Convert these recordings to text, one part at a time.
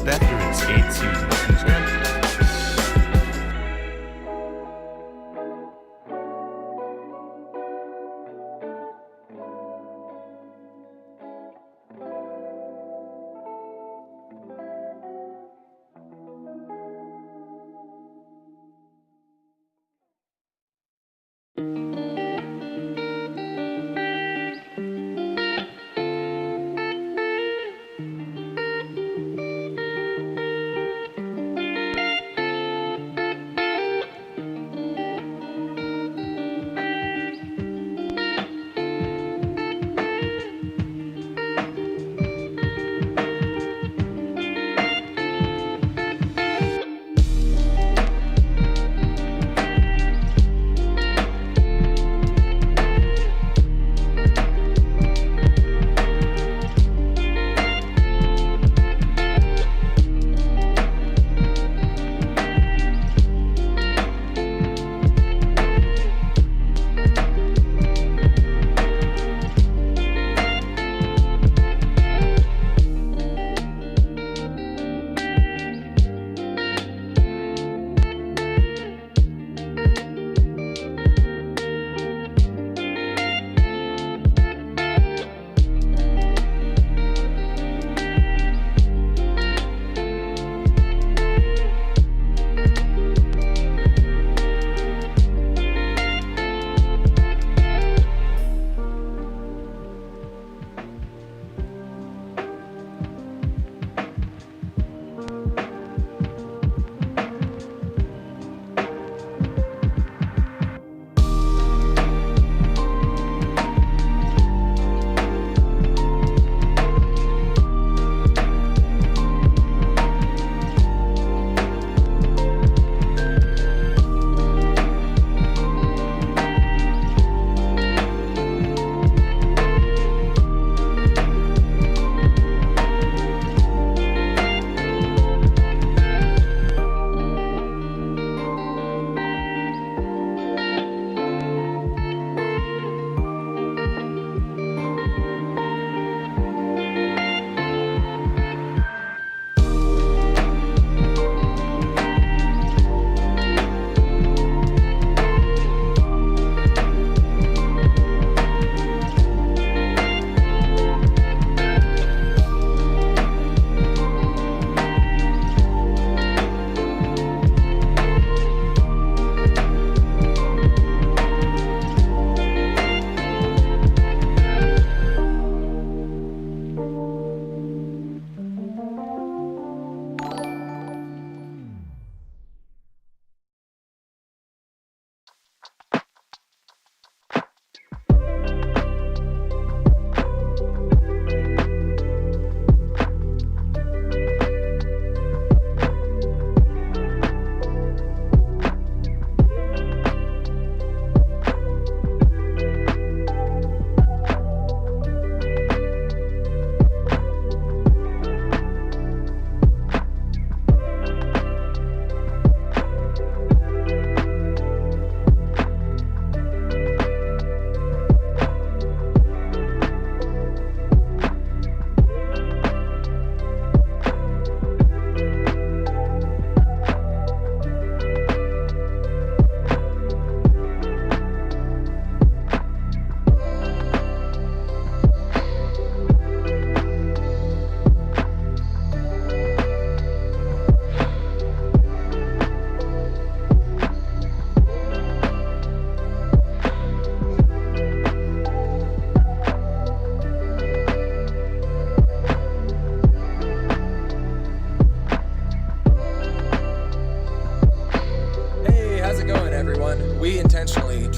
Spectre is 82 Instagram.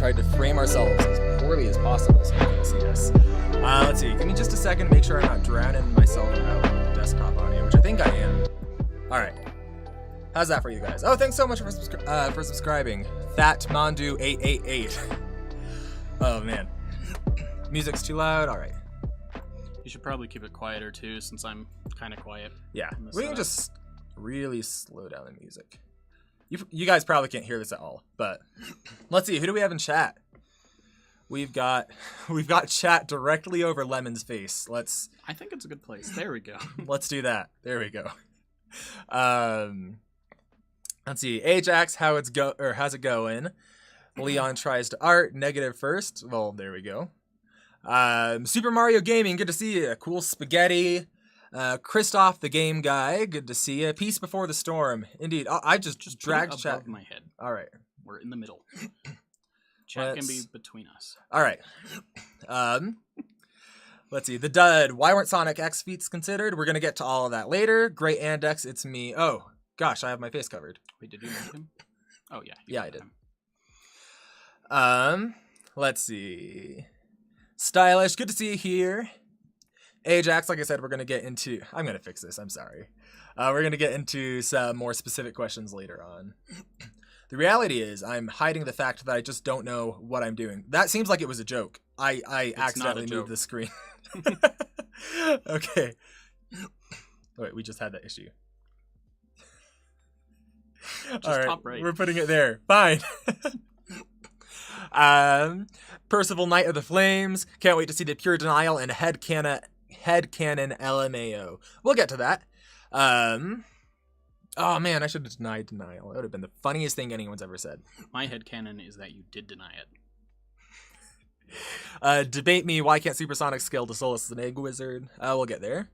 tried to frame ourselves as poorly as possible so you can see us. Let's see, give me just a second to make sure I'm not drowning myself out with the desktop audio, which I think I am. Alright. How's that for you guys? Oh, thanks so much for subscribing. Fatmandu888. Oh, man. Music's too loud? Alright. You should probably keep it quieter, too, since I'm kind of quiet. Yeah, we can just really slow down the music. You guys probably can't hear this at all, but let's see. Who do we have in chat? We've got chat directly over Lemon's face. I think it's a good place. There we go. Let's do that. There we go. Let's see. Ajax, how's it going? Leon tries to art, negative first. Well, there we go. Super Mario Gaming, good to see you. Cool Spaghetti. Christoph, the game guy, good to see you. Peace before the storm. Indeed. I just dragged above chat. my head. All right. We're in the middle. Chat can be between us. All right. Let's see. The dud. Why weren't Sonic X feats considered? We're going to get to all of that later. Great Andex, it's me. Oh, gosh, I have my face covered. Wait, did you make him? Oh, yeah. Yeah, I did. Let's see. Stylish, good to see you here. Ajax, like I said, we're going to get into... I'm going to fix this, I'm sorry. We're going to get into some more specific questions later on. The reality is, I'm hiding the fact that I just don't know what I'm doing. That seems like it was a joke. I accidentally moved the screen. Okay. Wait, we just had that issue. Just all right, top right. We're putting it there. Fine. Percival, Knight of the Flames. Can't wait to see the Pure Denial and Headcanon LMAO. We'll get to that. Oh man, I should have denied denial. That would have been the funniest thing anyone's ever said. My headcanon is that you did deny it. Debate me, why can't Supersonic scale to Solus the Egg Wizard? We'll get there.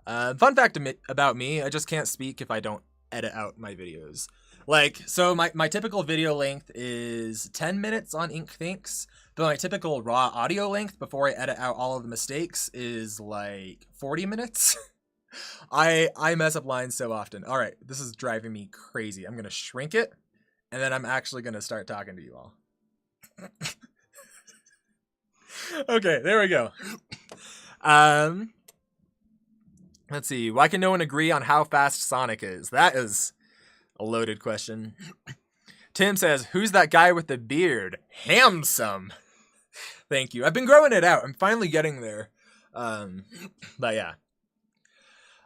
Fun fact about me, I just can't speak if I don't edit out my videos. Like, so my typical video length is 10 minutes on Ink Thinks, but my typical raw audio length before I edit out all of the mistakes is like 40 minutes. I mess up lines so often. All right, this is driving me crazy. I'm going to shrink it, and then I'm actually going to start talking to you all. Okay, there we go. Let's see. Why can no one agree on how fast Sonic is? That is a loaded question. Tim says, who's that guy with the beard? Handsome. Thank you. I've been growing it out. I'm finally getting there. But yeah.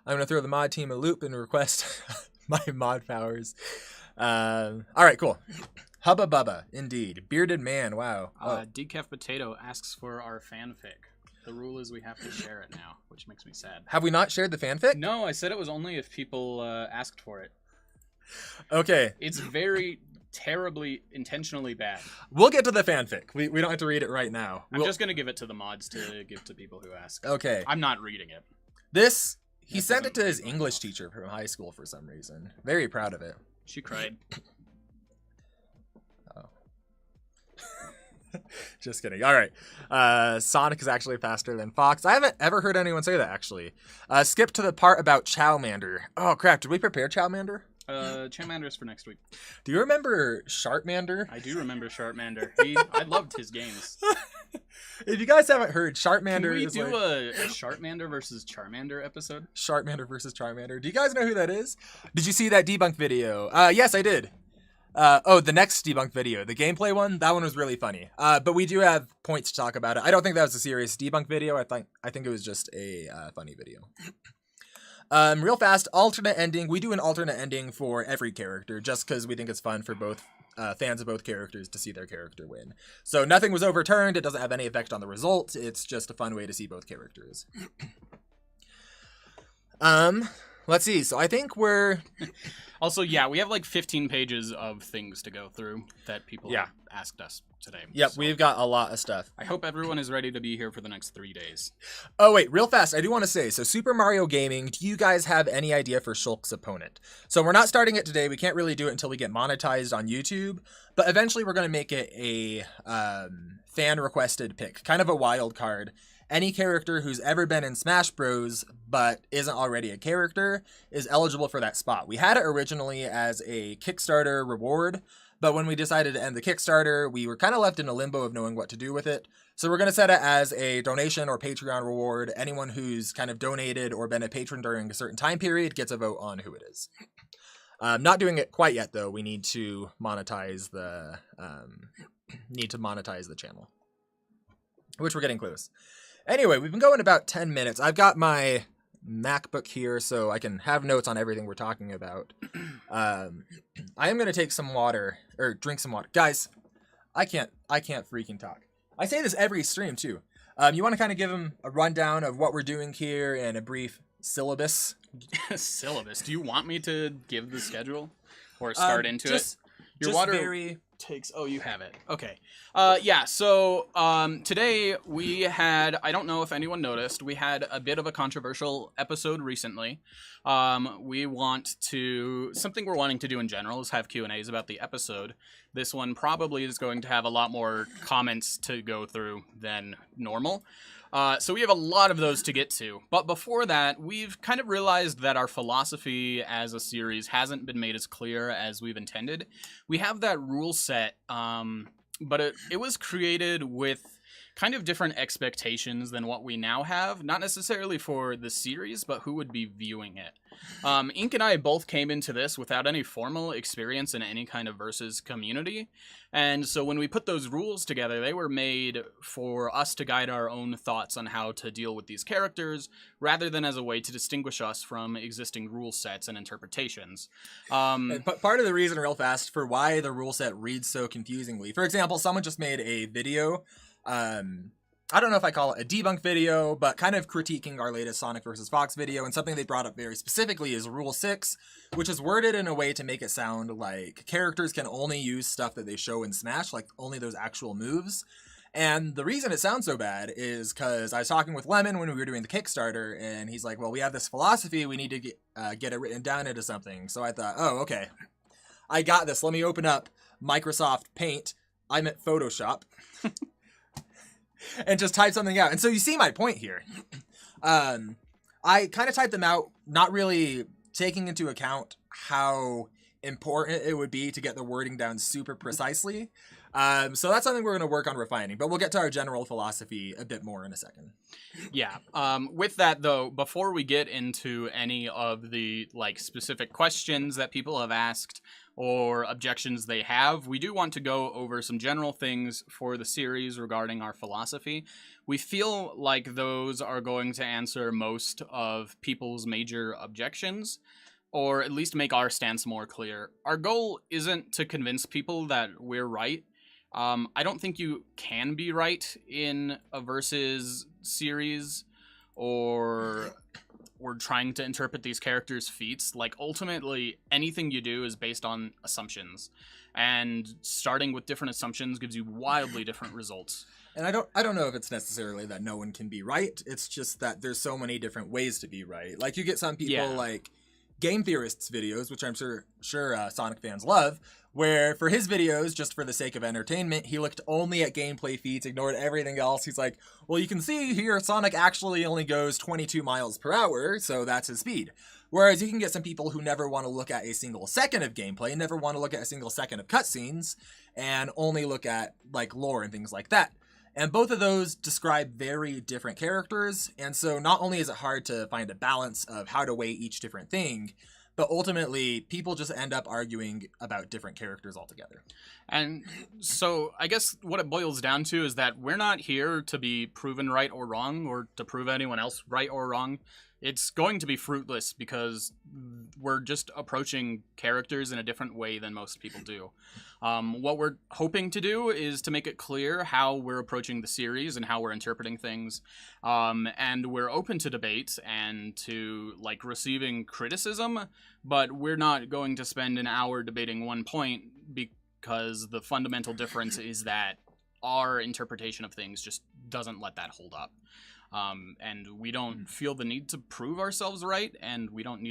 I'm going to throw the mod team a loop and request my mod powers. All right, cool. Hubba Bubba, indeed. Bearded man, wow. Decaf Potato asks for our fanfic. The rule is we have to share it now, which makes me sad. Have we not shared the fanfic? No, I said it was only if people asked for it. Okay. It's very terribly, intentionally bad. We'll get to the fanfic. We don't have to read it right now. I'm just going to give it to the mods to give to people who ask. Okay. I'm not reading it. He sent it to his English teacher from high school for some reason. Very proud of it. She cried. Just kidding. All right. Sonic is actually faster than Fox. I haven't ever heard anyone say that, actually. Skip to the part about Chowmander. Oh, crap. Did we prepare Chowmander? Chowmander's for next week. Do you remember Sharpmander? I do remember Sharpmander. I loved his games. If you guys haven't heard, Sharpmander is Can we do a Sharpmander versus Charmander episode? Sharpmander versus Charmander. Do you guys know who that is? Did you see that debunk video? Yes, I did. The next debunk video, the gameplay one, that one was really funny. But we do have points to talk about it. I don't think that was a serious debunk video. I think it was just a funny video. Real fast, alternate ending. We do an alternate ending for every character just because we think it's fun for both fans of both characters to see their character win. So nothing was overturned. It doesn't have any effect on the result. It's just a fun way to see both characters. Let's see. So I think we're... Also, yeah, we have like 15 pages of things to go through that people have asked us today. Yep, so we've got a lot of stuff. I hope everyone is ready to be here for the next 3 days. Oh, wait, real fast. I do want to say, so Super Mario Gaming, do you guys have any idea for Shulk's opponent? So we're not starting it today. We can't really do it until we get monetized on YouTube. But eventually we're going to make it a fan-requested pick, kind of a wild card. Any character who's ever been in Smash Bros. But isn't already a character is eligible for that spot. We had it originally as a Kickstarter reward, but when we decided to end the Kickstarter, we were kind of left in a limbo of knowing what to do with it. So we're going to set it as a donation or Patreon reward. Anyone who's kind of donated or been a patron during a certain time period gets a vote on who it is. Not doing it quite yet, though. We need to monetize the channel, which we're getting close. Anyway, we've been going about 10 minutes. I've got my MacBook here so I can have notes on everything we're talking about. I am going to take some water, or drink some water. Guys, I can't freaking talk. I say this every stream too. You want to kind of give them a rundown of what we're doing here and a brief syllabus Syllabus. Do you want me to give the schedule or start into it? Your just water very... takes. Oh, you have it. Okay. Yeah. So today we had. I don't know if anyone noticed. We had a bit of a controversial episode recently. We want to something we're wanting to do in general is have Q&As about the episode. This one probably is going to have a lot more comments to go through than normal. So we have a lot of those to get to. But before that, we've kind of realized that our philosophy as a series hasn't been made as clear as we've intended. We have that rule set, but it was created with kind of different expectations than what we now have. Not necessarily for the series, but who would be viewing it. Ink and I both came into this without any formal experience in any kind of versus community. And so when we put those rules together, they were made for us to guide our own thoughts on how to deal with these characters, rather than as a way to distinguish us from existing rule sets and interpretations. But part of the reason, real fast, for why the rule set reads so confusingly, for example, someone just made a video, I don't know if I call it a debunk video, but kind of critiquing our latest Sonic vs. Fox video, and something they brought up very specifically is Rule 6, which is worded in a way to make it sound like characters can only use stuff that they show in Smash, like only those actual moves. And the reason it sounds so bad is because I was talking with Lemon when we were doing the Kickstarter, and he's like, well, we have this philosophy, we need to get it written down into something. So I thought, oh, okay, I got this. Let me open up Microsoft Paint. I meant Photoshop. And just type something out. And so you see my point here. I kind of typed them out, not really taking into account how important it would be to get the wording down super precisely. So that's something we're going to work on refining, but we'll get to our general philosophy a bit more in a second. Yeah. With that, though, before we get into any of the specific questions that people have asked or objections they have, we do want to go over some general things for the series regarding our philosophy. We feel like those are going to answer most of people's major objections, or at least make our stance more clear. Our goal isn't to convince people that we're right. I don't think you can be right in a versus series, or we're trying to interpret these characters' feats. Ultimately, anything you do is based on assumptions, and starting with different assumptions gives you wildly different results. And I don't know if it's necessarily that no one can be right. It's just that there's so many different ways to be right. Like, you get some people like game theorists' videos, which I'm sure Sonic fans love, where for his videos, just for the sake of entertainment, he looked only at gameplay feats, ignored everything else. He's like, well, you can see here Sonic actually only goes 22 miles per hour, so that's his speed. Whereas you can get some people who never want to look at a single second of gameplay, never want to look at a single second of cutscenes, and only look at lore and things like that. And both of those describe very different characters, and so not only is it hard to find a balance of how to weigh each different thing, but ultimately, people just end up arguing about different characters altogether. And so I guess what it boils down to is that we're not here to be proven right or wrong, or to prove anyone else right or wrong. It's going to be fruitless because we're just approaching characters in a different way than most people do. What we're hoping to do is to make it clear how we're approaching the series and how we're interpreting things. And we're open to debate and to receiving criticism, but we're not going to spend an hour debating one point, because the fundamental difference is that our interpretation of things just doesn't let that hold up. And we don't feel the need to prove ourselves right, and we don't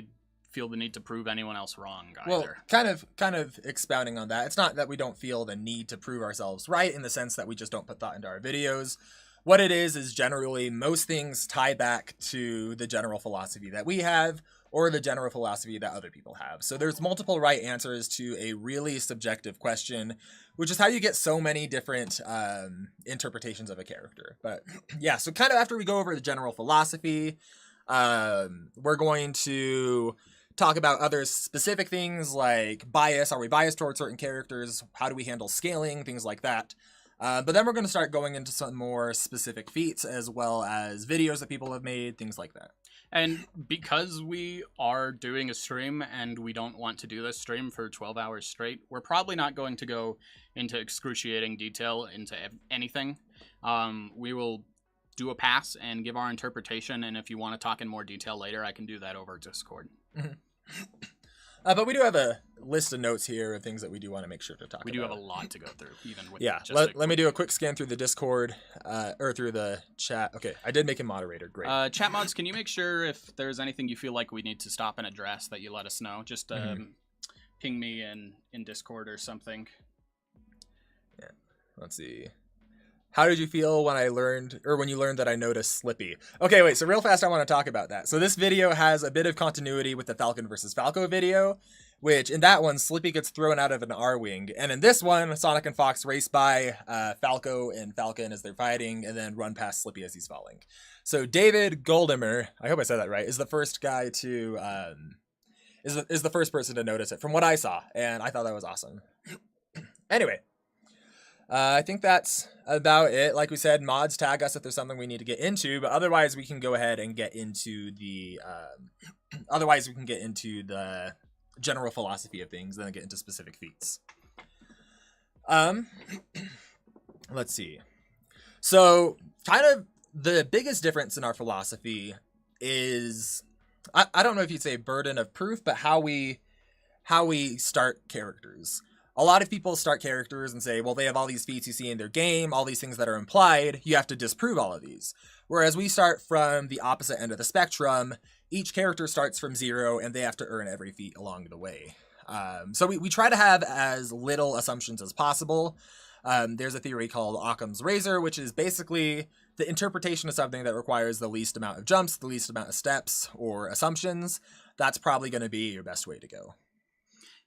feel the need to prove anyone else wrong either. Well, kind of expounding on that, it's not that we don't feel the need to prove ourselves right in the sense that we just don't put thought into our videos. What it is generally most things tie back to the general philosophy that we have, or the general philosophy that other people have. So there's multiple right answers to a really subjective question, which is how you get so many different interpretations of a character. But yeah, so kind of after we go over the general philosophy, we're going to talk about other specific things like bias. Are we biased towards certain characters? How do we handle scaling? Things like that. But then we're going to start going into some more specific feats, as well as videos that people have made, things like that. And because we are doing a stream and we don't want to do this stream for 12 hours straight, we're probably not going to go into excruciating detail into anything. We will do a pass and give our interpretation. And if you want to talk in more detail later, I can do that over Discord. Mm-hmm. But we do have a list of notes here of things that we do want to make sure to talk about. We do have a lot to go through, even with Let me do a quick scan through the Discord or through the chat. Okay, I did make a moderator. Great. Chat mods, can you make sure if there's anything you feel like we need to stop and address that you let us know? Just ping me in Discord or something. Yeah. Let's see. How did you feel when you learned that I noticed Slippy? Okay, wait, so real fast I want to talk about that. So this video has a bit of continuity with the Falcon versus Falco video, which in that one, Slippy gets thrown out of an R-Wing. And in this one, Sonic and Fox race by Falco and Falcon as they're fighting and then run past Slippy as he's falling. So David Goldimer, I hope I said that right, is the first guy to, is the first person to notice it from what I saw. And I thought that was awesome. Anyway. I think that's about it. Like we said, mods tag us if there's something we need to get into, but otherwise we can go ahead and get into the general philosophy of things, then get into specific feats. Let's see. So kind of the biggest difference in our philosophy is, I don't know if you'd say burden of proof, but how we start characters. A lot of people start characters and say, well, they have all these feats you see in their game, all these things that are implied, you have to disprove all of these. Whereas we start from the opposite end of the spectrum, each character starts from 0 and they have to earn every feat along the way. So we try to have as little assumptions as possible. There's a theory called Occam's razor, which is basically the interpretation of something that requires the least amount of jumps, the least amount of steps or assumptions. That's probably going to be your best way to go.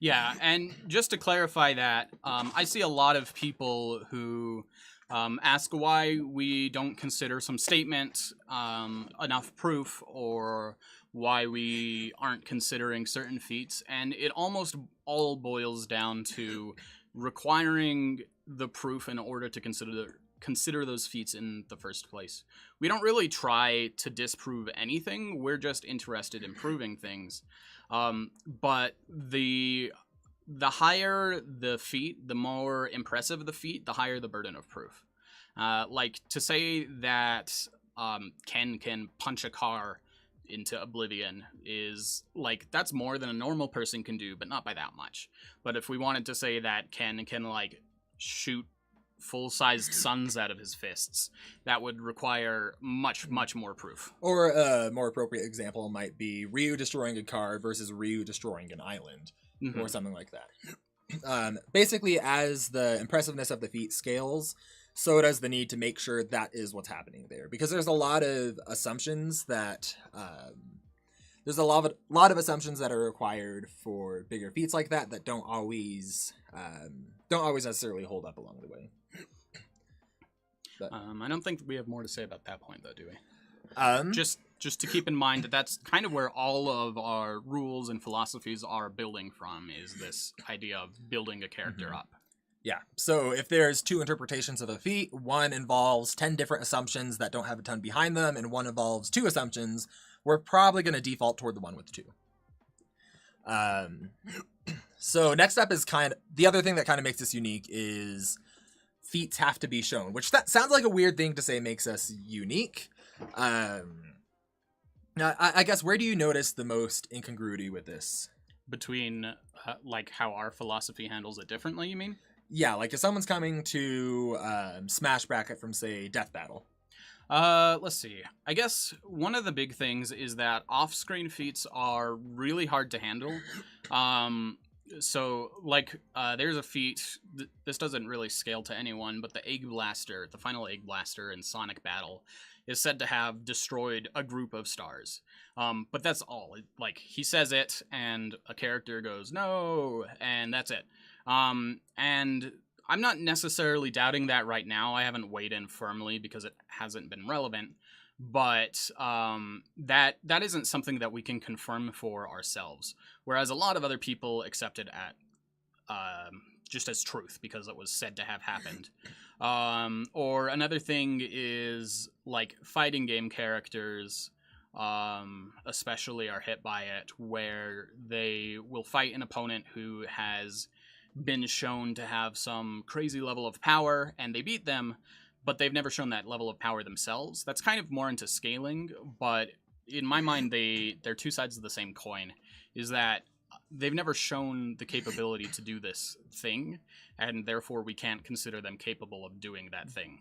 Yeah, and just to clarify that, I see a lot of people who ask why we don't consider some statement enough proof, or why we aren't considering certain feats, and it almost all boils down to requiring the proof in order to consider those feats in the first place. We don't really try to disprove anything, we're just interested in proving things. But the higher the feat, the more impressive the feat, the higher the burden of proof. Like to say that Ken can punch a car into oblivion is like, that's more than a normal person can do, but not by that much. But if we wanted to say that Ken can like shoot full-sized suns out of his fists, that would require much more proof. Or a more appropriate example might be Ryu destroying a car versus Ryu destroying an island, or something like that. Basically, as the impressiveness of the feat scales, so does the need to make sure that is what's happening there, because there's a lot of assumptions that assumptions that are required for bigger feats like that don't always necessarily hold up along the way. But, I don't think we have more to say about that point, though, do we? Just to keep in mind that that's kind of where all of our rules and philosophies are building from, is this idea of building a character up. Yeah, so if there's 2 interpretations of a feat, one involves 10 different assumptions that don't have a ton behind them, and one involves 2 assumptions, we're probably going to default toward the one with 2. So next up is the other thing that kind of makes us unique is feats have to be shown, which that sounds like a weird thing to say makes us unique. Now, I guess, where do you notice the most incongruity with this? Between, like, how our philosophy handles it differently, you mean? Yeah, like if someone's coming to Smash Bracket from, say, Death Battle. Let's see. I guess one of the big things is that off-screen feats are really hard to handle. So, like, there's a feat, this doesn't really scale to anyone, but the Egg Blaster, the final Egg Blaster in Sonic Battle, is said to have destroyed a group of stars. But that's all. Like, he says it, and a character goes, no, and that's it. And I'm not necessarily doubting that right now. I haven't weighed in firmly because it hasn't been relevant. But that isn't something that we can confirm for ourselves. Whereas a lot of other people accept it at just as truth because it was said to have happened. Or another thing is, like, fighting game characters especially are hit by it, where they will fight an opponent who has been shown to have some crazy level of power, and they beat them, but they've never shown that level of power themselves. That's kind of more into scaling, but in my mind, they're two sides of the same coin. Is that they've never shown the capability to do this thing, and therefore we can't consider them capable of doing that thing.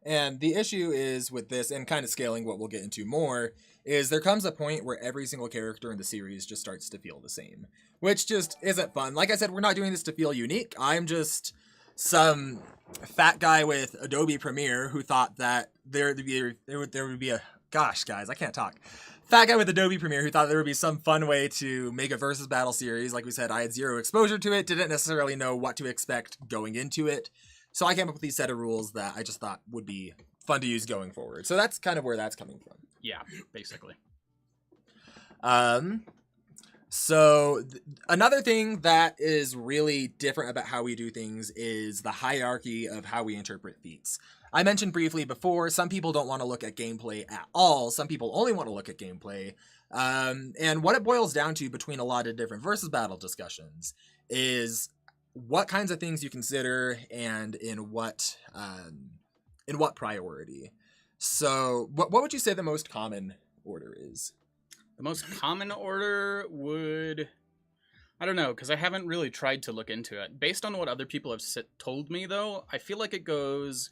And the issue is with this, and kind of scaling what we'll get into more, is there comes a point where every single character in the series just starts to feel the same, which just isn't fun. Like I said, we're not doing this to feel unique. I'm just some fat guy with Adobe Premiere who thought that there would be a... Gosh, guys, I can't talk. Fat guy with Adobe Premiere who thought there would be some fun way to make a versus battle series. Like we said, I had zero exposure to it, didn't necessarily know what to expect going into it. So I came up with these set of rules that I just thought would be fun to use going forward. So that's kind of where that's coming from. Yeah, basically. Another thing that is really different about how we do things is the hierarchy of how we interpret feats. I mentioned briefly before, some people don't want to look at gameplay at all. Some people only want to look at gameplay. And what it boils down to between a lot of different versus battle discussions is what kinds of things you consider and in what priority. So what would you say the most common order is? The most common order would... I don't know, because I haven't really tried to look into it. Based on what other people have told me, though, I feel like it goes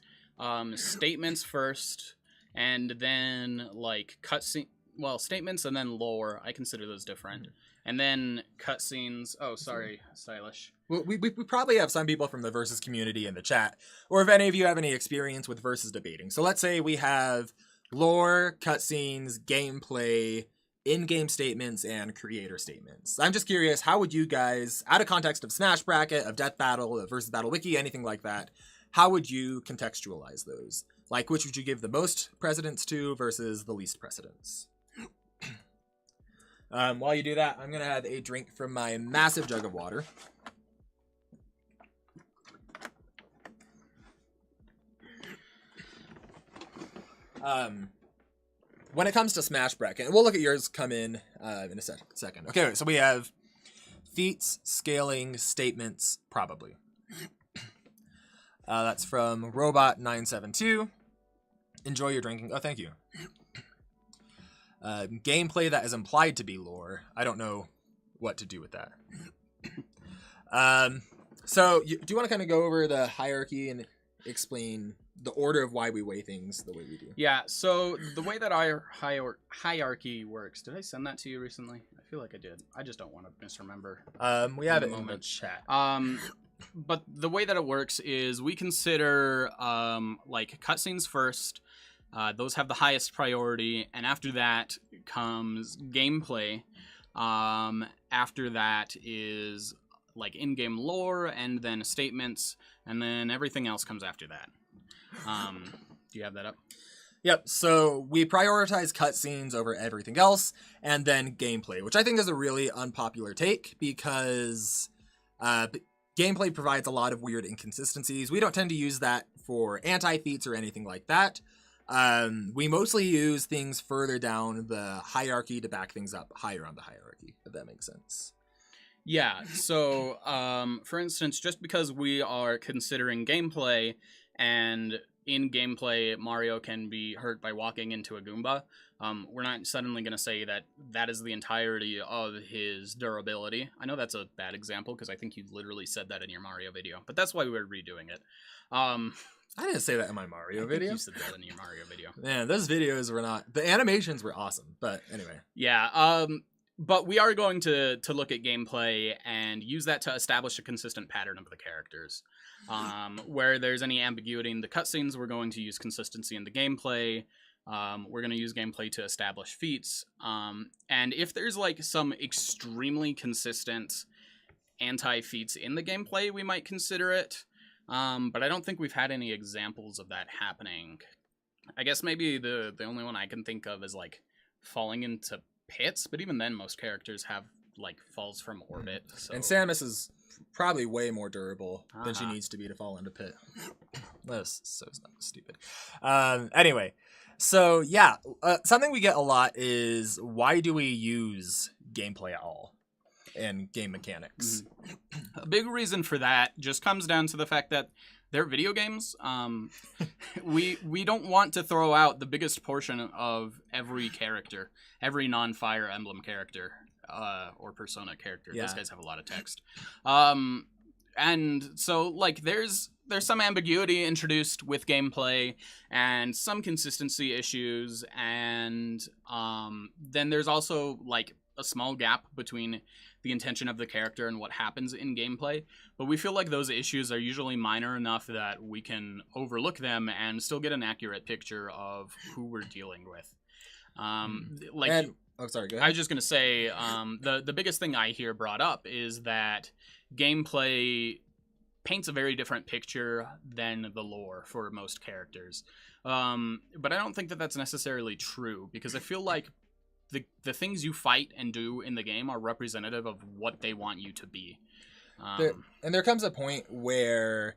statements first, and then, like, cutscene... Well, statements and then lore. I consider those different. And then cutscenes... Oh, sorry, Stylish. Well, we probably have some people from the Versus community in the chat, or if any of you have any experience with Versus debating. So let's say we have lore, cutscenes, gameplay, in-game statements, and creator statements. I'm just curious, how would you guys, out of context of Smash Bracket, of Death Battle, of Versus Battle Wiki, anything like that, how would you contextualize those? Like, which would you give the most precedence to versus the least precedence? While you do that, I'm going to have a drink from my massive jug of water. When it comes to Smash Bracket, and we'll look at yours come in a second. Okay, so we have feats, scaling, statements, probably. That's from Robot972. Enjoy your drinking. Oh, thank you. Gameplay that is implied to be lore. I don't know what to do with that. So do you want to kind of go over the hierarchy and explain the order of why we weigh things the way we do? Yeah, so the way that our hierarchy works, did I send that to you recently? I feel like I did. I just don't want to misremember. We have it in the chat. But the way that it works is we consider like cutscenes first. Those have the highest priority, and after that comes gameplay. After that is like in-game lore, and then statements, and then everything else comes after that. Do you have that up? Yep, so we prioritize cutscenes over everything else, and then gameplay, which I think is a really unpopular take, because gameplay provides a lot of weird inconsistencies. We don't tend to use that for anti-feats or anything like that. We mostly use things further down the hierarchy to back things up higher on the hierarchy, if that makes sense. Yeah, so for instance, just because we are considering gameplay, and in gameplay Mario can be hurt by walking into a Goomba, we're not suddenly going to say that that is the entirety of his durability. I know that's a bad example because I think you literally said that in your Mario video, but that's why we're redoing it. I didn't say that in my Mario video. You said that in your Mario video. Man, those videos were not... The animations were awesome, but anyway. Yeah, but we are going to look at gameplay and use that to establish a consistent pattern of the characters. Where there's any ambiguity in the cutscenes, we're going to use consistency in the gameplay. We're going to use gameplay to establish feats. And if there's like some extremely consistent anti-feats in the gameplay, we might consider it. But I don't think we've had any examples of that happening. I guess maybe the only one I can think of is like falling into pits, but even then most characters have like falls from orbit. So. And Samus is probably way more durable than she needs to be to fall into pit. That's so stupid. Anyway, so yeah, something we get a lot is why do we use gameplay at all and game mechanics? A big reason for that just comes down to the fact that they're video games. We don't want to throw out the biggest portion of every character, every non-Fire Emblem character, or Persona character. Yeah. Those guys have a lot of text. And so, like, there's some ambiguity introduced with gameplay and some consistency issues, and then there's also, like, a small gap between the intention of the character and what happens in gameplay. But we feel like those issues are usually minor enough that we can overlook them and still get an accurate picture of who we're dealing with. Sorry, go ahead. I was just going to say, the biggest thing I hear brought up is that gameplay paints a very different picture than the lore for most characters. But I don't think that that's necessarily true, because I feel like the things you fight and do in the game are representative of what they want you to be. There comes a point where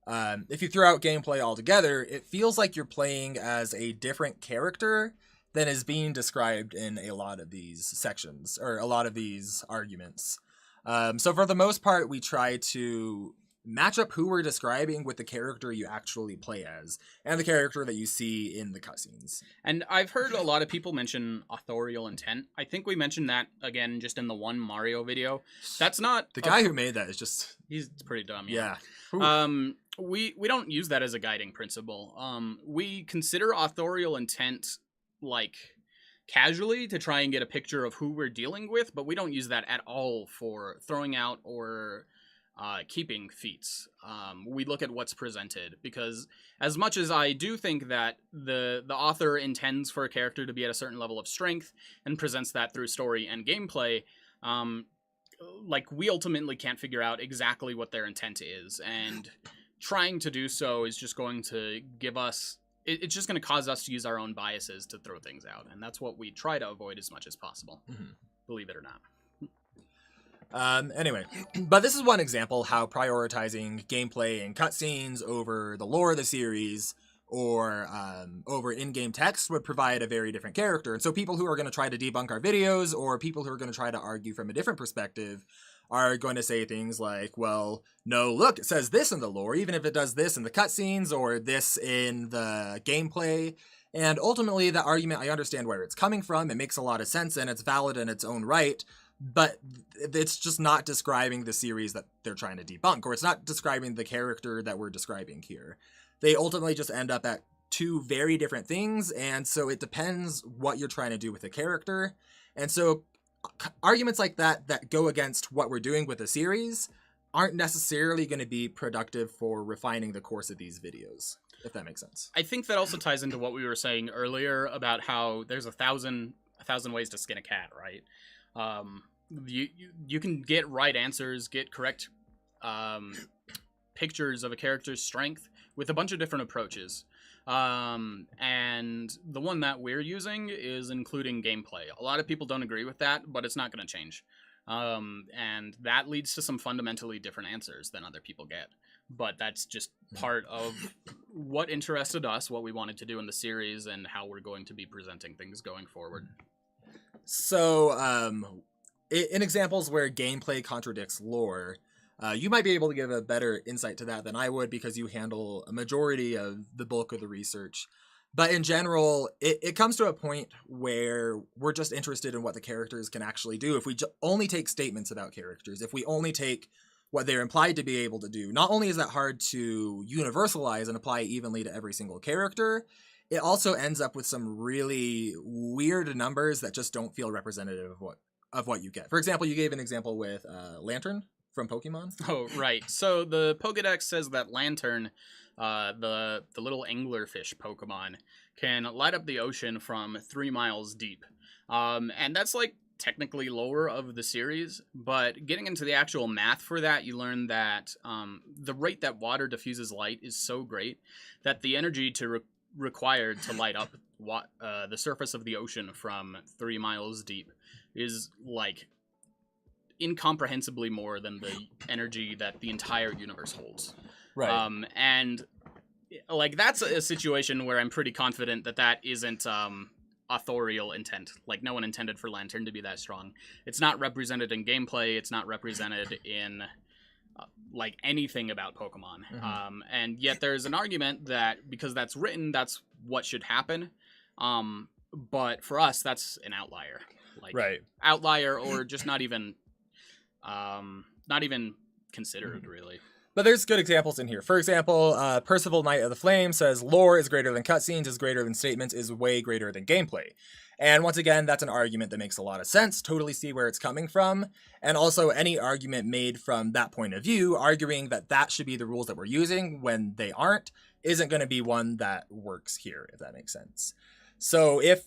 if you throw out gameplay altogether, it feels like you're playing as a different character than is being described in a lot of these sections, or a lot of these arguments. So for the most part, we try to match up who we're describing with the character you actually play as, and the character that you see in the cutscenes. And I've heard a lot of people mention authorial intent. I think we mentioned that, again, just in the one Mario video. That's not... The guy who made that is just... He's pretty dumb, yeah. We don't use that as a guiding principle. We consider authorial intent, like, casually to try and get a picture of who we're dealing with, but we don't use that at all for throwing out or keeping feats. We look at what's presented, because as much as I do think that the author intends for a character to be at a certain level of strength and presents that through story and gameplay, like, we ultimately can't figure out exactly what their intent is, and trying to do so is just going to give us... It's just going to cause us to use our own biases to throw things out, and that's what we try to avoid as much as possible, believe it or not. Anyway, but this is one example how prioritizing gameplay and cutscenes over the lore of the series or over in-game text would provide a very different character. And so people who are going to try to debunk our videos, or people who are going to try to argue from a different perspective, are going to say things like, well, no, look, it says this in the lore, even if it does this in the cutscenes or this in the gameplay. And ultimately, the argument, I understand where it's coming from. It makes a lot of sense, and it's valid in its own right. But it's just not describing the series that they're trying to debunk, or it's not describing the character that we're describing here. They ultimately just end up at two very different things, and so it depends what you're trying to do with the character. And so arguments like that go against what we're doing with the series aren't necessarily going to be productive for refining the course of these videos, if that makes sense. I think that also ties into what we were saying earlier about how there's a thousand ways to skin a cat, right? You can get right answers, get correct pictures of a character's strength with a bunch of different approaches. And the one that we're using is including gameplay. A lot of people don't agree with that, but it's not going to change. And that leads to some fundamentally different answers than other people get. But that's just part of what interested us, what we wanted to do in the series, and how we're going to be presenting things going forward. So, in examples where gameplay contradicts lore, you might be able to give a better insight to that than I would, because you handle a majority of the bulk of the research. But in general, it comes to a point where we're just interested in what the characters can actually do. If we only take statements about characters, if we only take what they're implied to be able to do, not only is that hard to universalize and apply evenly to every single character, it also ends up with some really weird numbers that just don't feel representative of what you get. For example, you gave an example with Lantern from Pokemon. Oh, right. So the Pokedex says that Lantern, the little anglerfish Pokemon, can light up the ocean from 3 miles deep. And that's, like, technically lore of the series, but getting into the actual math for that, you learn that the rate that water diffuses light is so great that the energy required to light up the surface of the ocean from 3 miles deep is, like, incomprehensibly more than the energy that the entire universe holds. Right. And, like, that's a situation where I'm pretty confident that isn't authorial intent. Like, no one intended for Lantern to be that strong. It's not represented in gameplay. It's not represented in like anything about Pokemon. And yet there's an argument that because that's written, that's what should happen. But for us, that's an outlier. Like outlier, or just not even considered really. But there's good examples in here. For example, Percival Knight of the Flame says lore is greater than cutscenes, is greater than statements, is way greater than gameplay. And once again, that's an argument that makes a lot of sense. Totally see where it's coming from. And also any argument made from that point of view, arguing that that should be the rules that we're using when they aren't, isn't going to be one that works here, if that makes sense. So if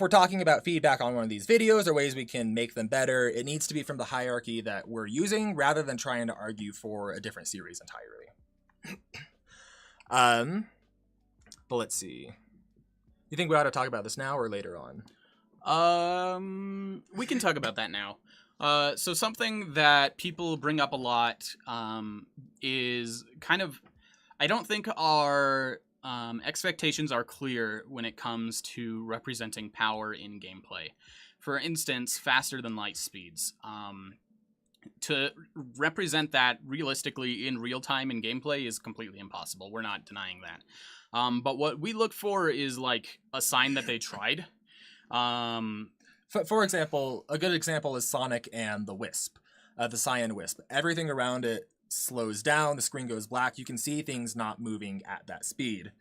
we're talking about feedback on one of these videos or ways we can make them better, it needs to be from the hierarchy that we're using rather than trying to argue for a different series entirely. But let's see. You think we ought to talk about this now or later on? We can talk about that now. So something that people bring up a lot is kind of, I don't think our expectations are clear when it comes to representing power in gameplay. For instance, faster than light speeds. To represent that realistically in real time in gameplay is completely impossible. We're not denying that. But what we look for is like a sign that they tried. For example, a good example is Sonic and the Wisp, the Cyan Wisp. Everything around it slows down, the screen goes black, you can see things not moving at that speed.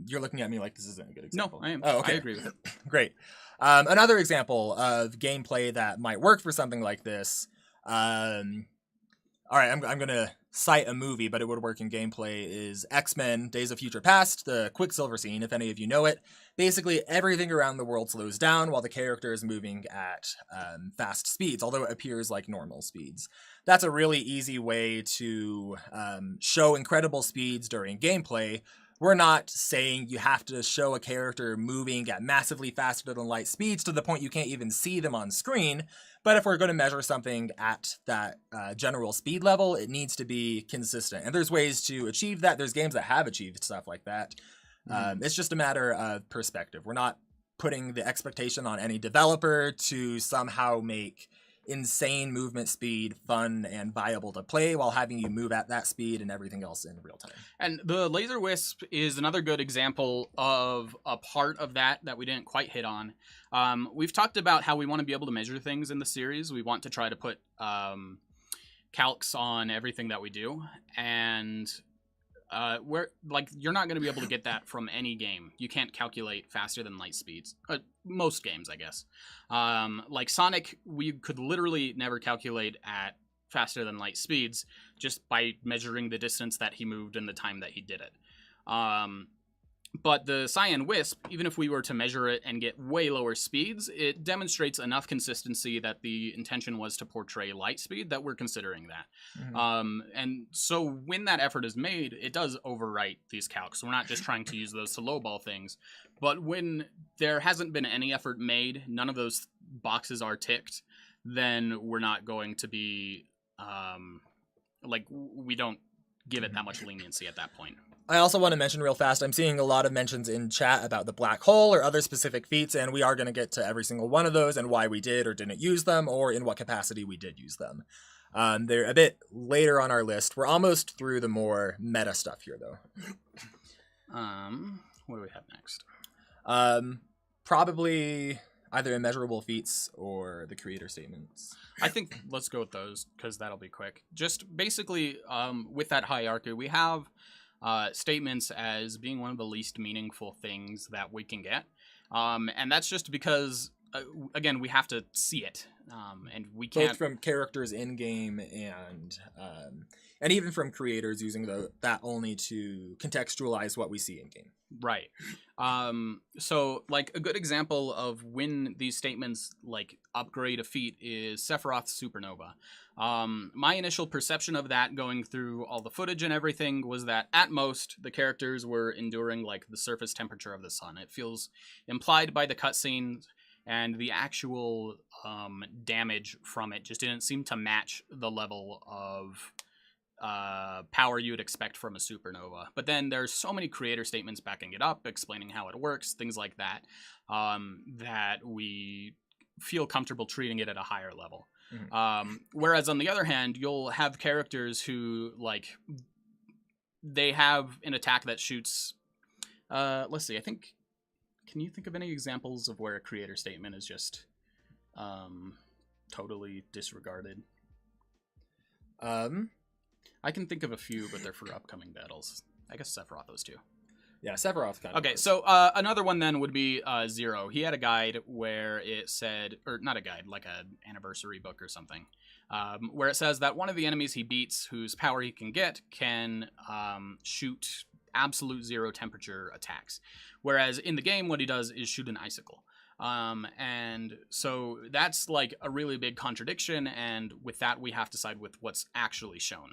You're looking at me like this isn't a good example. No, I am. Oh, okay. I agree with it. Great. Another example of gameplay that might work for something like this. All right, I'm going to cite a movie, but it would work in gameplay, is X-Men Days of Future Past, the Quicksilver scene, if any of you know it. Basically, everything around the world slows down while the character is moving at fast speeds, although it appears like normal speeds. That's a really easy way to show incredible speeds during gameplay. We're not saying you have to show a character moving at massively faster than light speeds to the point you can't even see them on screen. But if we're going to measure something at that general speed level, it needs to be consistent. And there's ways to achieve that. There's games that have achieved stuff like that. It's just a matter of perspective. We're not putting the expectation on any developer to somehow make insane movement speed fun and viable to play while having you move at that speed and everything else in real time. And the Laser Wisp is another good example of a part of that we didn't quite hit on. We've talked about how we want to be able to measure things in the series. We want to try to put calcs on everything that we do, and you're not going to be able to get that from any game. You can't calculate faster than light speeds. Most games, I guess. Like Sonic, we could literally never calculate at faster than light speeds just by measuring the distance that he moved and the time that he did it. But the Cyan Wisp, even if we were to measure it and get way lower speeds, it demonstrates enough consistency that the intention was to portray light speed that we're considering that. And so when that effort is made, it does overwrite these calcs. So we're not just trying to use those to lowball things. But when there hasn't been any effort made, none of those boxes are ticked, then we're not going to be, we don't give it that much leniency at that point. I also want to mention real fast, I'm seeing a lot of mentions in chat about the black hole or other specific feats, and we are going to get to every single one of those and why we did or didn't use them, or in what capacity we did use them. They're a bit later on our list. We're almost through the more meta stuff here, though. What do we have next? Probably either immeasurable feats or the creator statements. I think let's go with those, because that'll be quick. Just basically, with that hierarchy, we have statements as being one of the least meaningful things that we can get. And that's just because, again, we have to see it. And we can't... Both from characters in-game and even from creators using that only to contextualize what we see in-game. Right. So, like, a good example of when these statements, like, upgrade a feat is Sephiroth's Supernova. My initial perception of that going through all the footage and everything was that at most the characters were enduring like the surface temperature of the sun. It feels implied by the cutscenes, and the actual damage from it just didn't seem to match the level of power you'd expect from a supernova. But then there's so many creator statements backing it up, explaining how it works, things like that, that we feel comfortable treating it at a higher level. Whereas on the other hand, you'll have characters who like they have an attack that shoots. Let's see. I think. Can you think of any examples of where a creator statement is just totally disregarded? I can think of a few, but they're for upcoming battles. I guess Sephiroth those two. Yeah, Sephiroth kind of. Okay, so another one then would be Zero. He had a guide where it said, or not a guide, like an anniversary book or something, where it says that one of the enemies he beats, whose power he can get, can shoot absolute zero temperature attacks. Whereas in the game, what he does is shoot an icicle. And so that's like a really big contradiction, and with that we have to side with what's actually shown.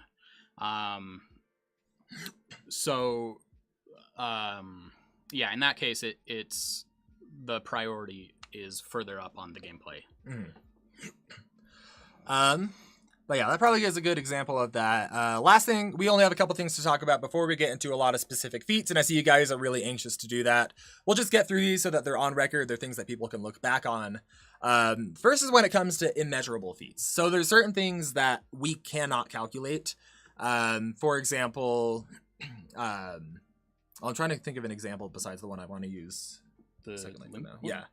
Yeah, in that case, it's the priority is further up on the gameplay. But yeah, that probably is a good example of that. Last thing, we only have a couple things to talk about before we get into a lot of specific feats, and I see you guys are really anxious to do that. We'll just get through these so that they're on record. They're things that people can look back on. First is when it comes to immeasurable feats. So there's certain things that we cannot calculate. For example, I'm trying to think of an example besides the one I want to use. Yeah.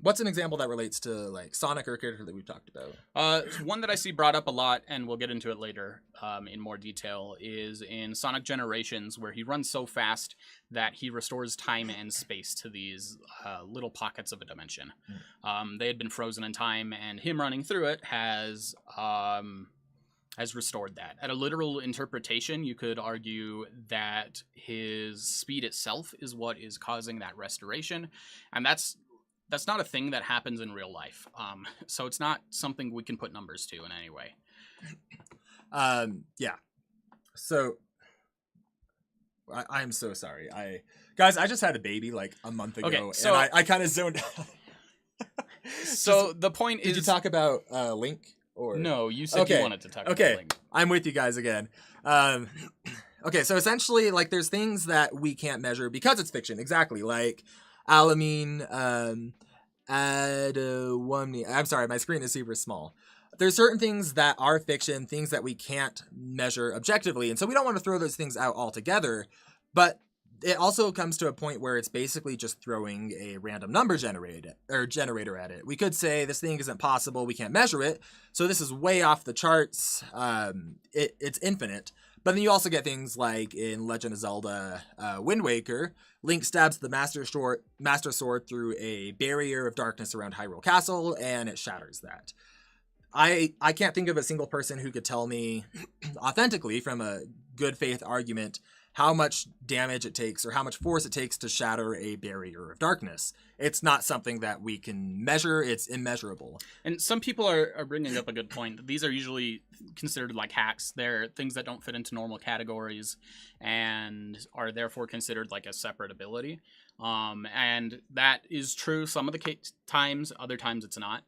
What's an example that relates to like Sonic or a character that we've talked about? One that I see brought up a lot, and we'll get into it later in more detail, is in Sonic Generations, where he runs so fast that he restores time and space to these little pockets of a dimension. They had been frozen in time, and him running through it has restored that. At a literal interpretation, you could argue that his speed itself is what is causing that restoration, and that's not a thing that happens in real life. So it's not something we can put numbers to in any way. Yeah. So I'm so sorry. Guys, I just had a baby like a month ago, okay, so, and I kind of zoned out. So the point is... Did you talk about Link? Or... No, you said you wanted to talk about Link. I'm with you guys again. Okay, so essentially, like, there's things that we can't measure because it's fiction. Exactly, like alamine, I'm sorry, my screen is super small. There's certain things that are fiction, things that we can't measure objectively, and so we don't want to throw those things out altogether, but it also comes to a point where it's basically just throwing a random number generator at it. We could say this thing isn't possible, we can't measure it, so this is way off the charts. It's infinite. But then you also get things like in Legend of Zelda Wind Waker, Link stabs the Master Sword through a barrier of darkness around Hyrule Castle, and it shatters that. I can't think of a single person who could tell me authentically from a good faith argument how much damage it takes or how much force it takes to shatter a barrier of darkness. It's not something that we can measure. It's immeasurable. And some people are bringing up a good point. These are usually considered like hacks. They're things that don't fit into normal categories and are therefore considered like a separate ability. And that is true some of the times, other times it's not.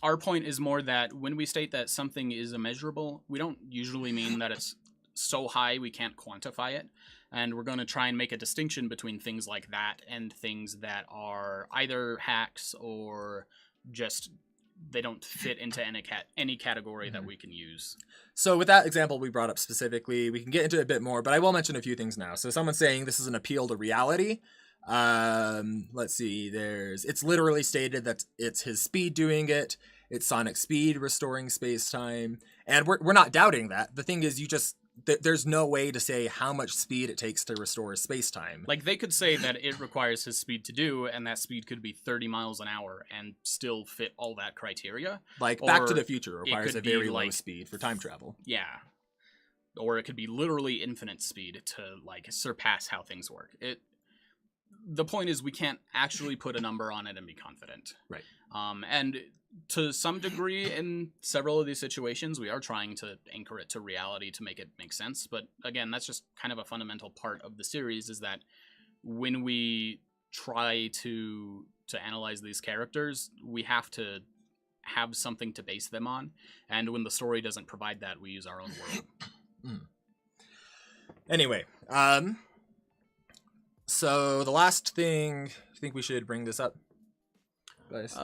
Our point is more that when we state that something is immeasurable, we don't usually mean that it's so high we can't quantify it, and we're going to try and make a distinction between things like that and things that are either hacks or just they don't fit into any category that we can use. So with that example we brought up specifically, we can get into it a bit more, but I will mention a few things now. So someone's saying this is an appeal to reality. Let's see, it's literally stated that it's his speed doing it. It's Sonic's speed restoring space-time, and we're not doubting that. The thing is, there's no way to say how much speed it takes to restore space-time. Like, they could say that it requires his speed to do, and that speed could be 30 miles an hour and still fit all that criteria. Like, Back to the Future requires a very low speed for time travel. Yeah. Or it could be literally infinite speed to, like, surpass how things work. The point is we can't actually put a number on it and be confident. Right. And to some degree, in several of these situations, we are trying to anchor it to reality to make it make sense. But again, that's just kind of a fundamental part of the series, is that when we try to analyze these characters, we have to have something to base them on. And when the story doesn't provide that, we use our own world. Anyway, so the last thing, I think we should bring this up, guys.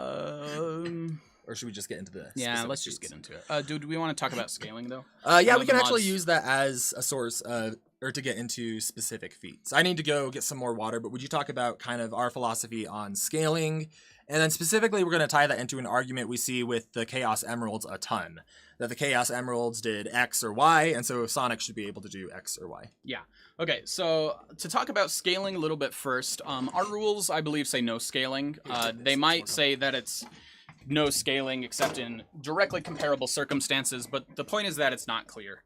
Or or should we just get into the Yeah, specific let's just feats? get into it. Do we want to talk about scaling, though? Yeah, One we of can the actually mods- use that as a source, or to get into specific feats. I need to go get some more water, but would you talk about kind of our philosophy on scaling? And then specifically, we're going to tie that into an argument we see with the Chaos Emeralds a ton. That the Chaos Emeralds did X or Y, and so Sonic should be able to do X or Y. Yeah. Okay, so to talk about scaling a little bit first, our rules, I believe, say no scaling. They might say that it's no scaling except in directly comparable circumstances, but the point is that it's not clear.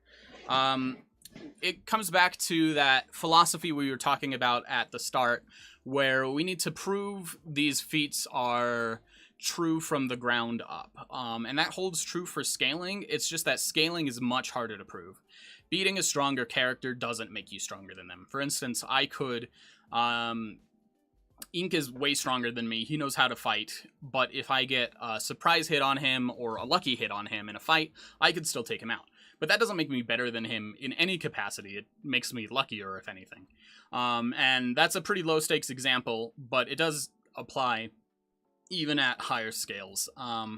It comes back to that philosophy we were talking about at the start, where we need to prove these feats are true from the ground up. And that holds true for scaling. It's just that scaling is much harder to prove. Beating a stronger character doesn't make you stronger than them. For instance, I could... Ink is way stronger than me. He knows how to fight. But if I get a surprise hit on him or a lucky hit on him in a fight, I could still take him out. But that doesn't make me better than him in any capacity. It makes me luckier, if anything. And that's a pretty low-stakes example, but it does apply even at higher scales.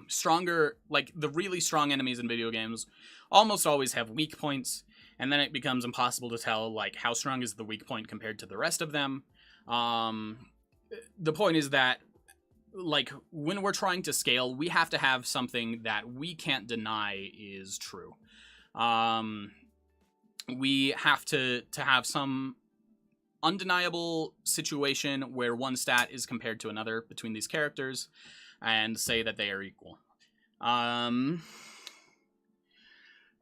Stronger, like the really strong enemies in video games, almost always have weak points, and then it becomes impossible to tell like how strong is the weak point compared to the rest of them. The point is that like when we're trying to scale, we have to have something that we can't deny is true. We have to have some undeniable situation where one stat is compared to another between these characters and say that they are equal. And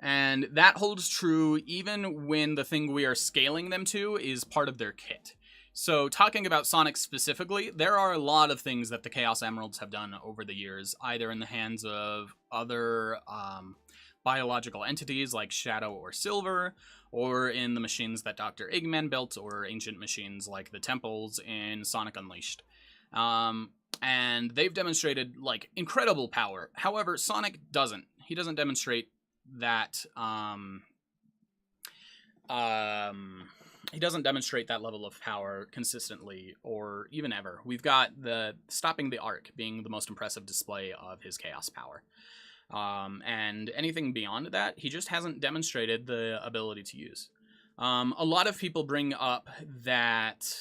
that holds true even when the thing we are scaling them to is part of their kit. So talking about Sonic specifically, there are a lot of things that the Chaos Emeralds have done over the years, either in the hands of other biological entities like Shadow or Silver, or in the machines that Dr. Eggman built, or ancient machines like the temples in Sonic Unleashed. And they've demonstrated like incredible power. However, Sonic doesn't. He doesn't demonstrate that he doesn't demonstrate that level of power consistently or even ever. We've got the stopping the arc being the most impressive display of his chaos power. And anything beyond that, he just hasn't demonstrated the ability to use. A lot of people bring up that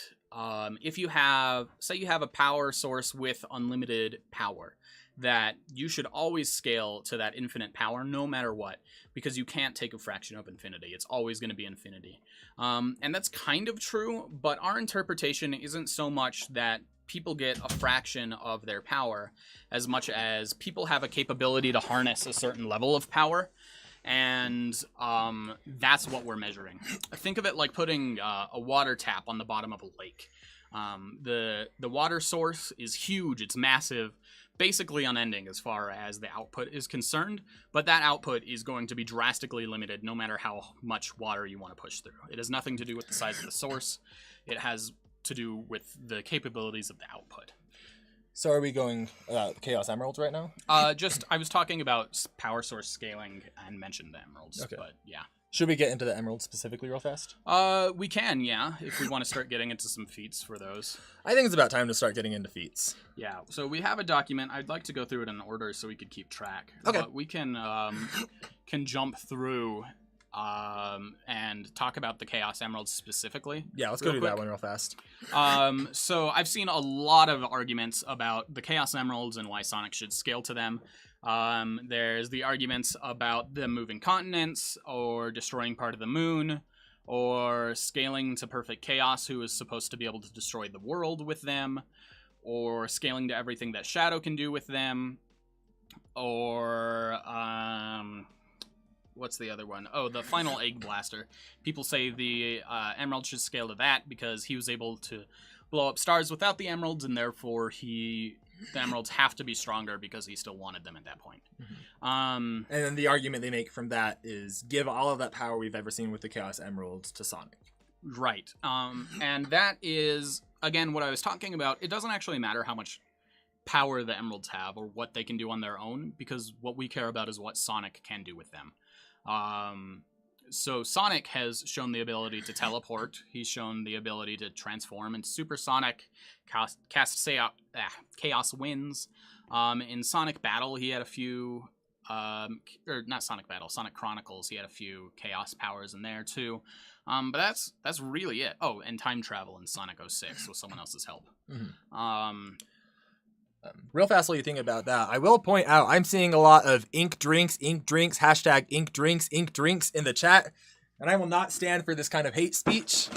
if you have, say you have a power source with unlimited power, that you should always scale to that infinite power no matter what, because you can't take a fraction of infinity. It's always going to be infinity. And that's kind of true, but our interpretation isn't so much that people get a fraction of their power as much as people have a capability to harness a certain level of power, and that's what we're measuring. Think of it like putting a water tap on the bottom of a lake. The water source is huge, it's massive, basically unending as far as the output is concerned, but that output is going to be drastically limited no matter how much water you want to push through. It has nothing to do with the size of the source. It has to do with the capabilities of the output. So are we going Chaos Emeralds right now? I was talking about power source scaling and mentioned the emeralds, Okay. but yeah. Should we get into the emeralds specifically real fast? We can, yeah, if we want to start getting into some feats for those. I think it's about time to start getting into feats. Yeah, so we have a document. I'd like to go through it in order so we could keep track. Okay. But we can jump through and talk about the Chaos Emeralds specifically. Yeah, let's real go do quick. that one real fast. So I've seen a lot of arguments about the Chaos Emeralds and why Sonic should scale to them. There's the arguments about them moving continents, or destroying part of the moon, or scaling to perfect chaos, who is supposed to be able to destroy the world with them, or scaling to everything that Shadow can do with them, or what's the other one? Oh, the final egg blaster. People say the emerald should scale to that because he was able to blow up stars without the emeralds, and therefore the emeralds have to be stronger because he still wanted them at that point. Mm-hmm. And then the argument they make from that is give all of that power we've ever seen with the Chaos Emeralds to Sonic. Right. And that is, again, what I was talking about. It doesn't actually matter how much power the emeralds have or what they can do on their own, because what we care about is what Sonic can do with them. So Sonic has shown the ability to teleport. He's shown the ability to transform and supersonic, cast chaos winds. In Sonic Battle, he had a few, or not Sonic Battle, Sonic Chronicles. He had a few chaos powers in there too. But that's really it. Oh, and time travel in Sonic 06 with someone else's help. Mm-hmm. Real fast while you think about that, I will point out I'm seeing a lot of ink drinks, hashtag ink drinks in the chat, and I will not stand for this kind of hate speech.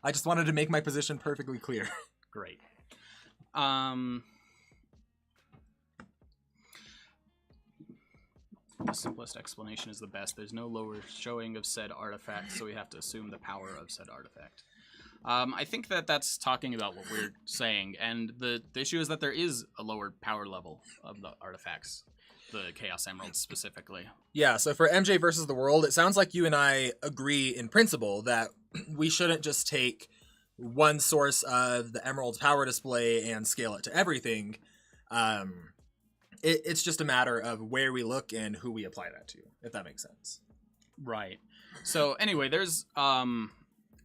I just wanted to make my position perfectly clear. Great. The simplest explanation is the best. There's no lower showing of said artifact, so we have to assume the power of said artifact. I think that's talking about what we're saying, and the issue is that there is a lower power level of the artifacts, the Chaos Emeralds specifically. Yeah, so for MJ versus the world, it sounds like you and I agree in principle that we shouldn't just take one source of the Emerald's power display and scale it to everything. It's just a matter of where we look and who we apply that to, if that makes sense. Right. So anyway, there's a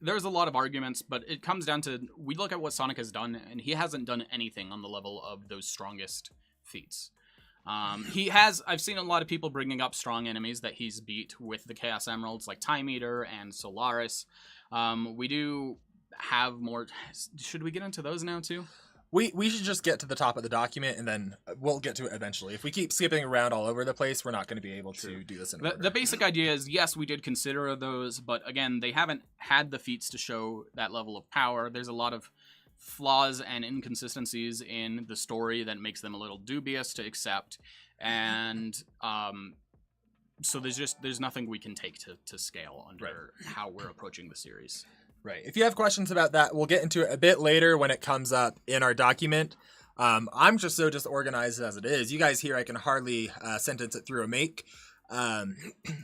lot of arguments, but it comes down to, we look at what Sonic has done, and he hasn't done anything on the level of those strongest feats. I've seen a lot of people bringing up strong enemies that he's beat with the Chaos Emeralds, like Time Eater and Solaris. We do have more. Should we get into those now too? We should just get to the top of the document, and then we'll get to it eventually. If we keep skipping around all over the place, we're not going to be able to do this in order. The basic idea is, yes, we did consider those, but again, they haven't had the feats to show that level of power. There's a lot of flaws and inconsistencies in the story that makes them a little dubious to accept, and so there's nothing we can take to scale under how we're approaching the series. Right. If you have questions about that, we'll get into it a bit later when it comes up in our document. I'm just so disorganized as it is. You guys here, I can hardly sentence it through a make.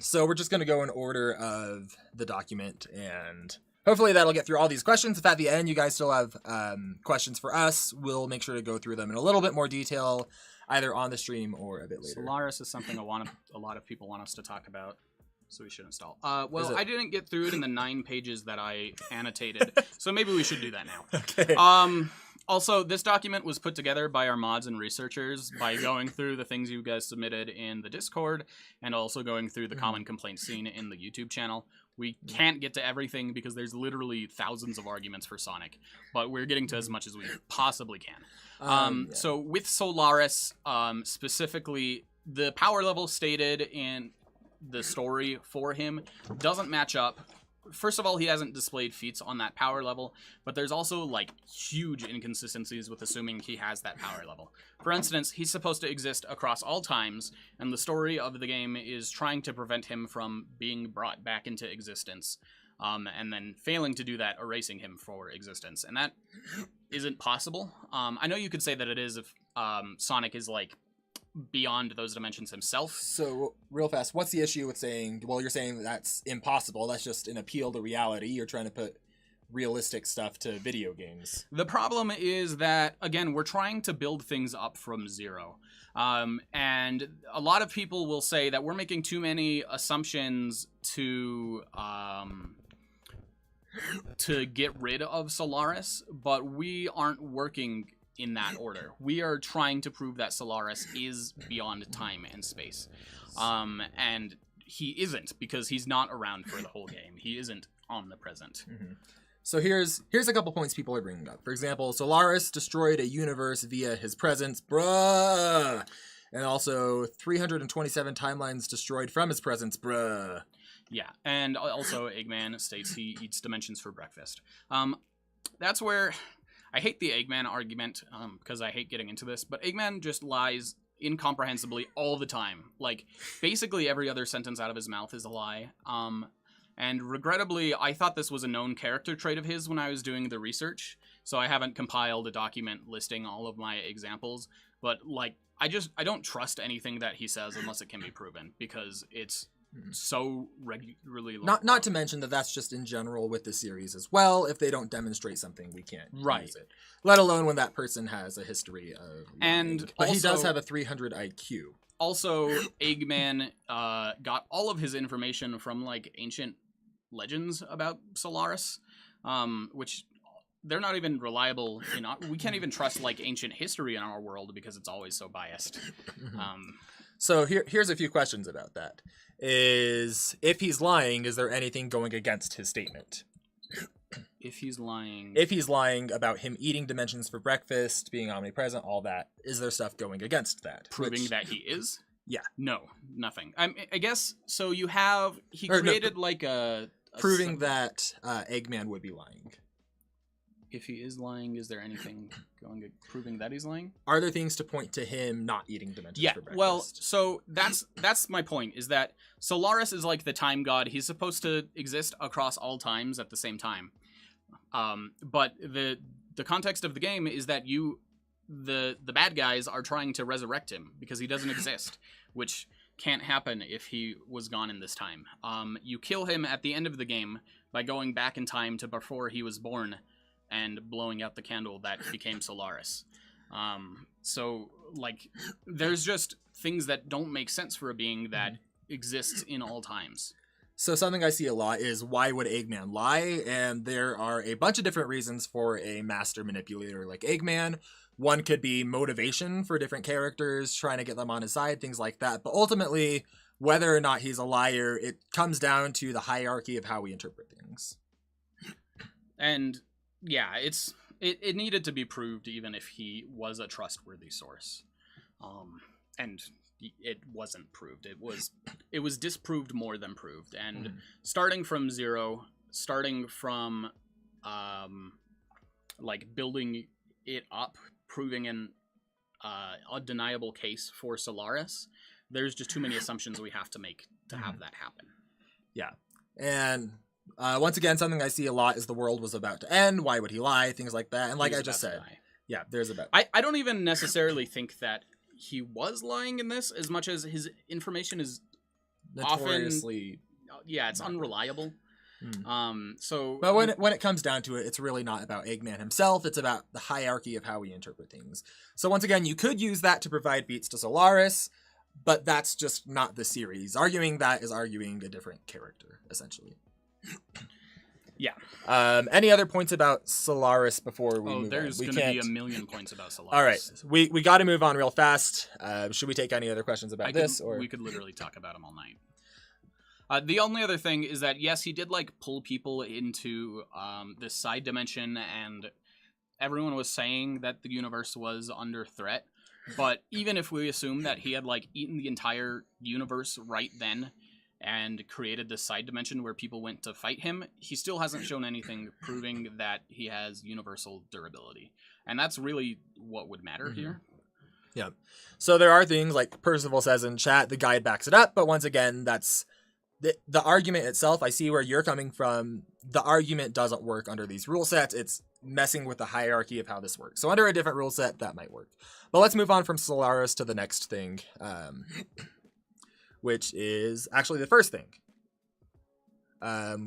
So we're just going to go in order of the document, and hopefully that'll get through all these questions. If at the end you guys still have questions for us, we'll make sure to go through them in a little bit more detail, either on the stream or a bit later. Solaris is something a lot of people want us to talk about. So we should install. Well, I didn't get through it in the 9 pages that I annotated, so maybe we should do that now. Okay. Also, this document was put together by our mods and researchers by going through the things you guys submitted in the Discord, and also going through the common complaint scene in the YouTube channel. We can't get to everything because there's literally thousands of arguments for Sonic, but we're getting to as much as we possibly can. So with Solaris, specifically, the power level stated in the story for him doesn't match up. First of all, he hasn't displayed feats on that power level, but there's also like huge inconsistencies with assuming he has that power level. For instance, he's supposed to exist across all times, and the story of the game is trying to prevent him from being brought back into existence, and then failing to do that, erasing him for existence, and that isn't possible. I know you could say that it is if Sonic is like beyond those dimensions himself. So, real fast, what's the issue with saying, well, you're saying that's impossible, that's just an appeal to reality, you're trying to put realistic stuff to video games? The problem is that, again, we're trying to build things up from zero. And a lot of people will say that we're making too many assumptions to get rid of Solaris, but we aren't working in that order. We are trying to prove that Solaris is beyond time and space. And he isn't, because he's not around for the whole game. He isn't omnipresent. Mm-hmm. So here's a couple points people are bringing up. For example, Solaris destroyed a universe via his presence, bruh. And also 327 timelines destroyed from his presence, bruh. Yeah, and also Eggman states he eats dimensions for breakfast. That's where I hate the Eggman argument, because I hate getting into this, but Eggman just lies incomprehensibly all the time. Like, basically every other sentence out of his mouth is a lie. And regrettably, I thought this was a known character trait of his when I was doing the research, so I haven't compiled a document listing all of my examples, but, like, I don't trust anything that he says unless it can be proven, because it's so regularly not to mention that that's just in general with the series as well. If they don't demonstrate something, we can't use it, let alone when that person has a history of and but also, he does have a 300 IQ. Also, Eggman got all of his information from like ancient legends about Solaris, which they're not even reliable. We can't even trust like ancient history in our world because it's always so biased. So here's a few questions about that. If he's lying, is there anything going against his statement? If he's lying... If he's lying about him eating dimensions for breakfast, being omnipresent, all that, is there stuff going against that? Proving that he is? Yeah. No, nothing. I guess, so you have... He created like a proving that Eggman would be lying. If he is lying, is there anything proving that he's lying? Are there things to point to him not eating dimensions for breakfast? Well, so that's my point, is that Solaris is like the time god. He's supposed to exist across all times at the same time. But the context of the game is that the bad guys are trying to resurrect him because he doesn't exist, which can't happen if he was gone in this time. You kill him at the end of the game by going back in time to before he was born and blowing out the candle that became Solaris. So, like, there's just things that don't make sense for a being that exists in all times. So something I see a lot is, why would Eggman lie? And there are a bunch of different reasons for a master manipulator like Eggman. One could be motivation for different characters, trying to get them on his side, things like that. But ultimately, whether or not he's a liar, it comes down to the hierarchy of how we interpret things. And yeah, it needed to be proved even if he was a trustworthy source. And it wasn't proved. It was disproved more than proved. And starting from zero, starting from like building it up, proving an undeniable case for Solaris, there's just too many assumptions we have to make to have that happen. Yeah. And once again, something I see a lot is the world was about to end. Why would he lie? Things like that. And like I just said, yeah, there's about. I don't even necessarily think that he was lying in this as much as his information is notoriously often, it's unreliable. So, but when it comes down to it, it's really not about Eggman himself. It's about the hierarchy of how we interpret things. So once again, you could use that to provide feats to Solaris, but that's just not the series. Arguing that is arguing a different character, essentially. Yeah. Any other points about Solaris before we move on? There's going to be a million points about Solaris. All right. We got to move on real fast. Should we take any other questions about this? Or we could literally talk about him all night. The only other thing is that, yes, he did like pull people into this side dimension, and everyone was saying that the universe was under threat. But even if we assume that he had like eaten the entire universe right then and created this side dimension where people went to fight him, he still hasn't shown anything proving that he has universal durability. And that's really what would matter here. Yeah. So there are things like Percival says in chat, the guide backs it up, but once again, that's the argument itself. I see where you're coming from. The argument doesn't work under these rule sets. It's messing with the hierarchy of how this works. So under a different rule set, that might work. But let's move on from Solaris to the next thing. Which is actually the first thing.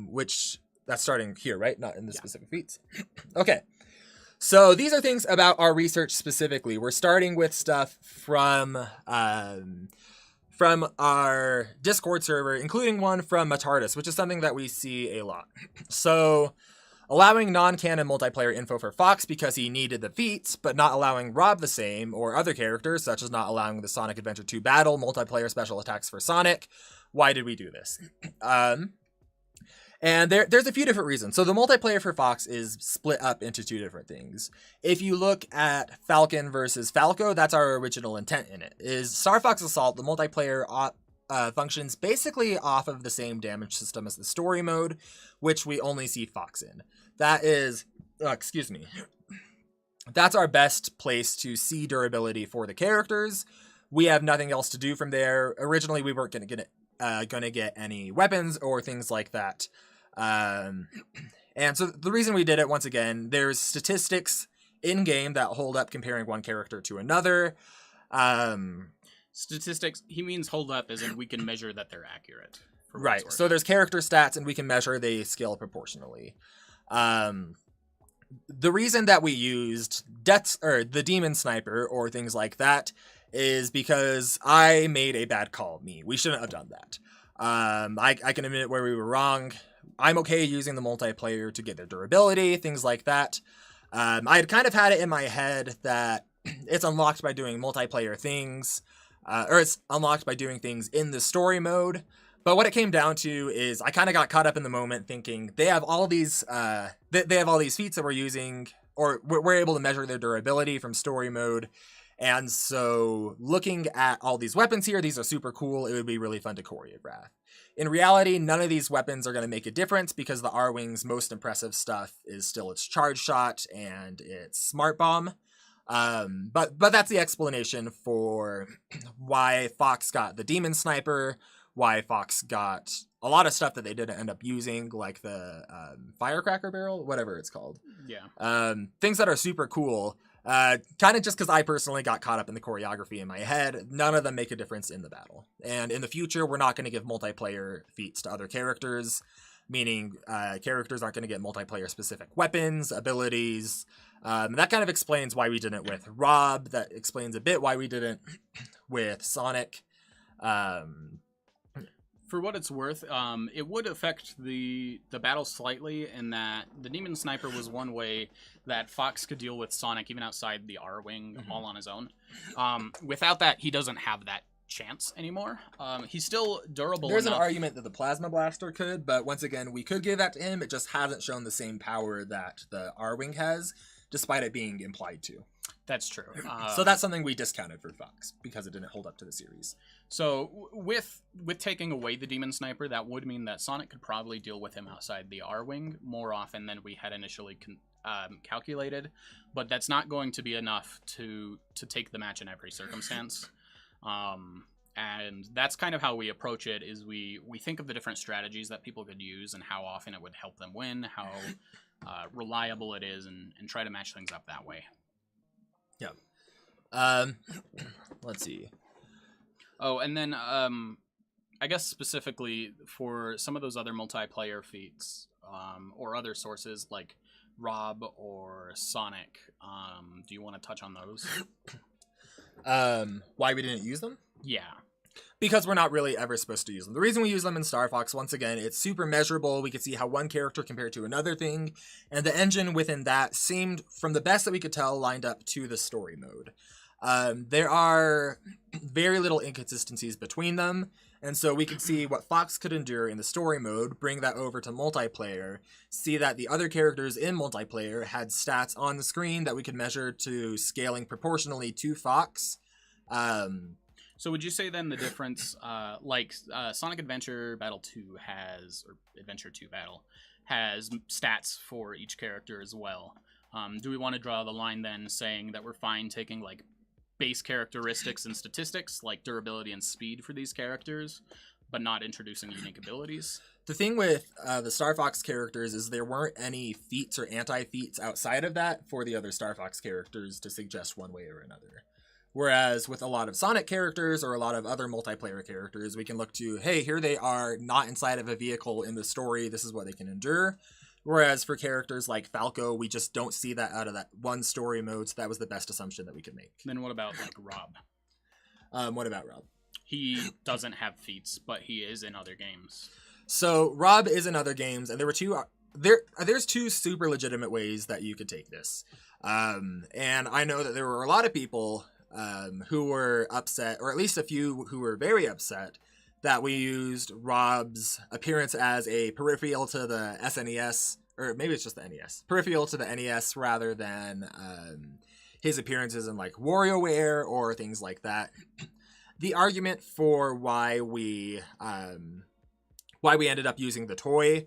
Which that's starting here, right? Not in the specific feats. Okay. So these are things about our research specifically. We're starting with stuff from our Discord server, including one from Matardis, which is something that we see a lot. So allowing non-canon multiplayer info for Fox because he needed the feats, but not allowing Rob the same, or other characters, such as not allowing the Sonic Adventure 2 battle multiplayer special attacks for Sonic. Why did we do this? And there's a few different reasons. So the multiplayer for Fox is split up into two different things. If you look at Falcon versus Falco, that's our original intent in it. Is Star Fox Assault, the multiplayer functions basically off of the same damage system as the story mode, which we only see Fox in. That is, that's our best place to see durability for the characters. We have nothing else to do from there. Originally, we weren't going to get any weapons or things like that. And so the reason we did it, once again, there's statistics in game that hold up comparing one character to another. Statistics, he means hold up as in we can measure that they're accurate. Right. So there's character stats and we can measure they scale proportionally. The reason that we used the Demon Sniper or things like that is because I made a bad call. We shouldn't have done that. I can admit where we were wrong. I'm okay using the multiplayer to get their durability, things like that. I had kind of had it in my head that it's unlocked by doing multiplayer things, or it's unlocked by doing things in the story mode. But what it came down to is I kind of got caught up in the moment thinking they have all these they have all these feats that we're using, or we're able to measure their durability from story mode. And so looking at all these weapons here, these are super cool. It would be really fun to choreograph. In reality, none of these weapons are going to make a difference because the R-Wing's most impressive stuff is still its charge shot and its smart bomb. But that's the explanation for why Fox got the demon sniper, why Fox got a lot of stuff that they didn't end up using, like the firecracker barrel, whatever it's called. Yeah. Things that are super cool. Kind of just because I personally got caught up in the choreography in my head. None of them make a difference in the battle. And in the future, we're not going to give multiplayer feats to other characters, meaning characters aren't going to get multiplayer specific weapons, abilities. That kind of explains why we didn't with Rob. That explains a bit why we didn't with Sonic. For what it's worth, it would affect the battle slightly in that the Demon Sniper was one way that Fox could deal with Sonic even outside the R-Wing all on his own. Without that, he doesn't have that chance anymore. He's still durable There's enough. an argument that the Plasma Blaster could, but once again, we could give that to him. It just hasn't shown the same power that the R-Wing has, despite it being implied to. That's true. So that's something we discounted for Fox because it didn't hold up to the series. So with taking away the Demon Sniper, that would mean that Sonic could probably deal with him outside the R-Wing more often than we had initially calculated, but that's not going to be enough to take the match in every circumstance. And that's kind of how we approach it, is we think of the different strategies that people could use and how often it would help them win, how reliable it is, and try to match things up that way. Yeah. Let's see. Oh, and then I guess specifically for some of those other multiplayer feats or other sources like Rob or Sonic, do you want to touch on those? Why we didn't use them? Yeah. Because we're not really ever supposed to use them. The reason we use them in Star Fox, once again, it's super measurable. We could see how one character compared to another thing, and the engine within that seemed, from the best that we could tell, lined up to the story mode. There are very little inconsistencies between them, and so we could see what Fox could endure in the story mode, bring that over to multiplayer, see that the other characters in multiplayer had stats on the screen that we could measure to scaling proportionally to Fox. So would you say then the difference, Sonic Adventure Battle 2 has, or Adventure 2 Battle, has stats for each character as well? Do we want to draw the line then saying that we're fine taking like base characteristics and statistics like durability and speed for these characters, but not introducing unique abilities? The thing with the Star Fox characters is there weren't any feats or anti-feats outside of that for the other Star Fox characters to suggest one way or another. Whereas with a lot of Sonic characters or a lot of other multiplayer characters, we can look to, hey, here they are not inside of a vehicle in the story. This is what they can endure. Whereas for characters like Falco, we just don't see that out of that one story mode. So that was the best assumption that we could make. Then what about like Rob? What about Rob? He doesn't have feats, but he is in other games. So Rob is in other games, and there's two super legitimate ways that you could take this. And I know that there were a lot of people who were upset, or at least a few who were very upset, that we used Rob's appearance as a peripheral to the SNES, or maybe it's just the NES, peripheral to the NES rather than his appearances in like WarioWare or things like that. The argument for why we ended up using the toy,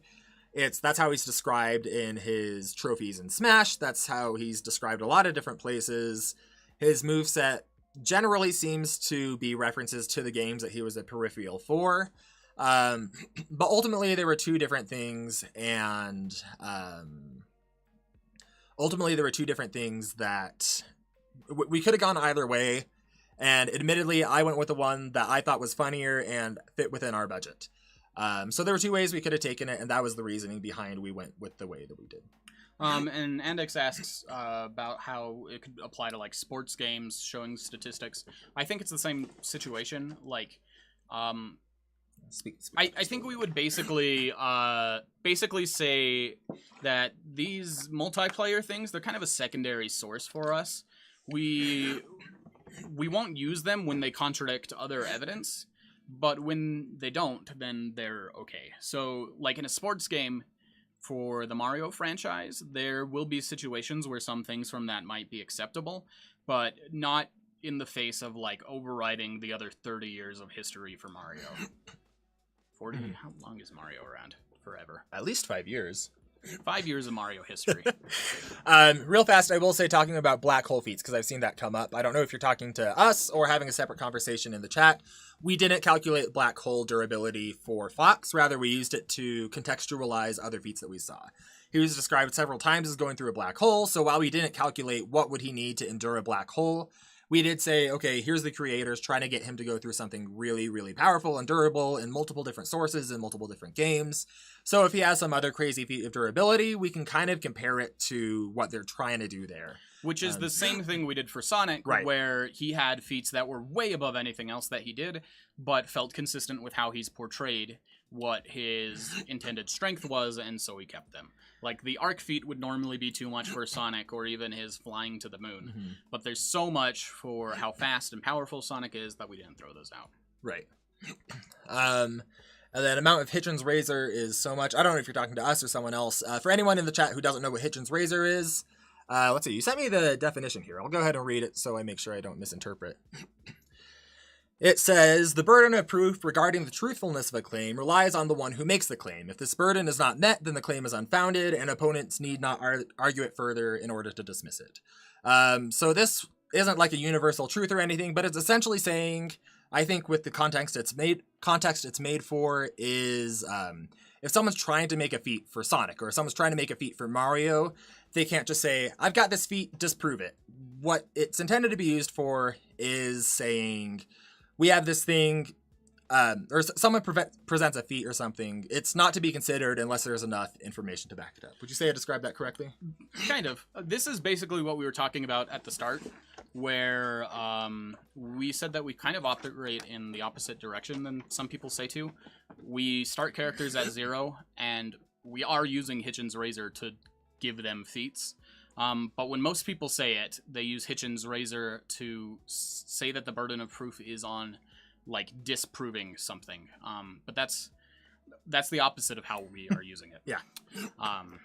that's how he's described in his trophies in Smash. That's how he's described a lot of different places. His moveset generally seems to be references to the games that he was a peripheral for. But ultimately there were two different things, and that we could have gone either way. And admittedly, I went with the one that I thought was funnier and fit within our budget. So there were two ways we could have taken it, and that was the reasoning behind we went with the way that we did. And Andex asks about how it could apply to like sports games showing statistics. I think it's the same situation. Like, I think we would basically say that these multiplayer things, they're kind of a secondary source for us. We won't use them when they contradict other evidence, but when they don't, then they're okay. So, like in a sports game for the Mario franchise, there will be situations where some things from that might be acceptable, but not in the face of like overriding the other 30 years of history for Mario. 40? How long is Mario around? Forever. At least 5 years. 5 years of Mario history. Real fast, I will say, talking about black hole feats, because I've seen that come up. I don't know if you're talking to us or having a separate conversation in the chat. We didn't calculate black hole durability for Fox. Rather, we used it to contextualize other feats that we saw. He was described several times as going through a black hole, so while we didn't calculate what would he need to endure a black hole, we did say, okay, here's the creators trying to get him to go through something really, really powerful and durable in multiple different sources and multiple different games. So if he has some other crazy feat of durability, we can kind of compare it to what they're trying to do there. Which is the same thing we did for Sonic, right, where he had feats that were way above anything else that he did, but felt consistent with how he's portrayed what his intended strength was, and so he kept them. Like, the arc feat would normally be too much for Sonic, or even his flying to the moon. But there's so much for how fast and powerful Sonic is that we didn't throw those out. Right. And then amount of Hitchin's Razor is so much. I don't know if you're talking to us or someone else. For anyone in the chat who doesn't know what Hitchin's Razor is, let's see. You sent me the definition here. I'll go ahead and read it so I make sure I don't misinterpret. It says, the burden of proof regarding the truthfulness of a claim relies on the one who makes the claim. If this burden is not met, then the claim is unfounded, and opponents need not argue it further in order to dismiss it. So this isn't like a universal truth or anything, but it's essentially saying, I think with the context it's made for is, if someone's trying to make a feat for Sonic, or someone's trying to make a feat for Mario, they can't just say, I've got this feat, disprove it. What it's intended to be used for is saying, we have this thing, or someone presents a feat or something. It's not to be considered unless there's enough information to back it up. Would you say I described that correctly? Kind of. This is basically what we were talking about at the start, where we said that we kind of operate in the opposite direction than some people say to. We start characters at 0, and we are using Hitchin's Razor to give them feats. But when most people say it, they use Hitchin's Razor to say that the burden of proof is on, like, disproving something. But that's the opposite of how we are using it. Yeah.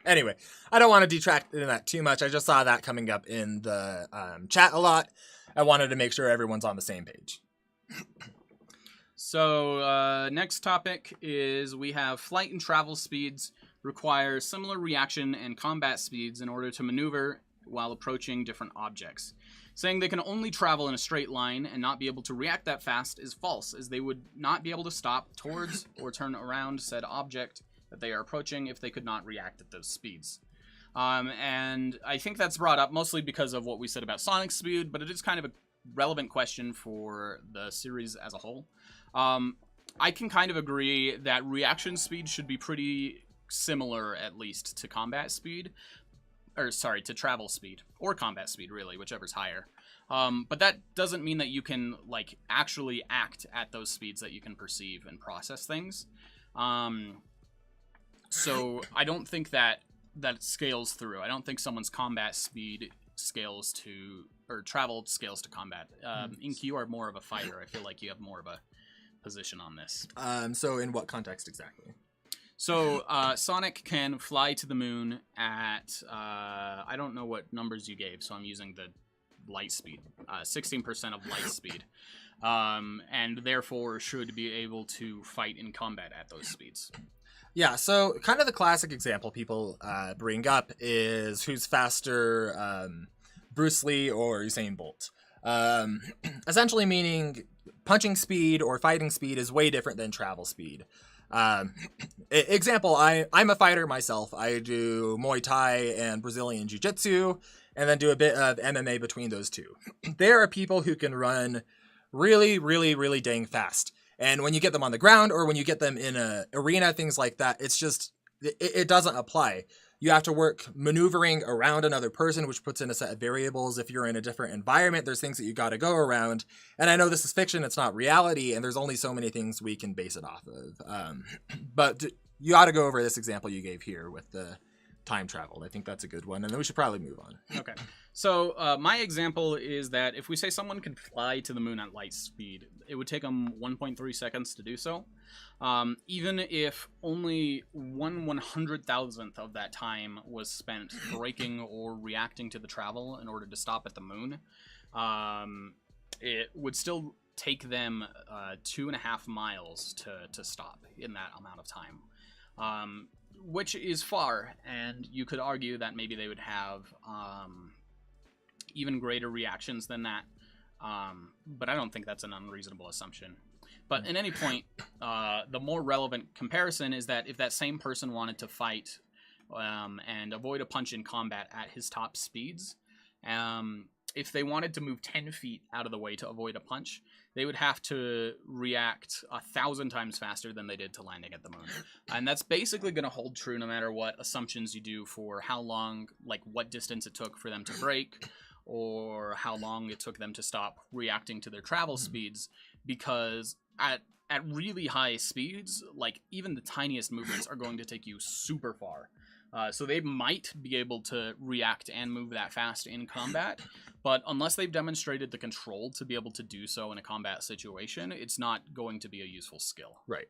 Anyway, I don't want to detract in that too much. I just saw that coming up in the chat a lot. I wanted to make sure everyone's on the same page. So, next topic is we have flight and travel speeds require similar reaction and combat speeds in order to maneuver while approaching different objects. Saying they can only travel in a straight line and not be able to react that fast is false, as they would not be able to stop towards or turn around said object that they are approaching if they could not react at those speeds. And I think that's brought up mostly because of what we said about Sonic's speed, but it is kind of a relevant question for the series as a whole. I can kind of agree that reaction speed should be pretty similar, at least, to combat speed. Or, sorry, to travel speed. Or combat speed, really, whichever's higher. But that doesn't mean that you can, like, actually act at those speeds that you can perceive and process things. So I don't think that it scales through. I don't think someone's combat speed scales to, or travel scales to combat. Ink, you are more of a fighter. I feel like you have more of a position on this. So in what context exactly? So, Sonic can fly to the moon at, I don't know what numbers you gave, so I'm using the light speed, 16% of light speed, and therefore should be able to fight in combat at those speeds. Yeah, so kind of the classic example people bring up is who's faster, Bruce Lee or Usain Bolt. Essentially meaning punching speed or fighting speed is way different than travel speed. Example, I'm a fighter myself. I do Muay Thai and Brazilian Jiu-Jitsu, and then do a bit of MMA between those two. There are people who can run really, really, really dang fast. And when you get them on the ground or when you get them in a arena, things like that, it's just, it doesn't apply. You have to work maneuvering around another person, which puts in a set of variables. If you're in a different environment, there's things that you got to go around. And I know this is fiction, it's not reality, and there's only so many things we can base it off of. But you ought to go over this example you gave here with the time travel. I think that's a good one, and then we should probably move on. Okay. So my example is that if we say someone could fly to the moon at light speed, it would take them 1.3 seconds to do so. Even if only 1/100,000th of that time was spent braking or reacting to the travel in order to stop at the moon, it would still take them 2.5 miles to stop in that amount of time, which is far, and you could argue that maybe they would have even greater reactions than that, but I don't think that's an unreasonable assumption. But in any point, the more relevant comparison is that if that same person wanted to fight and avoid a punch in combat at his top speeds, if they wanted to move 10 feet out of the way to avoid a punch, they would have to react 1,000 times faster than they did to landing at the moon. And that's basically going to hold true no matter what assumptions you do for how long, like what distance it took for them to brake, or how long it took them to stop reacting to their travel speeds, because at really high speeds, like even the tiniest movements are going to take you super far. So they might be able to react and move that fast in combat, but unless they've demonstrated the control to be able to do so in a combat situation, it's not going to be a useful skill. Right.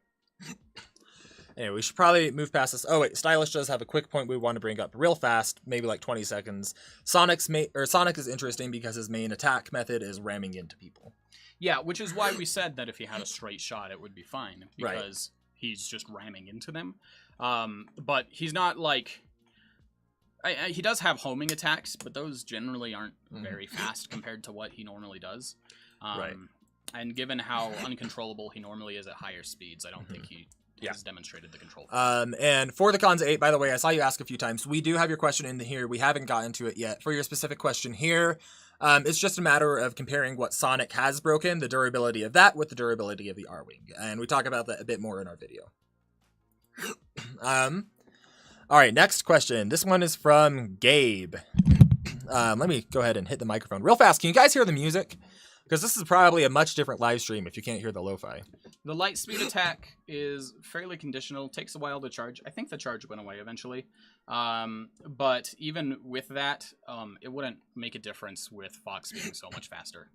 Anyway, we should probably move past this. Oh wait, Stylish does have a quick point we want to bring up real fast, maybe like 20 seconds. Sonic is interesting because his main attack method is ramming into people. Yeah, which is why we said that if he had a straight shot, it would be fine, because he's just ramming into them. But he's not like... he does have homing attacks, but those generally aren't very fast compared to what he normally does. And given how uncontrollable he normally is at higher speeds, I don't think he has demonstrated the control. And for the cons 8, by the way, I saw you ask a few times. We do have your question in here. We haven't gotten to it yet. For your specific question here, it's just a matter of comparing what Sonic has broken, the durability of that, with the durability of the R-Wing. And we talk about that a bit more in our video. All right, next question. This one is from Gabe. Let me go ahead and hit the microphone real fast. Can you guys hear the music? Because this is probably a much different live stream if you can't hear the lo-fi. The light speed attack is fairly conditional. Takes a while to charge. I think the charge went away eventually. But even with that, it wouldn't make a difference with Fox being so much faster.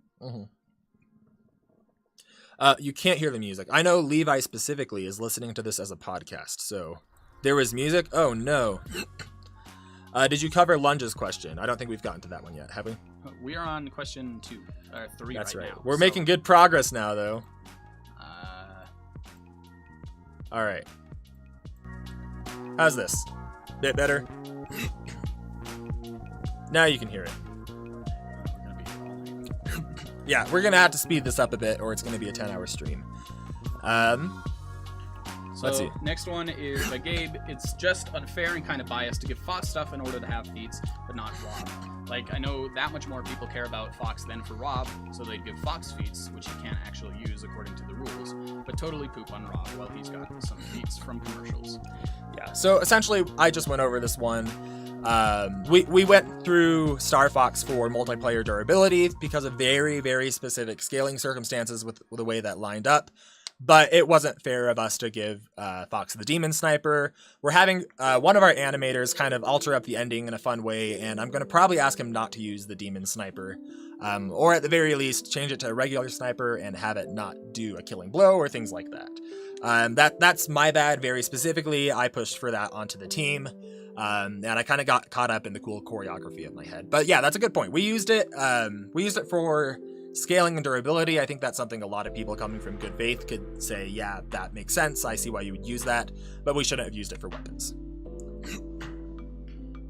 You can't hear the music. I know Levi specifically is listening to this as a podcast, so there was music. Oh no. Did you cover Lunge's question? I don't think we've gotten to that one yet, have we? We are on question 2 or 3 That's right. now. We're making good progress now, though. All right. How's this? Bit better? Now you can hear it. Yeah, we're going to have to speed this up a bit, or it's going to be a 10-hour stream. Let's see. Next one is by Gabe. It's just unfair and kind of biased to give Fox stuff in order to have feats, but not Rob. Like, I know that much more people care about Fox than for Rob, so they'd give Fox feats, which he can't actually use according to the rules, but totally poop on Rob while he's got some feats from commercials. Yeah, so essentially, I just went over this one. We went through Star Fox for multiplayer durability because of very, very specific scaling circumstances with the way that lined up. But it wasn't fair of us to give Fox the Demon Sniper. We're having one of our animators kind of alter up the ending in a fun way, and I'm going to probably ask him not to use the Demon Sniper. Or at the very least, change it to a regular sniper and have it not do a killing blow or things like that. That's my bad very specifically. I pushed for that onto the team. And I kind of got caught up in the cool choreography of my head. But yeah, that's a good point. We used it for scaling and durability. I think that's something a lot of people coming from good faith could say, yeah, that makes sense. I see why you would use that, but we shouldn't have used it for weapons.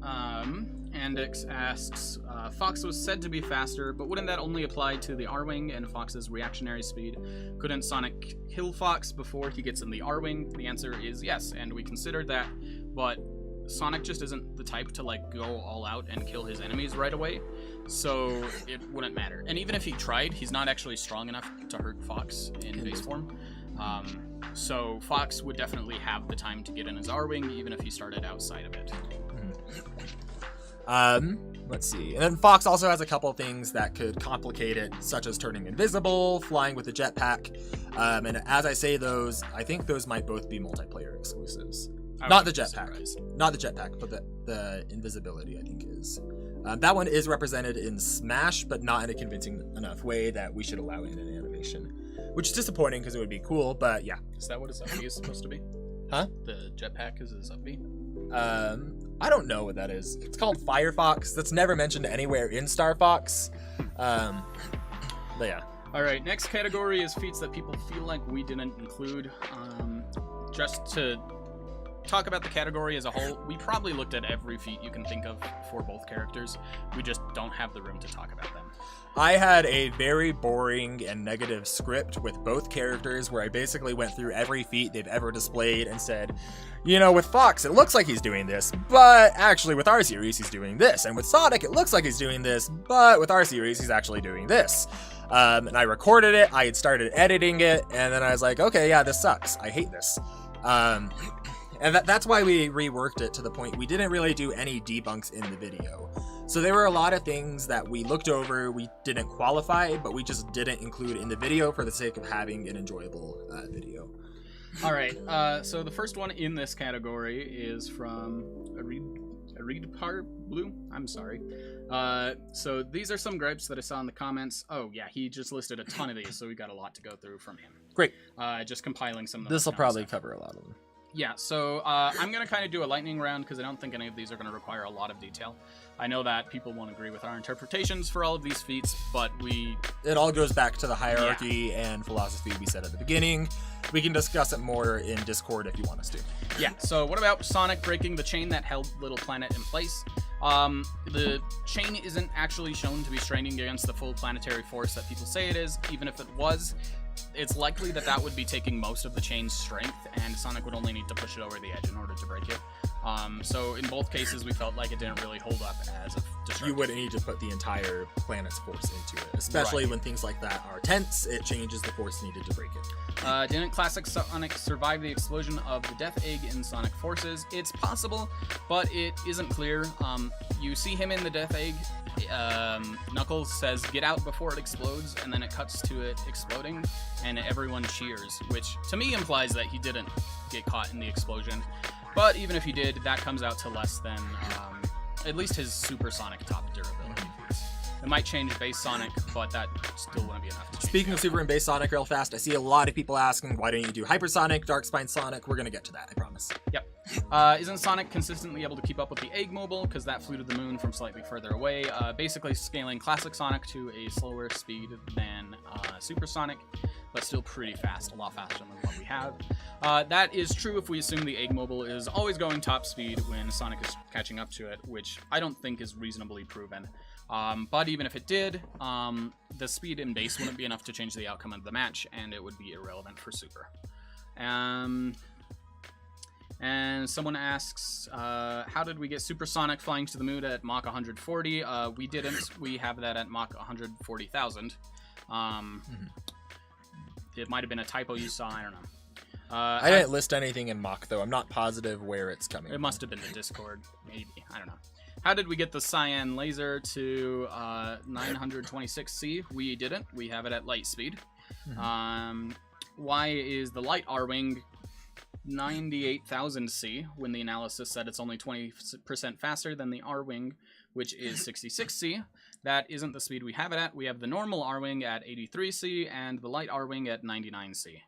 Andix asks, Fox was said to be faster, but wouldn't that only apply to the R-Wing and Fox's reactionary speed? Couldn't Sonic kill Fox before he gets in the R-Wing? The answer is yes, and we considered that, but Sonic just isn't the type to like go all out and kill his enemies right away, so it wouldn't matter. And even if he tried, he's not actually strong enough to hurt Fox in base form. So Fox would definitely have the time to get in his R-Wing even if he started outside of it. Let's see. And then Fox also has a couple of things that could complicate it, such as turning invisible, flying with the jetpack. And as I say those, I think those might both be multiplayer exclusives. Not the jetpack. Not the jetpack, but the invisibility, I think, is. That one is represented in Smash, but not in a convincing enough way that we should allow it in an animation. Which is disappointing because it would be cool, but yeah. Is that what his up B is supposed to be? Huh? The jetpack is his up B? I don't know what that is. It's called Firefox. That's never mentioned anywhere in Star Fox. But yeah. All right, next category is feats that people feel like we didn't include. Just to talk about the category as a whole, we probably looked at every feat you can think of for both characters. We just don't have the room to talk about them. I had a very boring and negative script with both characters where I basically went through every feat they've ever displayed and said, you know, with Fox, it looks like he's doing this, but actually with our series, he's doing this. And with Sonic, it looks like he's doing this, but with our series, he's actually doing this. And I recorded it, I had started editing it, and then I was like, okay, yeah, this sucks. I hate this. And that's why we reworked it to the point we didn't really do any debunks in the video. So there were a lot of things that we looked over, we didn't qualify, but we just didn't include in the video for the sake of having an enjoyable video. All right, so the first one in this category is from Areedpar Blue. I'm sorry. So these are some gripes that I saw in the comments. Oh yeah, he just listed a ton of these, so we got a lot to go through from him. Great. Just compiling some of them. This will probably cover a lot of them. Yeah, so I'm going to kind of do a lightning round because I don't think any of these are going to require a lot of detail. I know that people won't agree with our interpretations for all of these feats, but it all goes back to the hierarchy and philosophy we said at the beginning. We can discuss it more in Discord if you want us to. Yeah, so what about Sonic breaking the chain that held Little Planet in place? The chain isn't actually shown to be straining against the full planetary force that people say it is. Even if it was, it's likely that that would be taking most of the chain's strength, and Sonic would only need to push it over the edge in order to break it. So in both cases, we felt like it didn't really hold up as a destructive. You wouldn't need to put the entire planet's force into it, especially when things like that are tense. It changes the force needed to break it. Didn't Classic Sonic survive the explosion of the Death Egg in Sonic Forces? It's possible, but it isn't clear. You see him in the Death Egg. Knuckles says, "Get out before it explodes," and then it cuts to it exploding, and everyone cheers, which to me implies that he didn't get caught in the explosion. But even if he did, that comes out to less than at least his supersonic top durability. It might change base Sonic, but that still wouldn't be enough to change. Speaking of Super and Base Sonic real fast, I see a lot of people asking, why don't you do Hypersonic, Darkspine Sonic? We're going to get to that, I promise. Yep. Isn't Sonic consistently able to keep up with the Egg Mobile, because that flew to the moon from slightly further away, basically scaling Classic Sonic to a slower speed than Supersonic, but still pretty fast, a lot faster than what we have. That is true if we assume the Egg Mobile is always going top speed when Sonic is catching up to it, which I don't think is reasonably proven. But even if it did, the speed in base wouldn't be enough to change the outcome of the match, and it would be irrelevant for Super. And someone asks, how did we get Supersonic flying to the moon at Mach 140? We didn't. We have that at Mach 140,000. It might have been a typo you saw. I don't know. I didn't list anything in Mach, though. I'm not positive where it's coming from. It must have been the Discord, maybe. I don't know. How did we get the cyan laser to 926C? We didn't. We have it at light speed. Why is the light R-Wing 98,000C when the analysis said it's only 20% faster than the R-Wing, which is 66C? That isn't the speed we have it at. We have the normal R-Wing at 83C and the light R-Wing at 99C.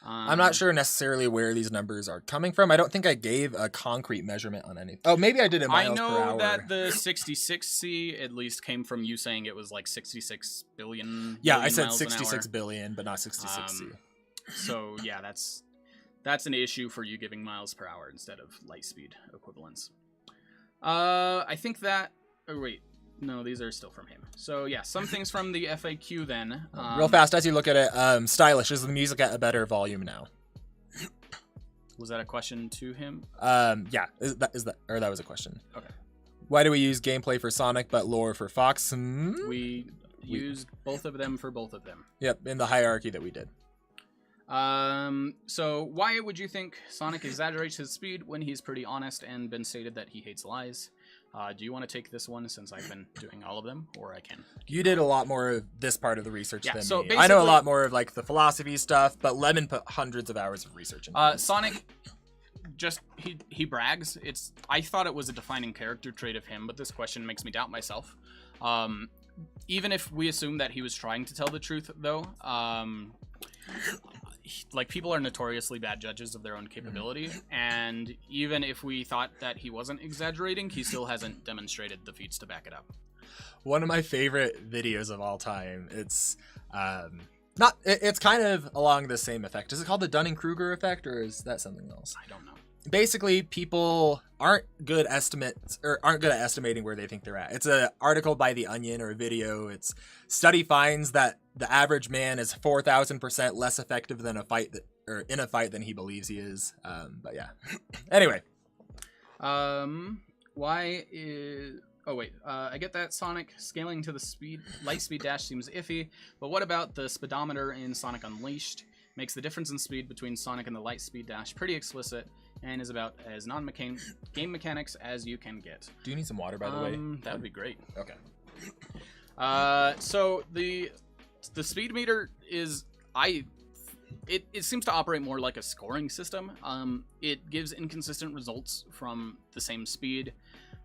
I'm not sure necessarily where these numbers are coming from. I don't think I gave a concrete measurement on anything. Oh, maybe I did in miles per hour. I know that the 66C at least came from you saying it was like 66 billion. Yeah, I said 66 billion, but not 66C. So yeah, that's an issue for you giving miles per hour instead of light speed equivalents. I think that. Oh wait. No, these are still from him. So yeah, some things from the FAQ then. Real fast, as you look at it, stylish. Is the music at a better volume now? Was that a question to him? Yeah, that was a question. Okay. Why do we use gameplay for Sonic but lore for Fox? We used both of them for both of them. Yep, in the hierarchy that we did. So why would you think Sonic exaggerates his speed when he's pretty honest and been stated that he hates lies? Do you want to take this one since I've been doing all of them, or I can? You did a lot more of this part of the research than so me. I know a lot more of like the philosophy stuff, but Lemon put hundreds of hours of research into Sonic, just he brags. I thought it was a defining character trait of him, but this question makes me doubt myself. Even if we assume that he was trying to tell the truth, though, like, people are notoriously bad judges of their own capability, and even if we thought that he wasn't exaggerating, he still hasn't demonstrated the feats to back it up. One of my favorite videos of all time. It's it's kind of along the same effect. Is it called the Dunning-Kruger effect, or is that something else? I don't know. Basically, people aren't good at estimating where they think they're at. It's an article by The Onion, or a video. It's study finds that the average man is 4,000% less effective than in a fight than he believes he is. But yeah. Anyway. Why is... Oh, wait. I get that Sonic scaling to the light speed dash seems iffy, but what about the speedometer in Sonic Unleashed? Makes the difference in speed between Sonic and the light speed dash pretty explicit, and is about as game mechanics as you can get. Do you need some water, by the way? That would be great. Okay. So the speed meter is... It seems to operate more like a scoring system. It gives inconsistent results from the same speed.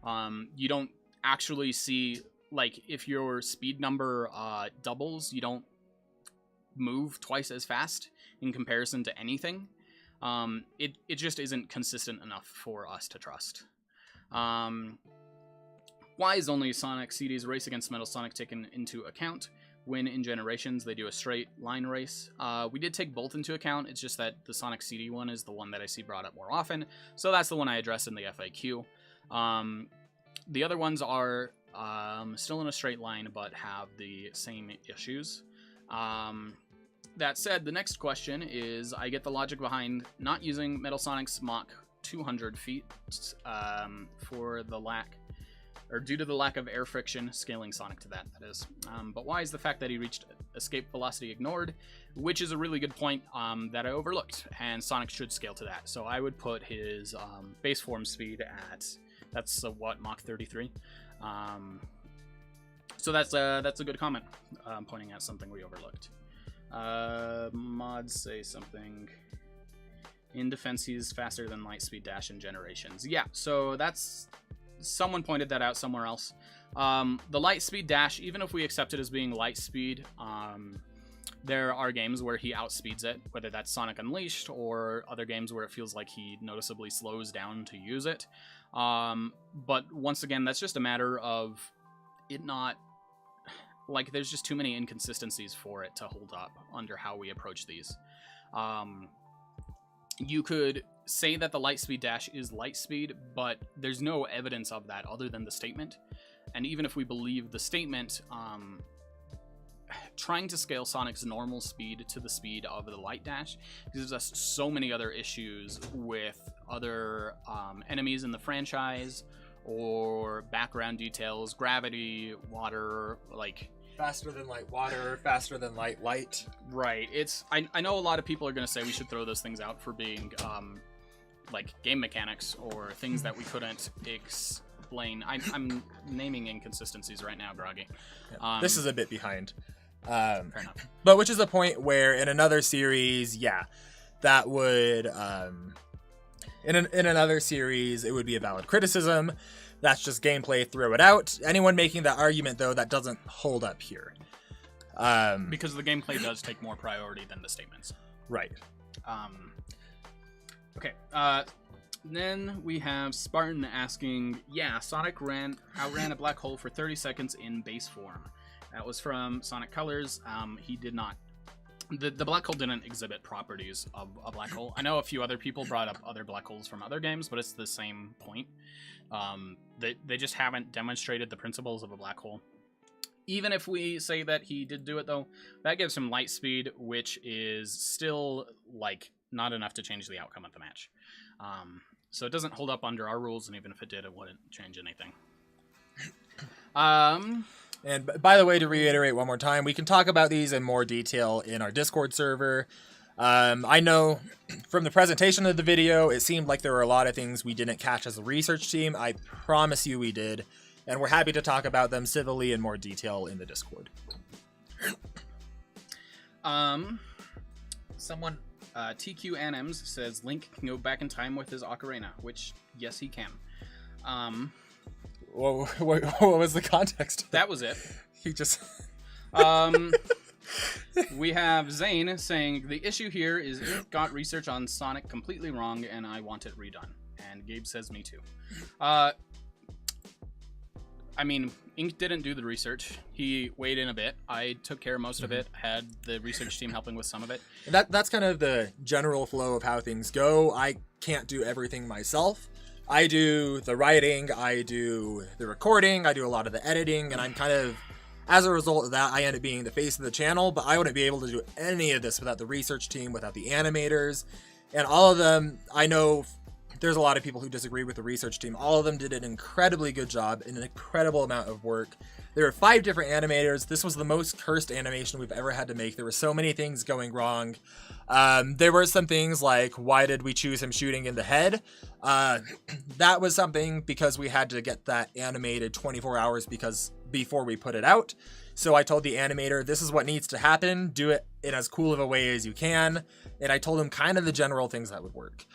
You don't actually see, like, if your speed number doubles, you don't move twice as fast in comparison to anything. It just isn't consistent enough for us to trust. Why is only Sonic CD's race against Metal Sonic taken into account when in Generations they do a straight line race? We did take both into account. It's just that the Sonic CD one is the one that I see brought up more often, so that's the one I address in the FAQ. The other ones are still in a straight line but have the same issues. That said, the next question is, I get the logic behind not using Metal Sonic's Mach 200 feet due to the lack of air friction, scaling Sonic to that is. But why is the fact that he reached escape velocity ignored? Which is a really good point that I overlooked, and Sonic should scale to that. So I would put his base form speed at, that's Mach 33. So that's a good comment, pointing at something we overlooked. Mods say something. In defense, he's faster than Lightspeed Dash in Generations. Yeah, so that's... Someone pointed that out somewhere else. The Lightspeed Dash, even if we accept it as being Lightspeed, there are games where he outspeeds it, whether that's Sonic Unleashed or other games where it feels like he noticeably slows down to use it. But once again, that's just a matter of it not... Like, there's just too many inconsistencies for it to hold up under how we approach these. You could say that the Lightspeed Dash is Lightspeed, but there's no evidence of that other than the statement. And even if we believe the statement, trying to scale Sonic's normal speed to the speed of the Light Dash gives us so many other issues with other enemies in the franchise, or background details, gravity, water, like... Faster than light water, faster than light light. Right. I know a lot of people are going to say we should throw those things out for being like game mechanics or things that we couldn't explain. I'm naming inconsistencies right now, Groggy. This is a bit behind. Fair enough. But which is the point where in another series, yeah, that would in another series it would be a valid criticism. That's just gameplay, throw it out. Anyone making that argument, though, that doesn't hold up here. Because the gameplay does take more priority than the statements. Right. Okay. Then we have Spartan asking, yeah, Sonic outran a black hole for 30 seconds in base form. That was from Sonic Colors. He did not... The black hole didn't exhibit properties of a black hole. I know a few other people brought up other black holes from other games, but it's the same point. They just haven't demonstrated the principles of a black hole. Even if we say that he did do it, though, that gives him light speed, which is still, like, not enough to change the outcome of the match. So it doesn't hold up under our rules, and even if it did, it wouldn't change anything. And by the way, to reiterate one more time, we can talk about these in more detail in our Discord server. I know from the presentation of the video, it seemed like there were a lot of things we didn't catch as a research team. I promise you we did, and we're happy to talk about them civilly in more detail in the Discord. Someone, TQ Anims says Link can go back in time with his ocarina, which, yes, he can. What was the context? That was it. He just... We have Zane saying, the issue here is Ink got research on Sonic completely wrong, and I want it redone. And Gabe says, me too. I mean, Ink didn't do the research. He weighed in a bit. I took care of most of it, had the research team helping with some of it. That's kind of the general flow of how things go. I can't do everything myself. I do the writing, I do the recording, I do a lot of the editing, and I'm kind of, as a result of that, I end up being the face of the channel, but I wouldn't be able to do any of this without the research team, without the animators, and all of them. I know there's a lot of people who disagree with the research team. All of them did an incredibly good job and an incredible amount of work. There were 5 different animators. This was the most cursed animation we've ever had to make. There were so many things going wrong. There were some things like, why did we choose him shooting in the head? That was something because we had to get that animated 24 hours before we put it out. So I told the animator, this is what needs to happen. Do it in as cool of a way as you can. And I told him kind of the general things that would work.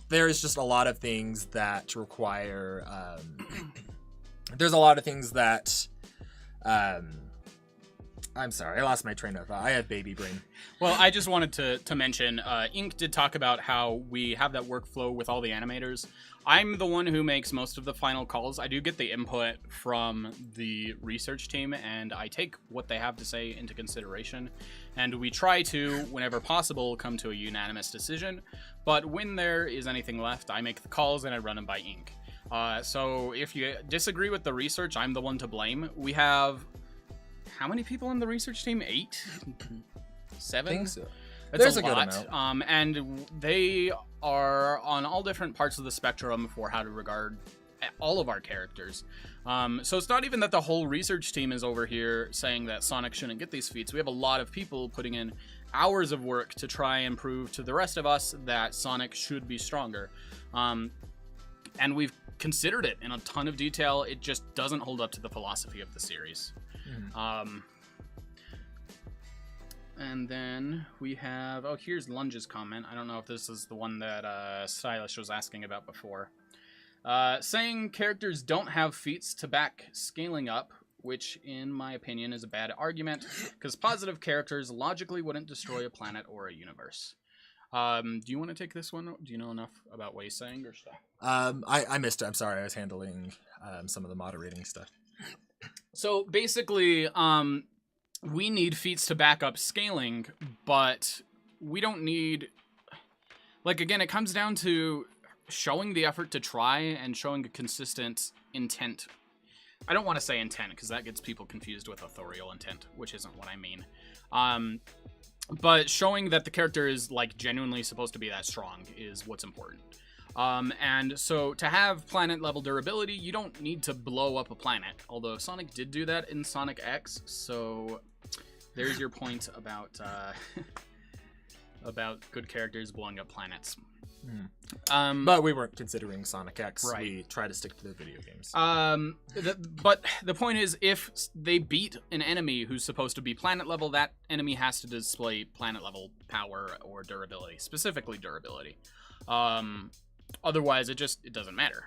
There's just a lot of things that require, there's a lot of things that, I'm sorry, I lost my train of thought. I have baby brain. Well, I just wanted to mention, Ink did talk about how we have that workflow with all the animators. I'm the one who makes most of the final calls. I do get the input from the research team, and I take what they have to say into consideration. And we try to, whenever possible, come to a unanimous decision. But when there is anything left, I make the calls and I run them by Ink. So if you disagree with the research, I'm the one to blame. We have... how many people on the research team? 8? 7? I think so. That's There's a lot. good amount. And they are on all different parts of the spectrum for how to regard all of our characters. So it's not even that the whole research team is over here saying that Sonic shouldn't get these feats. We have a lot of people putting in hours of work to try and prove to the rest of us that Sonic should be stronger. And we've considered it in a ton of detail. It just doesn't hold up to the philosophy of the series. And then we have, oh, here's Lunge's comment. I don't know if this is the one that Stylish was asking about before. Saying characters don't have feats to back scaling up, which in my opinion is a bad argument, because positive characters logically wouldn't destroy a planet or a universe. Do you want to take this one? Do you know enough about what he's saying or stuff? I missed it. I'm sorry. I was handling some of the moderating stuff. So basically, we need feats to back up scaling, but we don't need... like, again, it comes down to showing the effort to try and showing a consistent intent. I don't want to say intent, because that gets people confused with authorial intent, which isn't what I mean. But showing that the character is, like, genuinely supposed to be that strong is what's important. And so to have planet-level durability, you don't need to blow up a planet. Although Sonic did do that in Sonic X, so there's your point about about good characters blowing up planets. But we weren't considering Sonic X. Right. We try to stick to the video games. But the point is, if they beat an enemy who's supposed to be planet level, that enemy has to display planet level power or durability, specifically durability. Otherwise, it doesn't matter.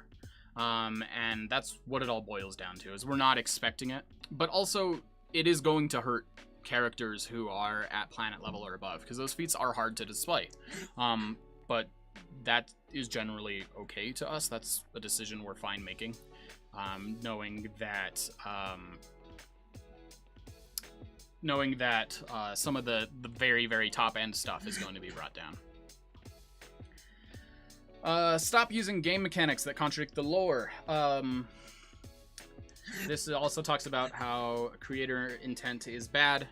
And that's what it all boils down to, is we're not expecting it. But also, it is going to hurt characters who are at planet level or above, because those feats are hard to display. But that is generally okay to us. That's a decision we're fine making, knowing that some of the very, very top end stuff is going to be brought down. Stop using game mechanics that contradict the lore. This also talks about how creator intent is bad,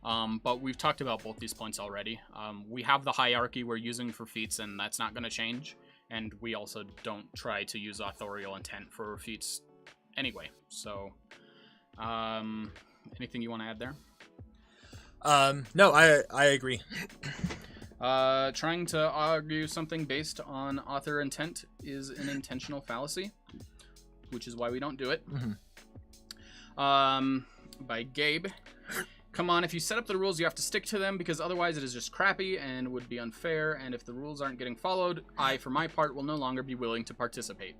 but we've talked about both these points already. We have the hierarchy we're using for feats, and that's not going to change. And we also don't try to use authorial intent for feats anyway. So, anything you want to add there? No, I agree. Trying to argue something based on author intent is an intentional fallacy, which is why we don't do it. By Gabe. Come on, if you set up the rules, you have to stick to them, because otherwise it is just crappy and would be unfair, and if the rules aren't getting followed, I, for my part, will no longer be willing to participate.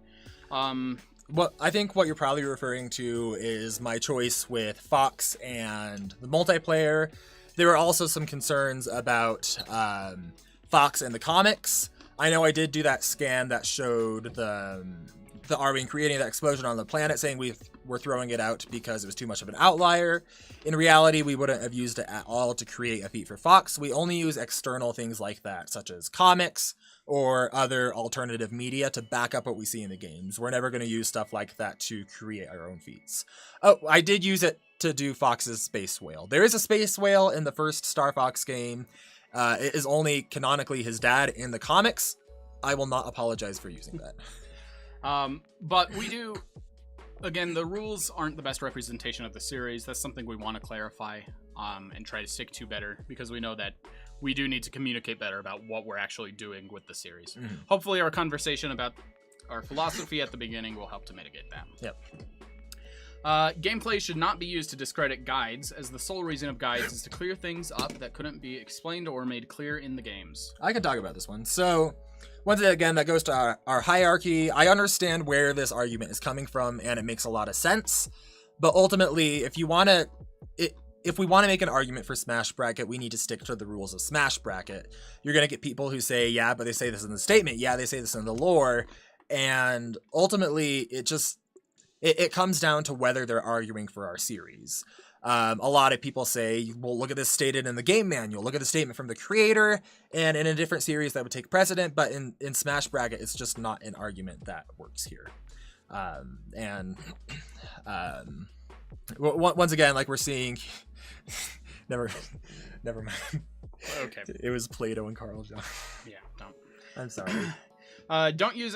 Well, I think what you're probably referring to is my choice with Fox and the multiplayer. There were also some concerns about Fox and the comics. I know I did do that scan that showed the Arwing creating that explosion on the planet, saying we're throwing it out because it was too much of an outlier. In reality, we wouldn't have used it at all to create a feat for Fox. We only use external things like that, such as comics or other alternative media to back up what we see in the games. We're never going to use stuff like that to create our own feats. Oh, I did use it to do Fox's Space Whale. There is a Space Whale in the first Star Fox game. It is only canonically his dad in the comics. I will not apologize for using that. But we do, again, the rules aren't the best representation of the series. That's something we want to clarify and try to stick to better, because we know that we do need to communicate better about what we're actually doing with the series. Hopefully our conversation about our philosophy at the beginning will help to mitigate that. Yep. Gameplay should not be used to discredit guides, as the sole reason of guides is to clear things up that couldn't be explained or made clear in the games. I can talk about this one. So, once again, that goes to our hierarchy. I understand where this argument is coming from, and it makes a lot of sense. But ultimately, if we want to make an argument for Smash Bracket, we need to stick to the rules of Smash Bracket. You're going to get people who say, yeah, but they say this in the statement. Yeah, they say this in the lore. And ultimately, it comes down to whether they're arguing for our series. A lot of people say, well, look at this stated in the game manual. Look at the statement from the creator. And in a different series, that would take precedent. But in Smash Bracket, it's just not an argument that works here. Once again, like we're seeing... never mind. Okay. It was Plato and Carl John. Yeah, don't. I'm sorry. Don't use,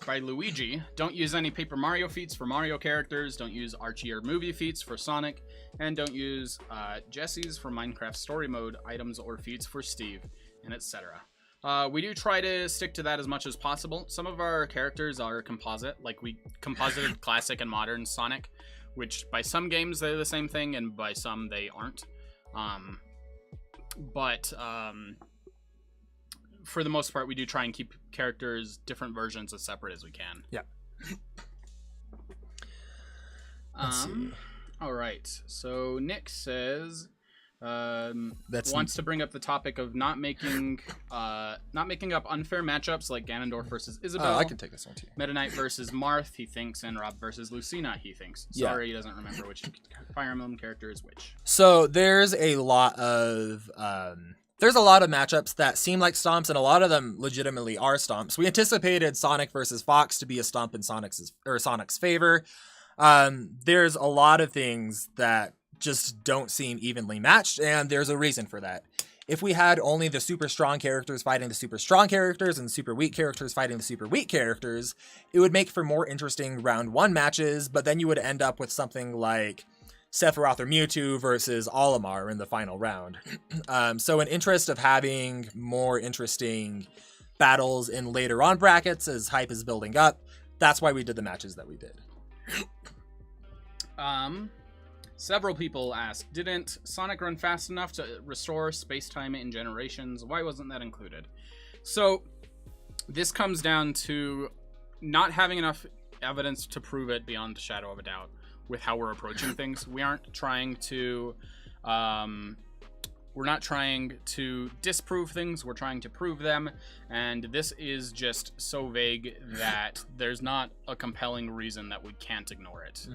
by Luigi, don't use any Paper Mario feats for Mario characters, don't use Archie or movie feats for Sonic, and don't use Jesse's for Minecraft story mode items or feats for Steve, and etc. We do try to stick to that as much as possible. Some of our characters are composite, like we composited classic and modern Sonic, which by some games they're the same thing, and by some they aren't. For the most part, we do try and keep characters, different versions, as separate as we can. Yeah. Let's see. All right. So Nick says wants to bring up the topic of not making up unfair matchups like Ganondorf versus Isabelle. I can take this one too. Meta Knight versus Marth, he thinks, and Rob versus Lucina, he thinks. Sorry, he doesn't remember which Fire Emblem character is which. So there's a lot of matchups that seem like stomps, and a lot of them legitimately are stomps. We anticipated Sonic versus Fox to be a stomp in Sonic's favor. There's a lot of things that just don't seem evenly matched, and there's a reason for that. If we had only the super strong characters fighting the super strong characters and the super weak characters fighting the super weak characters, it would make for more interesting round one matches, but then you would end up with something like Sephiroth or Mewtwo versus Olimar in the final round. So in interest of having more interesting battles in later on brackets as hype is building up, that's why we did the matches that we did. Several people asked, didn't Sonic run fast enough to restore space-time in Generations? Why wasn't that included? So this comes down to not having enough evidence to prove it beyond a shadow of a doubt with how we're approaching things. We aren't trying to we're not trying to disprove things, we're trying to prove them, and this is just so vague that there's not a compelling reason that we can't ignore it.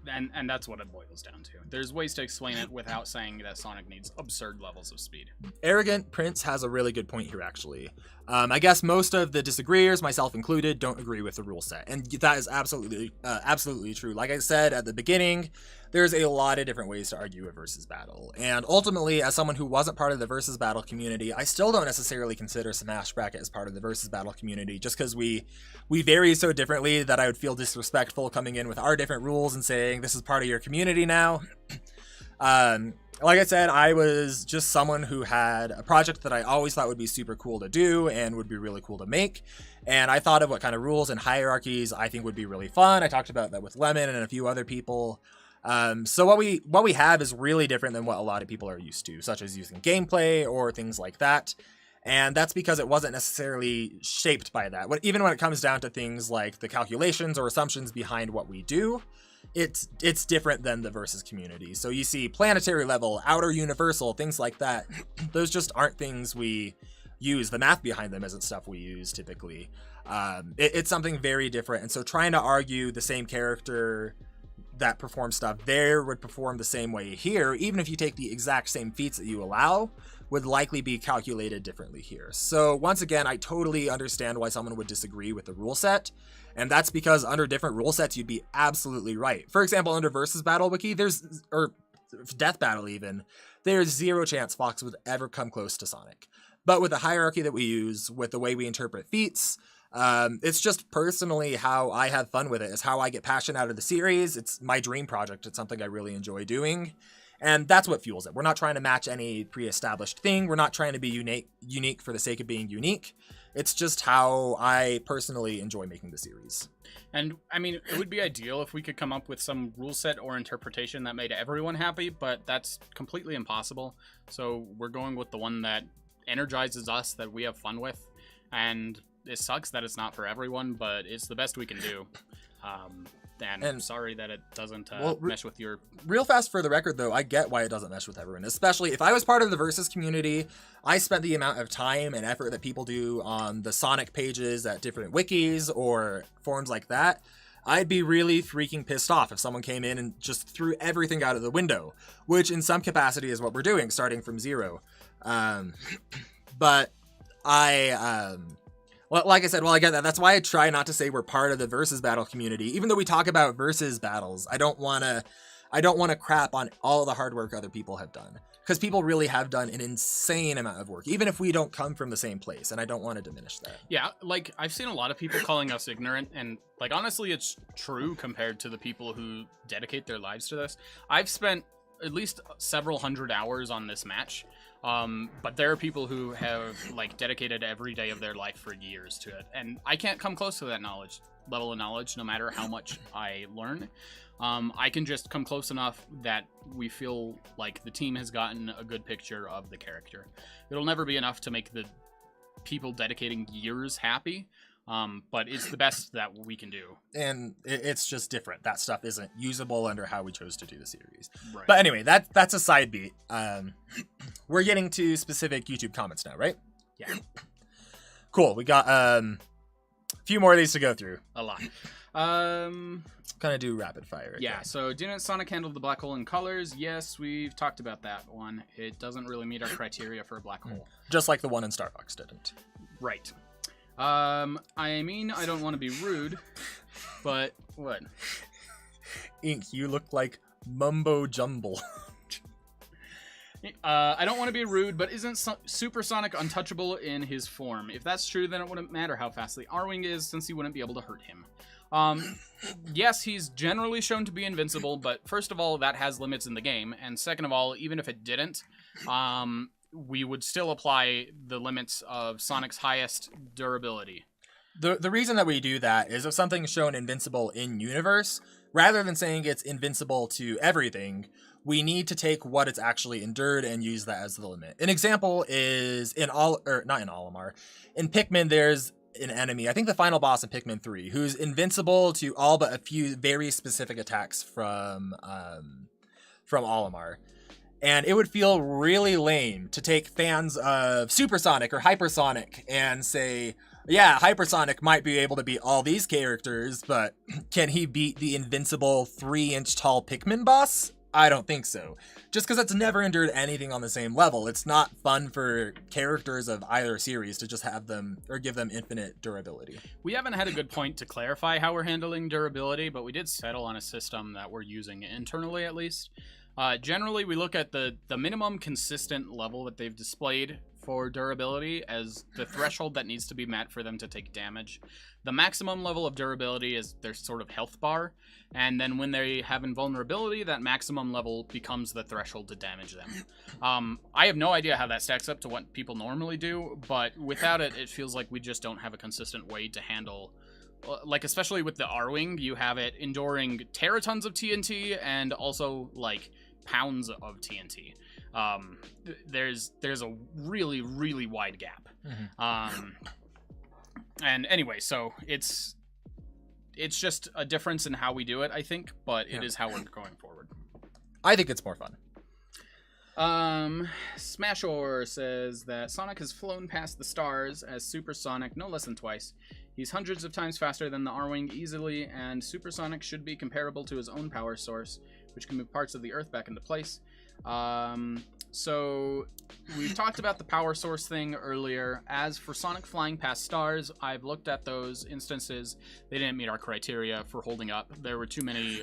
And that's what it boils down to. There's ways to explain it without saying that Sonic needs absurd levels of speed. Arrogant Prince has a really good point here, actually. I guess most of the disagreeers, myself included, don't agree with the rule set. And that is absolutely true. Like I said at the beginning, there's a lot of different ways to argue a versus battle. And ultimately, as someone who wasn't part of the versus battle community, I still don't necessarily consider Smash Bracket as part of the versus battle community, just because we vary so differently that I would feel disrespectful coming in with our different rules and saying, this is part of your community now. Like I said, I was just someone who had a project that I always thought would be super cool to do and would be really cool to make. And I thought of what kind of rules and hierarchies I think would be really fun. I talked about that with Lemon and a few other people. So what we have is really different than what a lot of people are used to, such as using gameplay or things like that. And that's because it wasn't necessarily shaped by that. Even when it comes down to things like the calculations or assumptions behind what we do, it's different than the versus community. So you see planetary level, outer universal, things like that. Those just aren't things we use. The math behind them isn't stuff we use typically. It's something very different. And so trying to argue the same character that performs stuff there would perform the same way here, even if you take the exact same feats that you allow, would likely be calculated differently here. So once again, I totally understand why someone would disagree with the rule set, and that's because under different rule sets, you'd be absolutely right. For example, under Versus Battle Wiki, or Death Battle even, there's zero chance Fox would ever come close to Sonic. But with the hierarchy that we use, with the way we interpret feats, it's just personally how I have fun with it. It's how I get passion out of the series. It's my dream project. It's something I really enjoy doing. And that's what fuels it. We're not trying to match any pre-established thing. We're not trying to be unique for the sake of being unique. It's just how I personally enjoy making the series. And, I mean, it would be ideal if we could come up with some rule set or interpretation that made everyone happy, but that's completely impossible. So we're going with the one that energizes us, that we have fun with. And it sucks that it's not for everyone, but it's the best we can do. And I'm sorry that it doesn't mesh with your... Real fast for the record, though, I get why it doesn't mesh with everyone. Especially if I was part of the Versus community, I spent the amount of time and effort that people do on the Sonic pages at different wikis or forums like that. I'd be really freaking pissed off if someone came in and just threw everything out of the window, which in some capacity is what we're doing, starting from zero. But well, like I said, I get that. That's why I try not to say we're part of the Versus Battle community. Even though we talk about Versus battles, I don't want to crap on all the hard work other people have done. Because people really have done an insane amount of work, even if we don't come from the same place, and I don't want to diminish that. Yeah, like, I've seen a lot of people calling us ignorant, and, like, honestly, it's true compared to the people who dedicate their lives to this. I've spent at least several hundred hours on this match. But there are people who have, like, dedicated every day of their life for years to it, and I can't come close to that level of knowledge, no matter how much I learn. I can just come close enough that we feel like the team has gotten a good picture of the character. It'll never be enough to make the people dedicating years happy, but it's the best that we can do. And it's just different. That stuff isn't usable under how we chose to do the series. Right. But anyway, that's a side beat. We're getting to specific YouTube comments now, right? Yeah. Cool. We got a few more of these to go through. A lot. Kind of do rapid fire. Again. Yeah, so didn't Sonic handle the black hole in colors? Yes, we've talked about that one. It doesn't really meet our criteria for a black hole. Just like the one in Star Fox didn't. Right. I mean, I don't want to be rude, but what? Ink, you look like mumbo jumble. I don't want to be rude, but isn't Super Sonic untouchable in his form? If that's true, then it wouldn't matter how fast the R-Wing is, since he wouldn't be able to hurt him. Yes, he's generally shown to be invincible, but first of all, that has limits in the game, and second of all, even if it didn't, we would still apply the limits of Sonic's highest durability. The reason that we do that is if something's shown invincible in universe, rather than saying it's invincible to everything, we need to take what it's actually endured and use that as the limit. An example is in Pikmin, there's an enemy, I think the final boss in Pikmin 3, who's invincible to all but a few very specific attacks from Olimar. And it would feel really lame to take fans of Supersonic or Hypersonic and say, yeah, Hypersonic might be able to beat all these characters, but can he beat the invincible 3-inch tall Pikmin boss? I don't think so. Just because it's never endured anything on the same level. It's not fun for characters of either series to just have them or give them infinite durability. We haven't had a good point to clarify how we're handling durability, but we did settle on a system that we're using internally at least. Generally, we look at the minimum consistent level that they've displayed for durability as the threshold that needs to be met for them to take damage. The maximum level of durability is their sort of health bar, and then when they have invulnerability, that maximum level becomes the threshold to damage them. I have no idea how that stacks up to what people normally do, but without it, it feels like we just don't have a consistent way to handle, like, especially with the R-Wing, you have it enduring teratons of TNT and also, like, pounds of TNT. There's a really, really wide gap. And anyway, so it's just a difference in how we do it, I think, but it is how we're going forward. I think it's more fun. Smashor says that Sonic has flown past the stars as supersonic no less than twice. He's hundreds of times faster than the R-Wing easily, and supersonic should be comparable to his own power source, which can move parts of the Earth back into place. So we've talked about the power source thing earlier. As for Sonic flying past stars, I've looked at those instances. They didn't meet our criteria for holding up. There were too many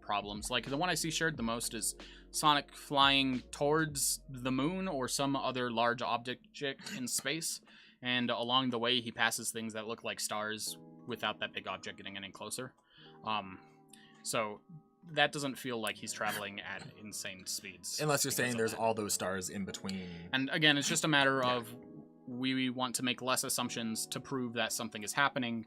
problems. Like, the one I see shared the most is Sonic flying towards the moon or some other large object in space. And along the way, he passes things that look like stars without that big object getting any closer. So that doesn't feel like he's traveling at insane speeds. Unless you're saying there's all those stars in between. And again, it's just a matter of we want to make less assumptions to prove that something is happening.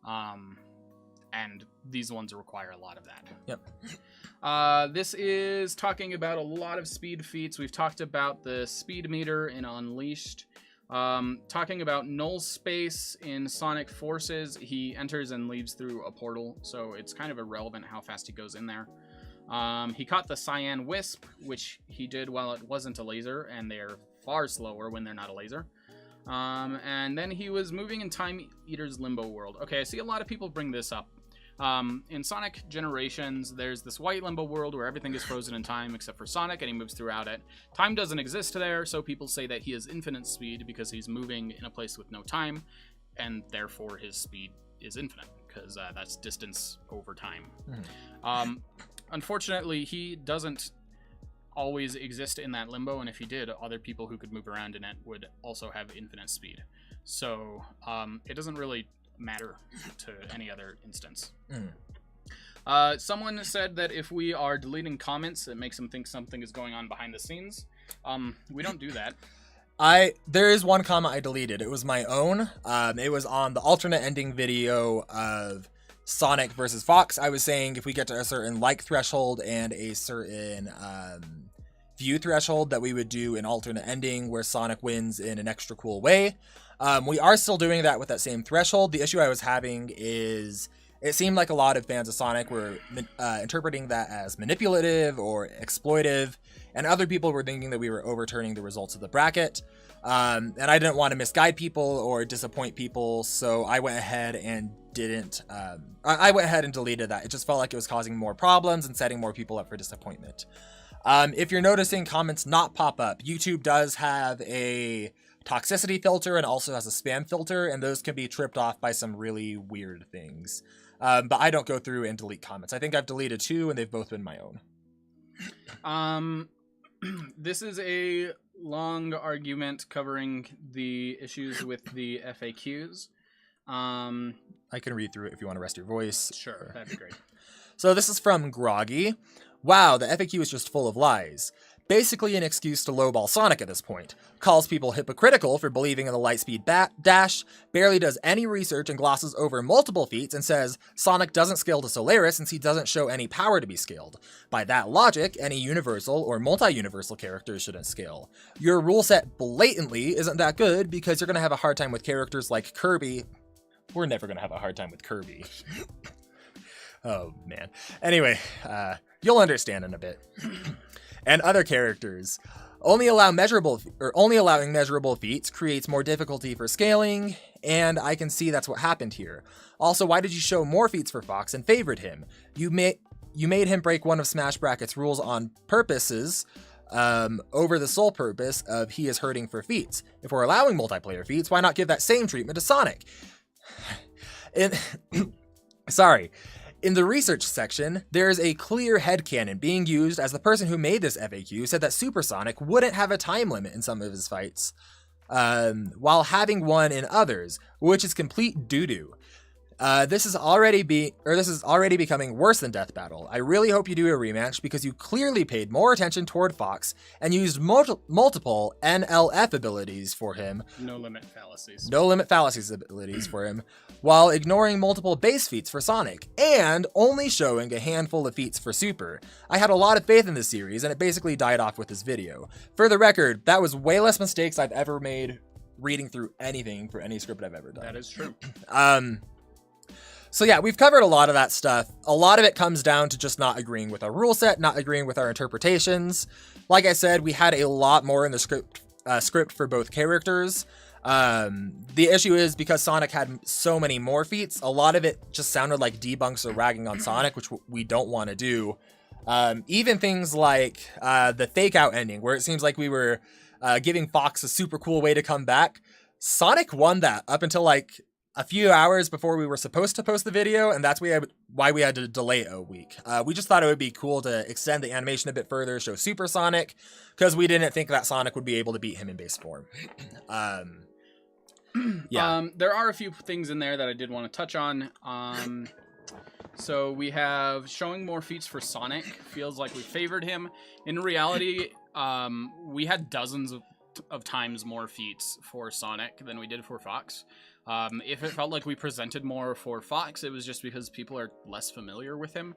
And these ones require a lot of that. Yep. This is talking about a lot of speed feats. We've talked about the speed meter in Unleashed. Talking about null space in Sonic Forces, he enters and leaves through a portal, so it's kind of irrelevant how fast he goes in there. He caught the Cyan Wisp, which he did while it wasn't a laser, and they're far slower when they're not a laser. And then he was moving in Time Eater's Limbo World. Okay, I see a lot of people bring this up. In Sonic Generations, there's this white limbo world where everything is frozen in time except for Sonic, and he moves throughout it. Time doesn't exist there, so people say that he has infinite speed because he's moving in a place with no time, and therefore his speed is infinite, because that's distance over time. Unfortunately, he doesn't always exist in that limbo, and if he did, other people who could move around in it would also have infinite speed. So it doesn't really matter to any other instance. Someone said that if we are deleting comments, it makes them think something is going on behind the scenes. We don't do that. There is one comment I deleted. It was my own. It was on the alternate ending video of Sonic versus Fox. I was saying if we get to a certain like threshold and a certain view threshold that we would do an alternate ending where Sonic wins in an extra cool way. We are still doing that with that same threshold. The issue I was having is it seemed like a lot of fans of Sonic were interpreting that as manipulative or exploitive, and other people were thinking that we were overturning the results of the bracket. And I didn't want to misguide people or disappoint people, so I went ahead and deleted that. It just felt like it was causing more problems and setting more people up for disappointment. If you're noticing comments not pop up, YouTube does have a toxicity filter and also has a spam filter, and those can be tripped off by some really weird things. But I don't go through and delete comments. I think I've deleted 2, and they've both been my own. This is a long argument covering the issues with the FAQs. I can read through it if you want to rest your voice. Sure, that'd be great. So this is from Groggy. Wow, the FAQ is just full of lies. Basically an excuse to lowball Sonic at this point. Calls people hypocritical for believing in the Lightspeed dash, barely does any research and glosses over multiple feats and says Sonic doesn't scale to Solaris since he doesn't show any power to be scaled. By that logic, any universal or multi-universal characters shouldn't scale. Your rule set blatantly isn't that good because you're going to have a hard time with characters like Kirby. We're never going to have a hard time with Kirby. Oh, man. Anyway, you'll understand in a bit. And other characters. Only allowing measurable feats creates more difficulty for scaling, and I can see that's what happened here. Also, why did you show more feats for Fox and favored him? You made him break one of Smash Bracket's rules on purposes over the sole purpose of he is hurting for feats. If we're allowing multiplayer feats, why not give that same treatment to Sonic? Sorry. In the research section, there is a clear headcanon being used as the person who made this FAQ said that Supersonic wouldn't have a time limit in some of his fights. while having won in others, which is complete doo-doo. This is already becoming worse than Death Battle. I really hope you do a rematch because you clearly paid more attention toward Fox and used multiple NLF abilities for him. No limit fallacies. No limit fallacies abilities for him, while ignoring multiple base feats for Sonic, and only showing a handful of feats for Super. I had a lot of faith in this series, and it basically died off with this video. For the record, that was way less mistakes I've ever made reading through anything for any script I've ever done. That is true. So yeah, we've covered a lot of that stuff. A lot of it comes down to just not agreeing with our rule set, not agreeing with our interpretations. Like I said, we had a lot more in the script for both characters. The issue is because Sonic had so many more feats, a lot of it just sounded like debunks or ragging on Sonic, which we don't want to do. Even things like the fake out ending, where it seems like we were giving Fox a super cool way to come back. Sonic won that up until like a few hours before we were supposed to post the video, and that's why we had to delay it a week. We just thought it would be cool to extend the animation a bit further, show Super Sonic, because we didn't think that Sonic would be able to beat him in base form. Yeah. There are a few things in there that I did want to touch on. So we have showing more feats for Sonic. Feels like we favored him. In reality, we had dozens of times more feats for Sonic than we did for Fox. If it felt like we presented more for Fox, it was just because people are less familiar with him,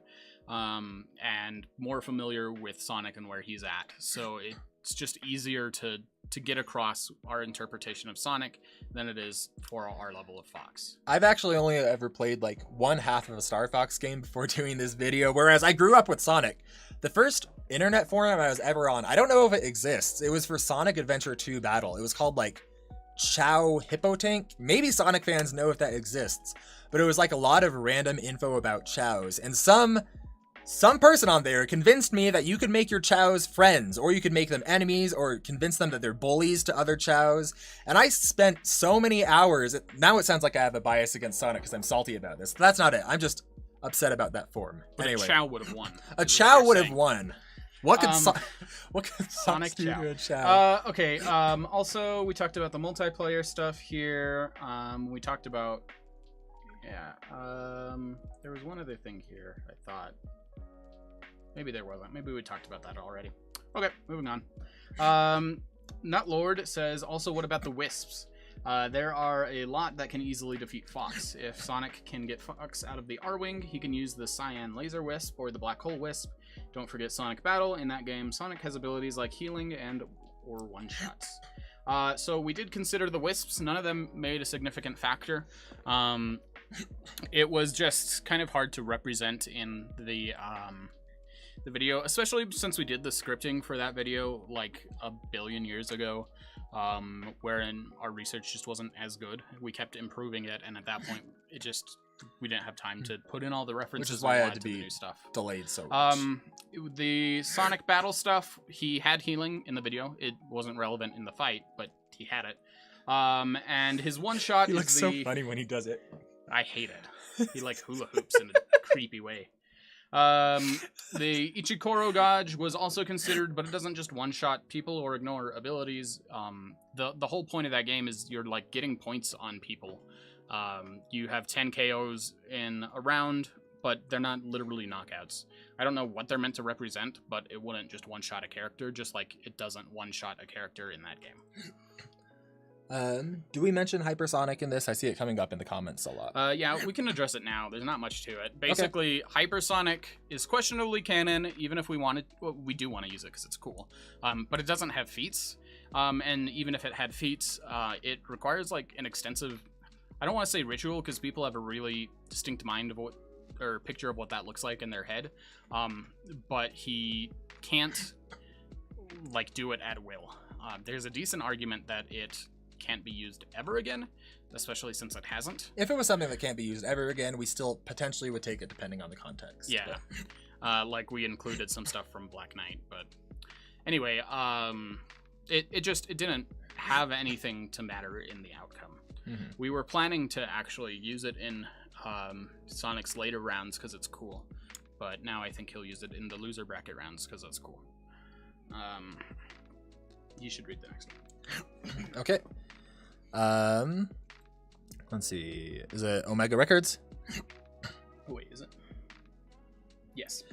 and more familiar with Sonic and where he's at. So it's just easier to get across our interpretation of Sonic than it is for our level of Fox. I've actually only ever played like one half of a Star Fox game before doing this video, whereas I grew up with Sonic. The first internet forum I was ever on, I don't know if it exists. It was for Sonic Adventure 2 Battle. It was called like Chow Hippo Tank. Maybe Sonic fans know if that exists, but it was like a lot of random info about chows, and some person on there convinced me that you could make your chows friends, or you could make them enemies, or convince them that they're bullies to other chows. And I spent so many hours. Now it sounds like I have a bias against Sonic because I'm salty about this. That's not it. I'm just upset about that form. But anyway, a chow would have won. A chow would have won. What could Sonic do to a chow? Okay. Also, we talked about the multiplayer stuff here. We talked about, there was one other thing here. I thought maybe there wasn't. Maybe we talked about that already. Okay, moving on. Nutlord says, also, what about the Wisps? There are a lot that can easily defeat Fox. If Sonic can get Fox out of the R-Wing, he can use the Cyan Laser Wisp or the Black Hole Wisp. Don't forget Sonic Battle. In that game, Sonic has abilities like healing or one-shots. So we did consider the Wisps. None of them made a significant factor. It was just kind of hard to represent in the video, especially since we did the scripting for that video like a billion years ago, wherein our research just wasn't as good. We kept improving it, and at that point, we didn't have time to put in all the references. Which is why I had to the be new stuff delayed so much. The Sonic Battle stuff, he had healing in the video. It wasn't relevant in the fight, but he had it. And his one shot He looks so funny when he does it. I hate it. He like hula hoops in a creepy way. The Ichikoro Gauge was also considered, but it doesn't just one-shot people or ignore abilities. The whole point of that game is you're like getting points on people. You have 10 KOs in a round, but they're not literally knockouts. I don't know what they're meant to represent, but it wouldn't just one-shot a character, just like it doesn't one-shot a character in that game. Do we mention Hypersonic in this? I see it coming up in the comments a lot. Yeah, we can address it now. There's not much to it. Basically, okay. Hypersonic is questionably canon, even if we wanted, well, we do want to use it because it's cool. But it doesn't have feats. And even if it had feats, it requires like an extensive, I don't want to say ritual because people have a really distinct mind of or picture of what that looks like in their head. But he can't like do it at will. There's a decent argument that it can't be used ever again, especially since it hasn't. If it was something that can't be used ever again, we still potentially would take it depending on the context. Yeah. Like we included some stuff from Black Knight, but anyway, it didn't have anything to matter in the outcome. Mm-hmm. We were planning to actually use it in Sonic's later rounds because it's cool, but now I think he'll use it in the loser bracket rounds because that's cool. You should read the next one. Okay. Let's see. Is it Omega Records? Wait, is it? Yes.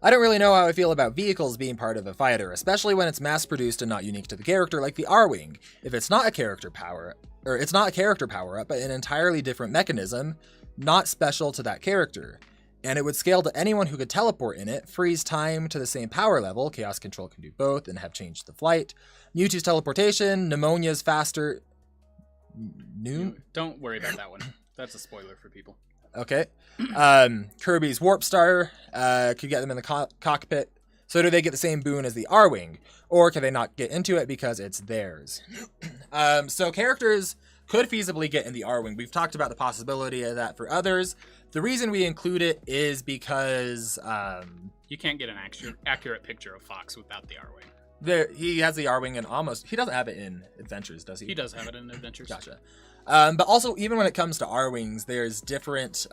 I don't really know how I feel about vehicles being part of a fighter, especially when it's mass-produced and not unique to the character, like the R-Wing. If it's not a character power, or it's not a character power-up, but an entirely different mechanism, not special to that character. And it would scale to anyone who could teleport in it, freeze time to the same power level, Chaos Control can do both, and have changed the flight. Mewtwo's teleportation, Pneumonia's faster... Don't worry about that one. That's a spoiler for people. Okay. Kirby's Warp Star could get them in the cockpit. So do they get the same boon as the R-Wing? Or can they not get into it because it's theirs? So characters could feasibly get in the R-Wing. We've talked about the possibility of that for others. The reason we include it is because... you can't get an accurate picture of Fox without the R-Wing. He has the R-Wing and almost... He doesn't have it in Adventures, does he? He does have it in Adventures. Gotcha. But also, even when it comes to R-Wings, there's different...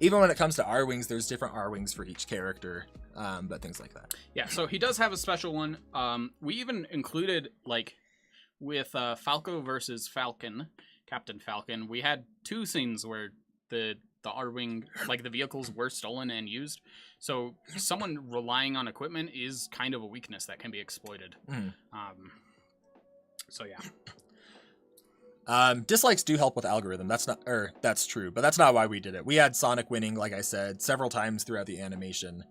even when it comes to R-Wings, there's different R-Wings for each character, but things like that. Yeah, so he does have a special one. We even included, like, with Falco versus Falcon, Captain Falcon, we had 2 scenes where the R-Wing, like, the vehicles were stolen and used. So someone relying on equipment is kind of a weakness that can be exploited. So yeah. Dislikes do help with algorithm. That's true, but that's not why we did it. We had Sonic winning, like I said, several times throughout the animation,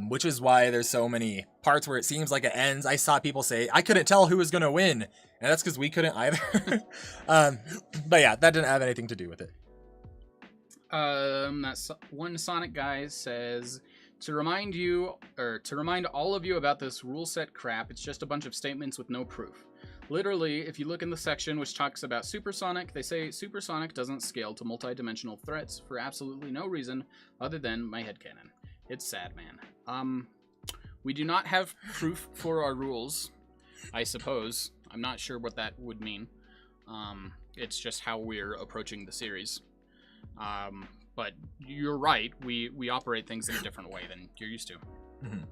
which is why there's so many parts where it seems like it ends. I saw people say, I couldn't tell who was going to win, and that's because we couldn't either. But yeah, that didn't have anything to do with it. That's one Sonic guy says, to remind all of you about this rule set crap, it's just a bunch of statements with no proof. Literally, if you look in the section which talks about Supersonic, they say Supersonic doesn't scale to multi-dimensional threats for absolutely no reason other than my headcanon. It's sad, man. We do not have proof for our rules, I suppose. I'm not sure what that would mean. It's just how we're approaching the series. But you're right, we operate things in a different way than you're used to. Mm-hmm.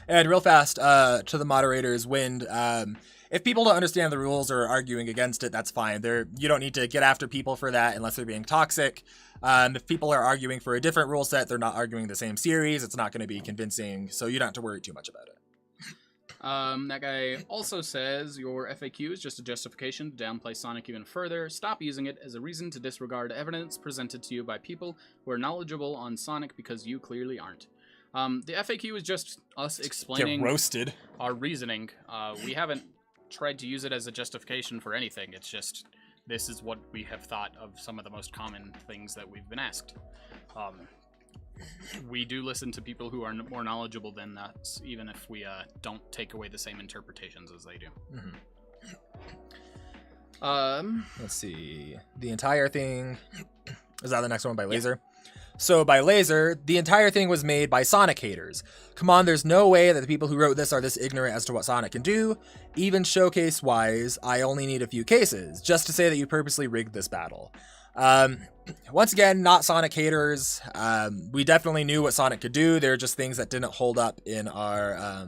And real fast, to the moderators, Wind, if people don't understand the rules or are arguing against it, that's fine. You don't need to get after people for that unless they're being toxic. If people are arguing for a different rule set, they're not arguing the same series, it's not going to be convincing, so you don't have to worry too much about it. That guy also says, your FAQ is just a justification to downplay Sonic even further. Stop using it as a reason to disregard evidence presented to you by people who are knowledgeable on Sonic because you clearly aren't. The FAQ is just us explaining Get roasted. Our reasoning. We haven't tried to use it as a justification for anything. It's just, this is what we have thought of some of the most common things that we've been asked. We do listen to people who are more knowledgeable than us, even if we don't take away the same interpretations as they do. Mm-hmm. Let's see. The entire thing... Is that the next one by Laser? Yeah. So by Laser, the entire thing was made by Sonic haters. Come on, there's no way that the people who wrote this are this ignorant as to what Sonic can do. Even showcase-wise, I only need a few cases, just to say that you purposely rigged this battle. Once again, not Sonic haters. We definitely knew what Sonic could do. There are just things that didn't hold up in our...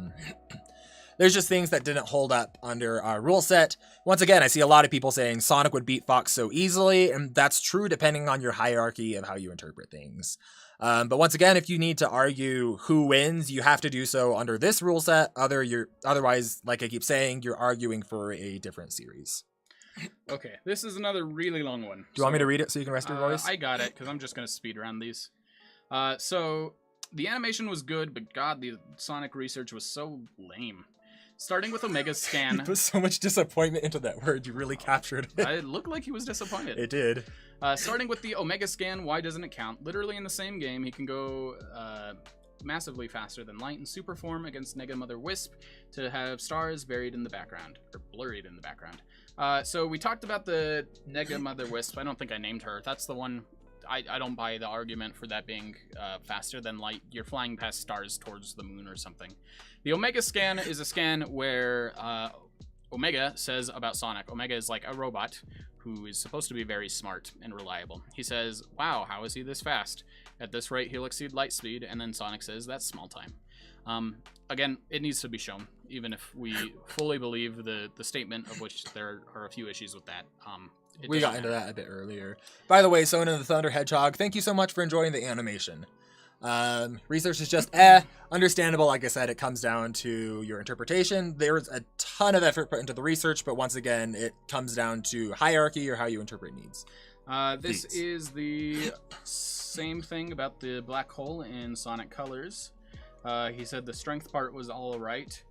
There's just things that didn't hold up under our rule set. Once again, I see a lot of people saying Sonic would beat Fox so easily, and that's true depending on your hierarchy of how you interpret things. But once again, if you need to argue who wins, you have to do so under this rule set. Otherwise, like I keep saying, you're arguing for a different series. Okay, this is another really long one. Do you want me to read it so you can rest your voice? I got it, because I'm just going to speed around these. So, the animation was good, but God, the Sonic research was so lame. Starting with Omega's scan. You put so much disappointment into that word, you really captured it. It looked like he was disappointed. It did. Starting with the Omega scan, why doesn't it count? Literally in the same game, he can go massively faster than light in super form against Nega Mother Wisp to have stars buried in the background, or blurred in the background. So we talked about the Nega Mother Wisp. I don't think I named her. That's the one. I don't buy the argument for that being faster than light. You're flying past stars towards the moon or something. The Omega scan is a scan where Omega says about Sonic. Omega is like a robot who is supposed to be very smart and reliable. He says, wow, how is he this fast? At this rate, he'll exceed light speed. And then Sonic says, that's small time. Again, it needs to be shown. even if we fully believe the statement, of which there are a few issues with that. We got into that a bit earlier. By the way, Sona the Thunder Hedgehog, thank you so much for enjoying the animation. Research is just understandable. Like I said, it comes down to your interpretation. There's a ton of effort put into the research, but once again, it comes down to hierarchy or how you interpret needs. This is the same thing about the black hole in Sonic Colors. He said the strength part was all right.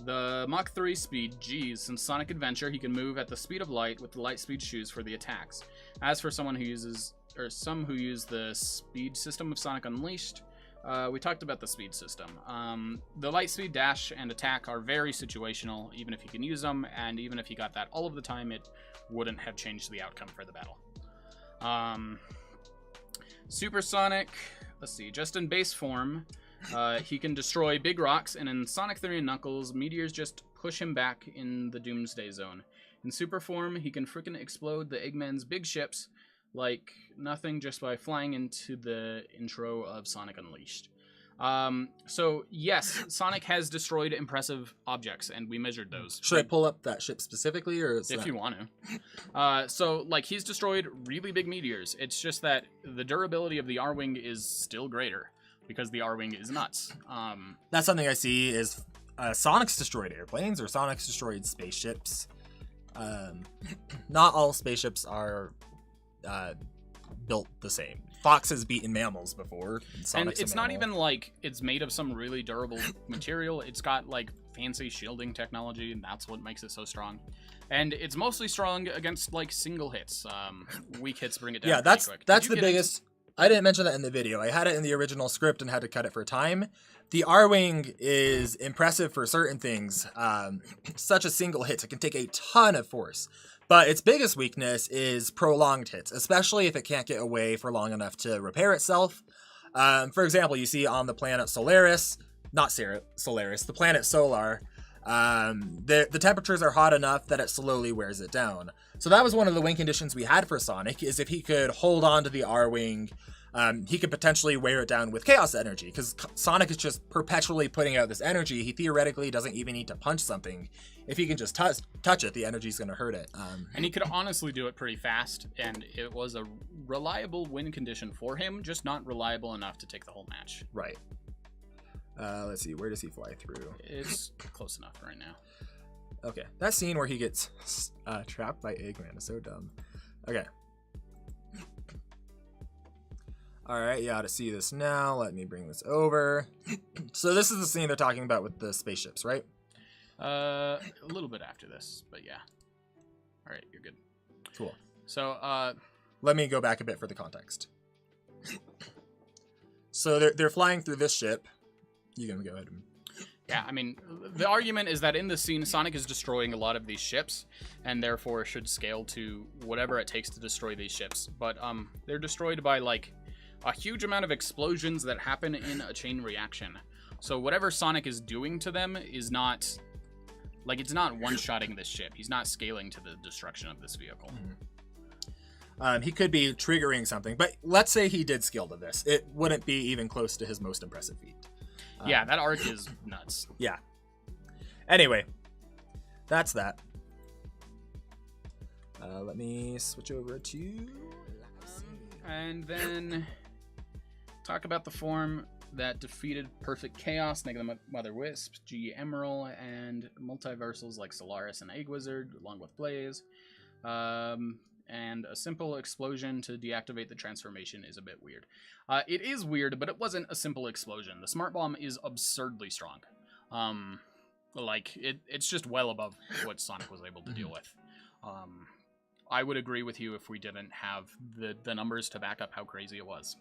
The Mach 3 speed, geez, since Sonic Adventure, he can move at the speed of light with the light speed shoes for the attacks. As for someone who uses, or some who use the speed system of Sonic Unleashed, we talked about the speed system. The light speed dash and attack are very situational, even if you can use them, and even if you got that all of the time, it wouldn't have changed the outcome for the battle. Supersonic, let's see, just in base form, he can destroy big rocks, and in Sonic 3 and Knuckles, meteors just push him back in the Doomsday Zone. In super form, he can frickin' explode the Eggman's big ships like nothing just by flying into the intro of Sonic Unleashed. So yes, Sonic has destroyed impressive objects, and we measured those. Should I pull up that ship specifically, or is if that... you want to? So like he's destroyed really big meteors. It's just that the durability of the R-Wing is still greater because the R-Wing is nuts. That's something I see is Sonic's destroyed airplanes or Sonic's destroyed spaceships. Not all spaceships are built the same. Fox has beaten mammals before. And it's not even like it's made of some really durable material. It's got like fancy shielding technology, and that's what makes it so strong. And it's mostly strong against like single hits. Weak hits bring it down. Yeah, that's the biggest. I didn't mention that in the video. I had it in the original script and had to cut it for time. The R-Wing is impressive for certain things, such as single hits. It can take a ton of force. But its biggest weakness is prolonged hits, especially if it can't get away for long enough to repair itself. For example, you see on the planet Solaris, Solaris, the planet Solar, the temperatures are hot enough that it slowly wears it down. So that was one of the win conditions we had for Sonic, is if he could hold on to the R-Wing, he could potentially wear it down with chaos energy, because Sonic is just perpetually putting out this energy. He theoretically doesn't even need to punch something. If he can just touch it, the energy's going to hurt it. And he could honestly do it pretty fast, and it was a reliable win condition for him, just not reliable enough to take the whole match. Right. Let's see, where does he fly through? It's close enough right now. Okay, that scene where he gets trapped by Eggman is so dumb. Okay. Alright, you ought to see this now. Let me bring this over. So this is the scene they're talking about with the spaceships, right? A little bit after this, but yeah. Alright, you're good. Cool. So, let me go back a bit for the context. So they're flying through this ship. You can go ahead and... Yeah, I mean, the argument is that in this scene, Sonic is destroying a lot of these ships, and therefore should scale to whatever it takes to destroy these ships. But, they're destroyed by, like, a huge amount of explosions that happen in a chain reaction. So whatever Sonic is doing to them is not... Like, it's not one-shotting this ship. He's not scaling to the destruction of this vehicle. Mm-hmm. He could be triggering something, but let's say he did scale to this. It wouldn't be even close to his most impressive feat. Yeah, that arc is nuts. Yeah. Anyway, that's that. Let me switch over to... And then talk about the form that defeated Perfect Chaos, Negative Mother Wisp, G. Emerald, and multiversals like Solaris and Egg Wizard, along with Blaze. And a simple explosion to deactivate the transformation is a bit weird. It is weird, but it wasn't a simple explosion. The Smart Bomb is absurdly strong. It's just well above what Sonic was able to deal with. I would agree with you if we didn't have the numbers to back up how crazy it was.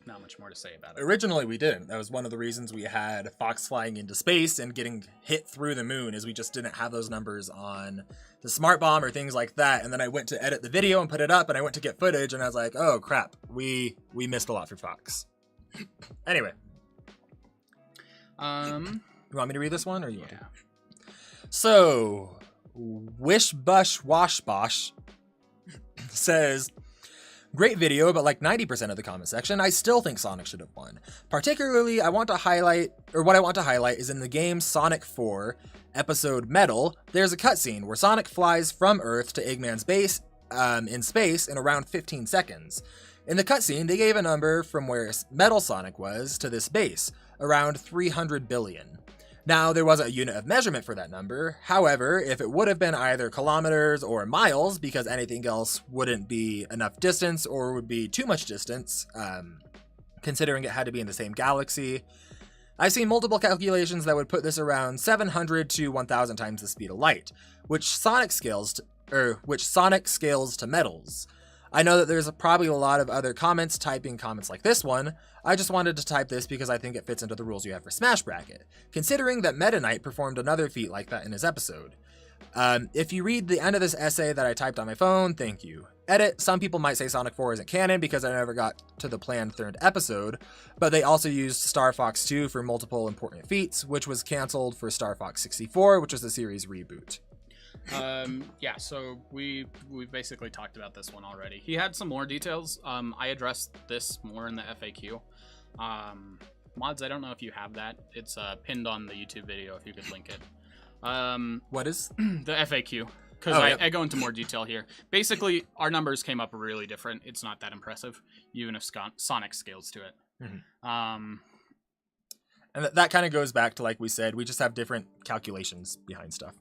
Not much more to say about it. Originally, we didn't. That was one of the reasons we had Fox flying into space and getting hit through the moon, is we just didn't have those numbers on the Smart Bomb or things like that. And then I went to edit the video and put it up, and I went to get footage, and I was like, oh, crap. We missed a lot for Fox. Anyway. You want me to read this one, or you want to? So, Wish Bush Wash Bosh says... Great video, but like 90% of the comment section, I still think Sonic should have won. Particularly, what I want to highlight is in the game Sonic 4, episode Metal, there's a cutscene where Sonic flies from Earth to Eggman's base in space in around 15 seconds. In the cutscene, they gave a number from where Metal Sonic was to this base, around 300 billion. Now, there wasn't a unit of measurement for that number. However, if it would have been either kilometers or miles, because anything else wouldn't be enough distance or would be too much distance, considering it had to be in the same galaxy, I've seen multiple calculations that would put this around 700 to 1,000 times the speed of light, which Sonic scales to metals. I know that there's probably a lot of other comments typing comments like this one. I just wanted to type this because I think it fits into the rules you have for Smash Bracket, considering that Meta Knight performed another feat like that in his episode. If you read the end of this essay that I typed on my phone, thank you. Edit, some people might say Sonic 4 isn't canon because I never got to the planned third episode, but they also used Star Fox 2 for multiple important feats, which was cancelled for Star Fox 64, which was the series reboot. Yeah, so we've basically talked about this one already. He had some more details. I addressed this more in the FAQ. Mods, I don't know if you have that. It's pinned on the YouTube video if you could link it. What is? The FAQ. Because I go into more detail here. Basically, our numbers came up really different. It's not that impressive, even if Sonic scales to it. Mm-hmm. And that kind of goes back to, like we said, we just have different calculations behind stuff.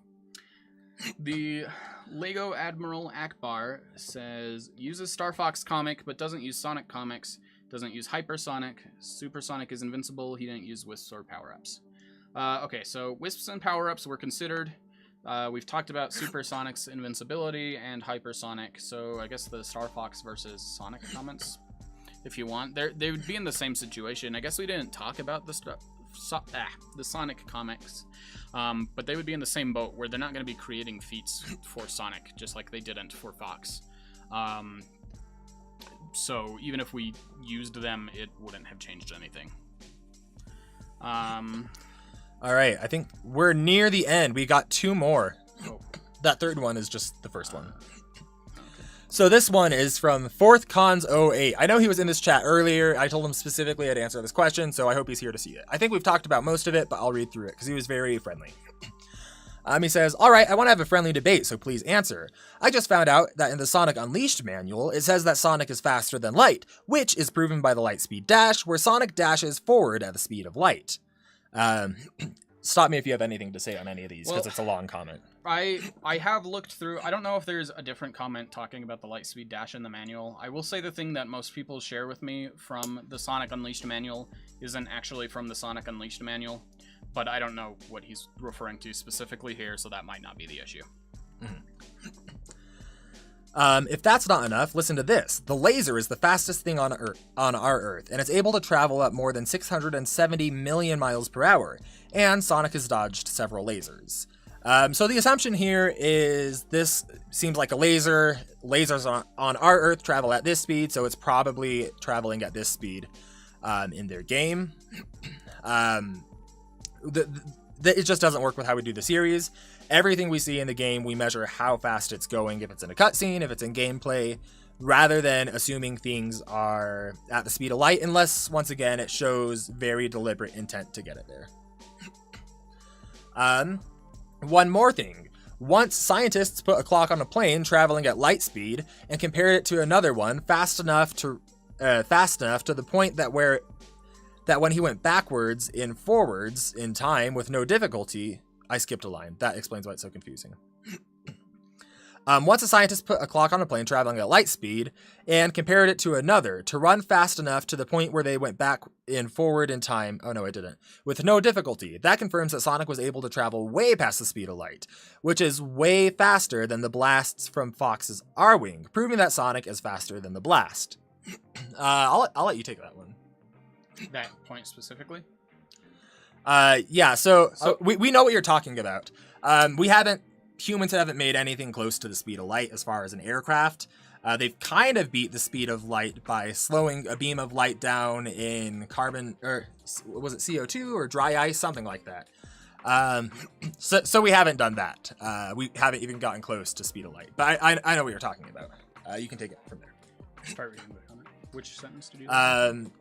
The Lego Admiral Akbar says, uses Star Fox comic, but doesn't use Sonic comics, doesn't use Hypersonic, Supersonic is invincible, he didn't use Wisps or power-ups. Okay, so Wisps and power-ups were considered. We've talked about Supersonic's invincibility and Hypersonic, so I guess the Star Fox versus Sonic comments, if you want. They would be in the same situation. I guess we didn't talk about the Sonic comics. But they would be in the same boat where they're not going to be creating feats for Sonic, just like they didn't for Fox. So even if we used them, it wouldn't have changed anything. All right, I think we're near the end. We got two more. Oh. That third one is just the first one. So this one is from 4th Cons 08. I know he was in this chat earlier. I told him specifically I'd answer this question, so I hope he's here to see it. I think we've talked about most of it, but I'll read through it because he was very friendly. He says, all right, I want to have a friendly debate, so please answer. I just found out that in the Sonic Unleashed manual, it says that Sonic is faster than light, which is proven by the light speed dash, where Sonic dashes forward at the speed of light. Stop me if you have anything to say on any of these, because it's a long comment. I have looked through. I don't know if there's a different comment talking about the light speed dash in the manual. I will say the thing that most people share with me from the Sonic Unleashed manual isn't actually from the Sonic Unleashed manual, but I don't know what he's referring to specifically here, so that might not be the issue. If that's not enough, listen to this. The laser is the fastest thing on our Earth, and it's able to travel at more than 670 million miles per hour, and Sonic has dodged several lasers. So the assumption here is this seems like a laser. Lasers on our Earth travel at this speed, so it's probably traveling at this speed in their game. It just doesn't work with how we do the series. Everything we see in the game, we measure how fast it's going, if it's in a cutscene, if it's in gameplay, rather than assuming things are at the speed of light, unless, once again, it shows very deliberate intent to get it there. One more thing. Once scientists put a clock on a plane traveling at light speed and compared it to another one fast enough to the point that when he went backwards and forwards in time with no difficulty, I skipped a line. That explains why it's so confusing. Once a scientist put a clock on a plane traveling at light speed and compared it to another to run fast enough to the point where they went back and forward in time. Oh no, it didn't. With no difficulty. That confirms that Sonic was able to travel way past the speed of light, which is way faster than the blasts from Fox's R-Wing, proving that Sonic is faster than the blast. I'll let you take that one. That point specifically? Yeah, so we know what you're talking about. Humans haven't made anything close to the speed of light as far as an aircraft. They've kind of beat the speed of light by slowing a beam of light down in carbon, or was it CO2 or dry ice, something like that. So we haven't done that. We haven't even gotten close to speed of light, but I know what you're talking about. You can take it from there. Start reading the comment. Which sentence did you?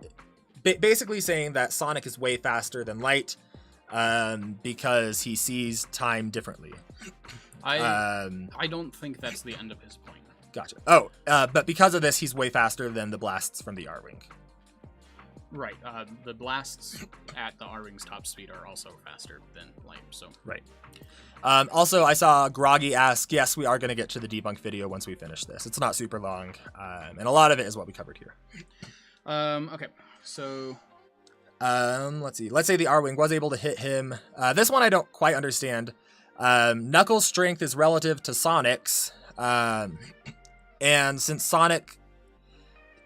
Basically saying that Sonic is way faster than light, because he sees time differently. I don't think that's the end of his point. Gotcha. Oh, but because of this, he's way faster than the blasts from the R-Wing. Right. The blasts at the R-Wing's top speed are also faster than light. So. Right. Also, I saw Groggy ask, yes, we are going to get to the debunk video once we finish this. It's not super long, and a lot of it is what we covered here. Okay. So. Let's see. Let's say the R-Wing was able to hit him. This one I don't quite understand. Knuckles' strength is relative to Sonic's, and since Sonic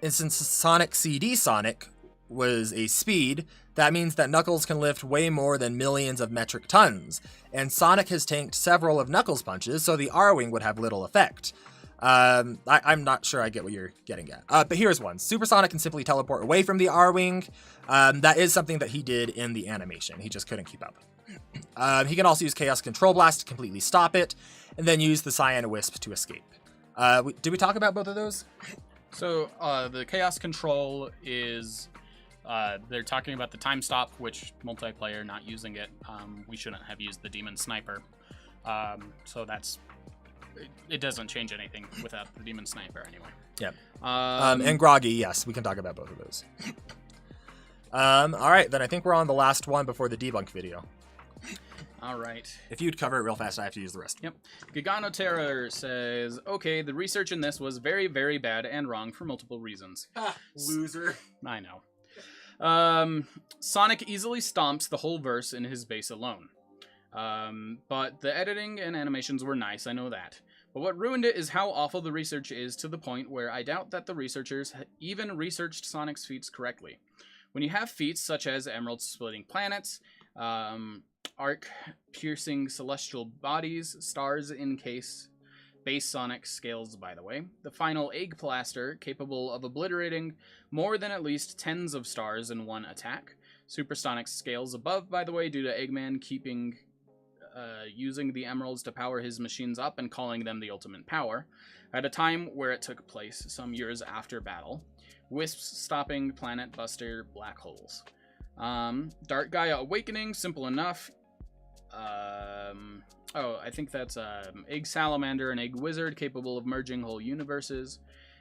CD Sonic was a speed, that means that Knuckles can lift way more than millions of metric tons, and Sonic has tanked several of Knuckles' punches, so the R-Wing would have little effect. I'm not sure I get what you're getting at. But here's one. Supersonic can simply teleport away from the R-Wing. That is something that he did in the animation. He just couldn't keep up. He can also use Chaos Control Blast to completely stop it, and then use the Cyan Wisp to escape. Did we talk about both of those? So, the Chaos Control is... they're talking about the time stop, which multiplayer not using it. We shouldn't have used the Demon Sniper. So that's... It doesn't change anything without the Demon Sniper anyway. Yeah. And Groggy, yes, we can talk about both of those. All right, then I think we're on the last one before the debunk video. All right. If you'd cover it real fast, I have to use the rest. Yep. Gigano Terror says, okay, the research in this was very, very bad and wrong for multiple reasons. Loser. I know. Sonic easily stomps the whole verse in his base alone. But the editing and animations were nice, I know that. But what ruined it is how awful the research is, to the point where I doubt that the researchers even researched Sonic's feats correctly. When you have feats such as Emerald Splitting Planets, arc piercing celestial bodies, stars in case, base Sonic scales, by the way, the final Egg Blaster capable of obliterating more than at least tens of stars in one attack, Supersonic scales above, by the way, due to Eggman keeping using the emeralds to power his machines up and calling them the ultimate power, at a time where it took place some years after battle, Wisps stopping Planet Buster black holes. Dark Gaia Awakening, simple enough. I think that's Egg Salamander and Egg Wizard capable of merging whole universes,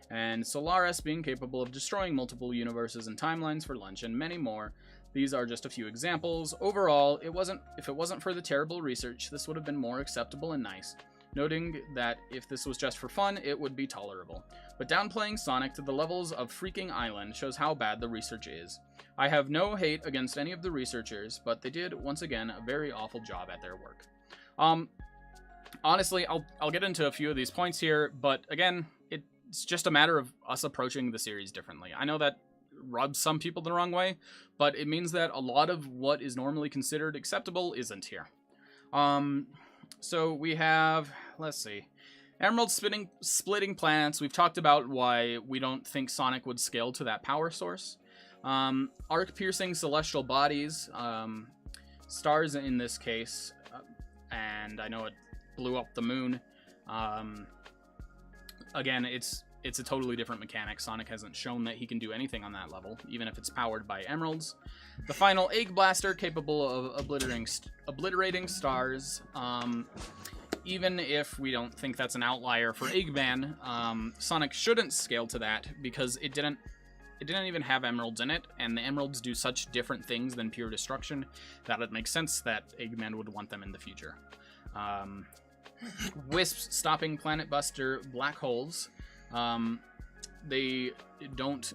and Solaris being capable of destroying multiple universes and timelines for lunch, and many more. These are just a few examples. Overall, if it wasn't for the terrible research, this would have been more acceptable and nice, noting that if this was just for fun, it would be tolerable. But downplaying Sonic to the levels of freaking Island shows how bad the research is. I have no hate against any of the researchers, but they did, once again, a very awful job at their work. Honestly, I'll get into a few of these points here, but again, it's just a matter of us approaching the series differently. I know that rubs some people the wrong way, but it means that a lot of what is normally considered acceptable isn't here. So we have, let's see, Emerald Splitting Planets. We've talked about why we don't think Sonic would scale to that power source. Arc Piercing Celestial Bodies, stars in this case, and I know it blew up the moon. Again, it's a totally different mechanic. Sonic hasn't shown that he can do anything on that level, even if it's powered by emeralds. The final Egg Blaster, capable of obliterating stars. Even if we don't think that's an outlier for Eggman, Sonic shouldn't scale to that because it didn't even have emeralds in it, and the emeralds do such different things than pure destruction that it makes sense that Eggman would want them in the future. Wisps stopping Planet Buster black holes. They don't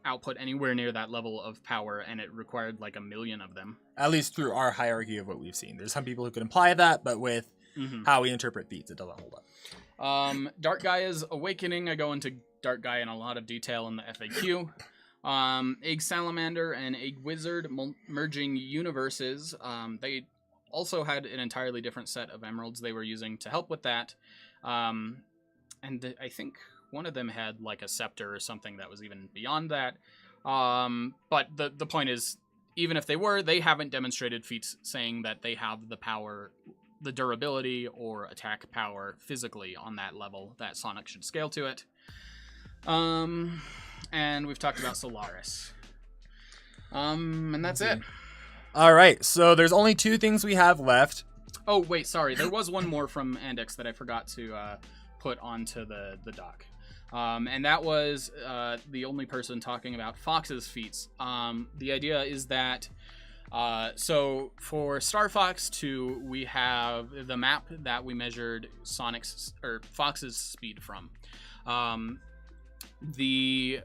output anywhere near that level of power, and it required like 1 million of them. At least through our hierarchy of what we've seen. There's some people who could imply that, but with how we interpret feats, it doesn't hold up. Dark Gaia's Awakening. I go into Dark Gaia in a lot of detail in the FAQ. Egg Salamander and Egg Wizard merging universes. They also had an entirely different set of emeralds they were using to help with that. And I think one of them had like a scepter or something that was even beyond that. But the point is, even if they haven't demonstrated feats saying that they have the power, the durability or attack power physically on that level that Sonic should scale to it. And we've talked about Solaris. And that's it. All right, so there's only 2 things we have left. Oh, wait, sorry. There was one more from Andex that I forgot to put onto the doc. And that was the only person talking about Fox's feats. The idea is that, so for Star Fox 2, we have the map that we measured Sonic's or Fox's speed from. The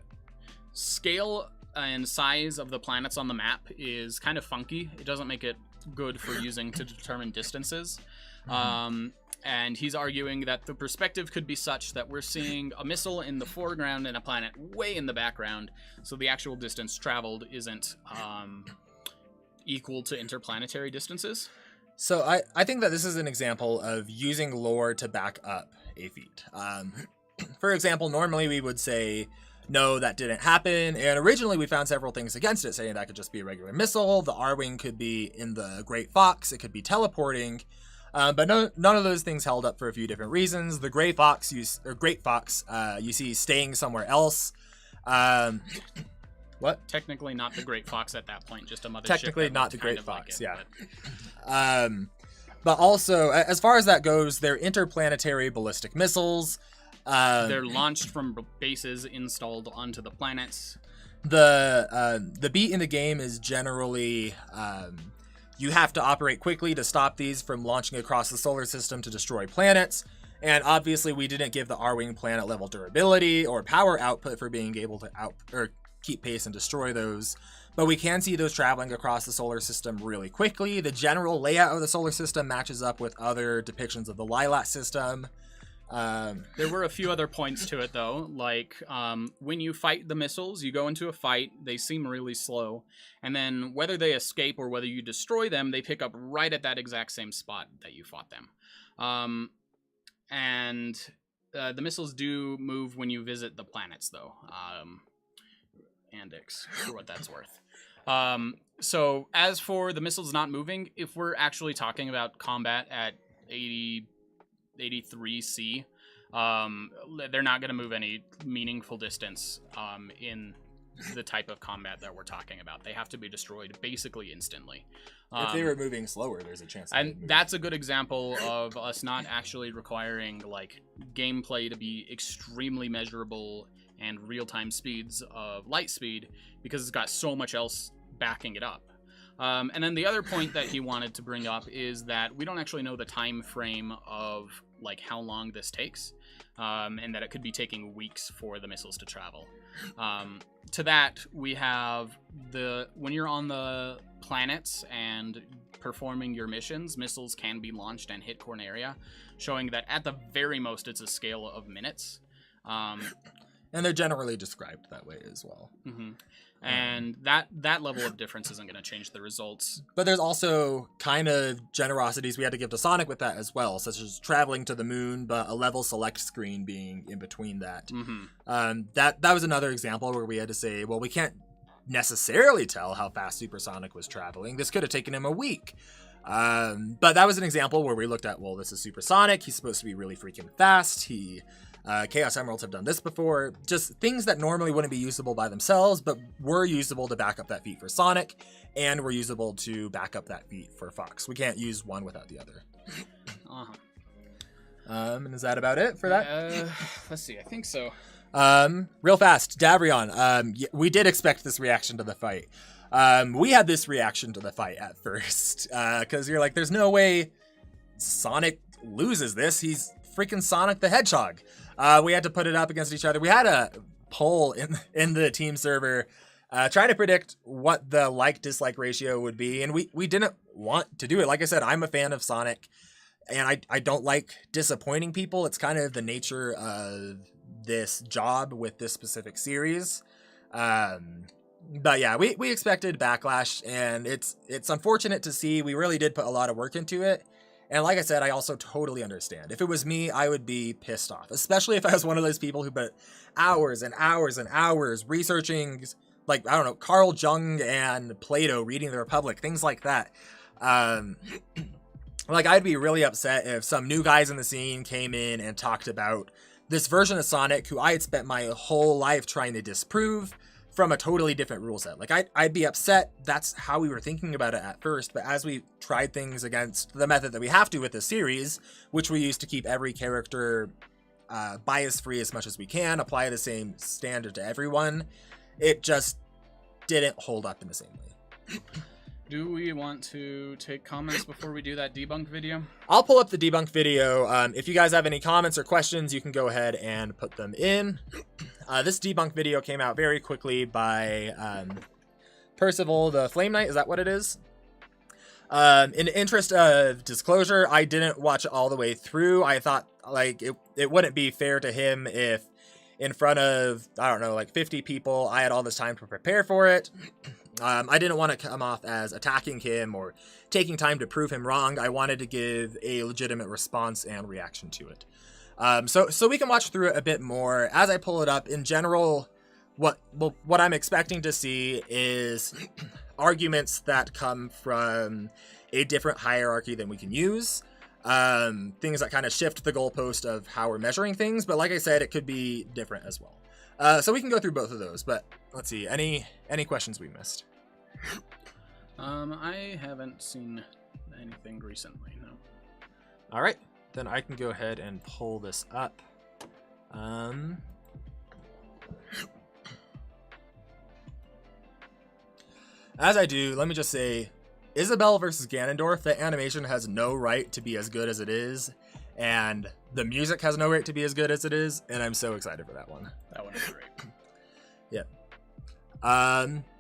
scale and size of the planets on the map is kind of funky. It doesn't make it good for using to determine distances. And he's arguing that the perspective could be such that we're seeing a missile in the foreground and a planet way in the background, so the actual distance traveled isn't equal to interplanetary distances. So I think that this is an example of using lore to back up a feat. For example, normally we would say, no, that didn't happen, and originally we found several things against it, saying that could just be a regular missile, the R-Wing could be in the Great Fox, it could be teleporting, but none of those things held up for a few different reasons. The Great Fox, you see staying somewhere else. What? Technically not the Great Fox at that point, just a mothership. Technically not the Great Fox, yeah. But also, as far as that goes, they're interplanetary ballistic missiles. They're launched from bases installed onto the planets. The beat in the game is generally you have to operate quickly to stop these from launching across the solar system to destroy planets. And obviously, we didn't give the R-Wing planet level durability or power output for being able to keep pace and destroy those. But we can see those traveling across the solar system really quickly. The general layout of the solar system matches up with other depictions of the Lilat system. There were a few other points to it, though, like when you fight the missiles, you go into a fight, they seem really slow, and then whether they escape or whether you destroy them, they pick up right at that exact same spot that you fought them. And the missiles do move when you visit the planets, though. Andix, for what that's worth. So as for the missiles not moving, if we're actually talking about combat at 83C, they're not going to move any meaningful distance in the type of combat that we're talking about. They have to be destroyed basically instantly. If they were moving slower, there's a chance. And that's a good example of us not actually requiring like gameplay to be extremely measurable and real-time speeds of light speed, because it's got so much else backing it up. And then the other point that he wanted to bring up is that we don't actually know the time frame of like how long this takes, and that it could be taking weeks for the missiles to travel. To that, we have when you're on the planets and performing your missions, missiles can be launched and hit Corneria, showing that at the very most it's a scale of minutes. And they're generally described that way as well. Mm-hmm. And that level of difference isn't going to change the results. But there's also kind of generosities we had to give to Sonic with that as well, such as traveling to the moon, but a level select screen being in between that. Mm-hmm. That was another example where we had to say, well, we can't necessarily tell how fast Supersonic was traveling. This could have taken him a week. But that was an example where we looked at, well, this is Supersonic. He's supposed to be really freaking fast. Chaos Emeralds have done this before. Just things that normally wouldn't be usable by themselves, but were usable to back up that feat for Sonic, and were usable to back up that feat for Fox. We can't use one without the other. Uh-huh. And is that about it for that? Let's see. I think so. Real fast, Davrion. We did expect this reaction to the fight. We had this reaction to the fight at first, because you're like, there's no way Sonic loses this. He's freaking Sonic the Hedgehog. We had to put it up against each other. We had a poll in the team server trying to predict what the like-dislike ratio would be, and we didn't want to do it. Like I said, I'm a fan of Sonic, and I don't like disappointing people. It's kind of the nature of this job with this specific series. But yeah, we expected backlash, and it's unfortunate to see. We really did put a lot of work into it. And like I said, I also totally understand. If it was me, I would be pissed off, especially if I was one of those people who put hours and hours and hours researching, like, I don't know, Carl Jung and Plato, reading the Republic, things like that. Like, I'd be really upset if some new guys in the scene came in and talked about this version of Sonic who I had spent my whole life trying to disprove from a totally different rule set. Like, I'd be upset. That's how we were thinking about it at first. But as we tried things against the method that we have to with this series, which we use to keep every character bias-free as much as we can, apply the same standard to everyone, it just didn't hold up in the same way. Do we want to take comments before we do that debunk video? I'll pull up the debunk video. If you guys have any comments or questions, you can go ahead and put them in. This debunk video came out very quickly by Percival the Flame Knight. Is that what it is? In the interest of disclosure, I didn't watch it all the way through. I thought like it wouldn't be fair to him if in front of, I don't know, like 50 people, I had all this time to prepare for it. I didn't want to come off as attacking him or taking time to prove him wrong. I wanted to give a legitimate response and reaction to it. So we can watch through it a bit more. As I pull it up, in general, what I'm expecting to see is arguments that come from a different hierarchy than we can use. Things that kind of shift the goalpost of how we're measuring things. But like I said, it could be different as well. So we can go through both of those, but let's see. Any questions we missed? I haven't seen anything recently, no. All right, then I can go ahead and pull this up. As I do, let me just say, Isabelle versus Ganondorf, the animation has no right to be as good as it is, and the music has no right to be as good as it is, and I'm so excited for that one. That one is great. Yeah.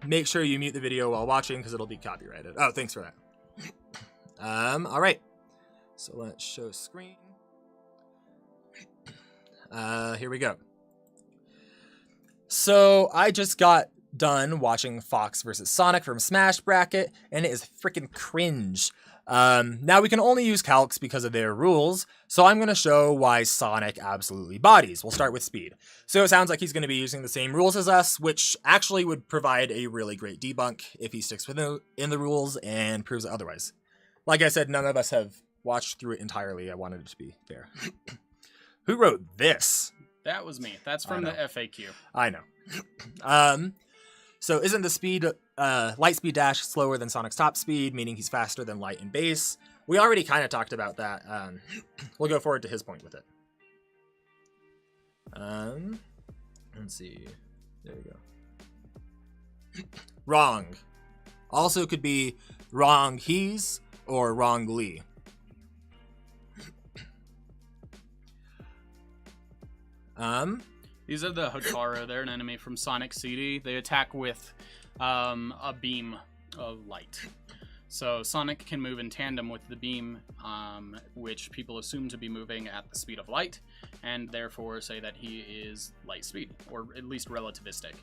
Make sure you mute the video while watching because it'll be copyrighted. Oh, thanks for that. All right. So let's show screen. Here we go. So I just got done watching Fox versus Sonic from Smash Bracket, and it is freaking cringe. Now we can only use calcs because of their rules, so I'm going to show why Sonic absolutely bodies. We'll start with speed. So it sounds like he's going to be using the same rules as us, which actually would provide a really great debunk if he sticks within the rules and proves it otherwise. Like I said, none of us have watched through it entirely. I wanted it to be fair. Who wrote this? That was me. That's from the FAQ. I know. So isn't the speed, light speed dash slower than Sonic's top speed, meaning he's faster than light and base? We already kind of talked about that. We'll go forward to his point with it. Let's see. There we go. Wrong. Also could be wrong he's or wrongly. These are the Hotaru. They're an enemy from Sonic CD. They attack with a beam of light. So Sonic can move in tandem with the beam, which people assume to be moving at the speed of light, and therefore say that he is light speed, or at least relativistic.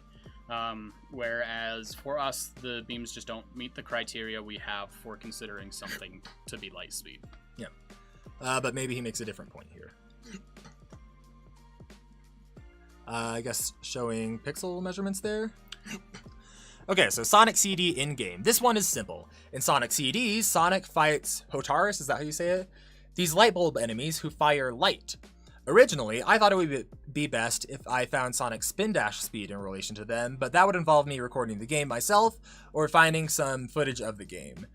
Whereas for us, the beams just don't meet the criteria we have for considering something to be light speed. Yeah. But maybe he makes a different point here. I guess showing pixel measurements there. Okay, so Sonic CD in-game. This one is simple. In Sonic CD, Sonic fights Hotaris, is that how you say it? These light bulb enemies who fire light. Originally, I thought it would be best if I found Sonic's spin dash speed in relation to them, but that would involve me recording the game myself or finding some footage of the game.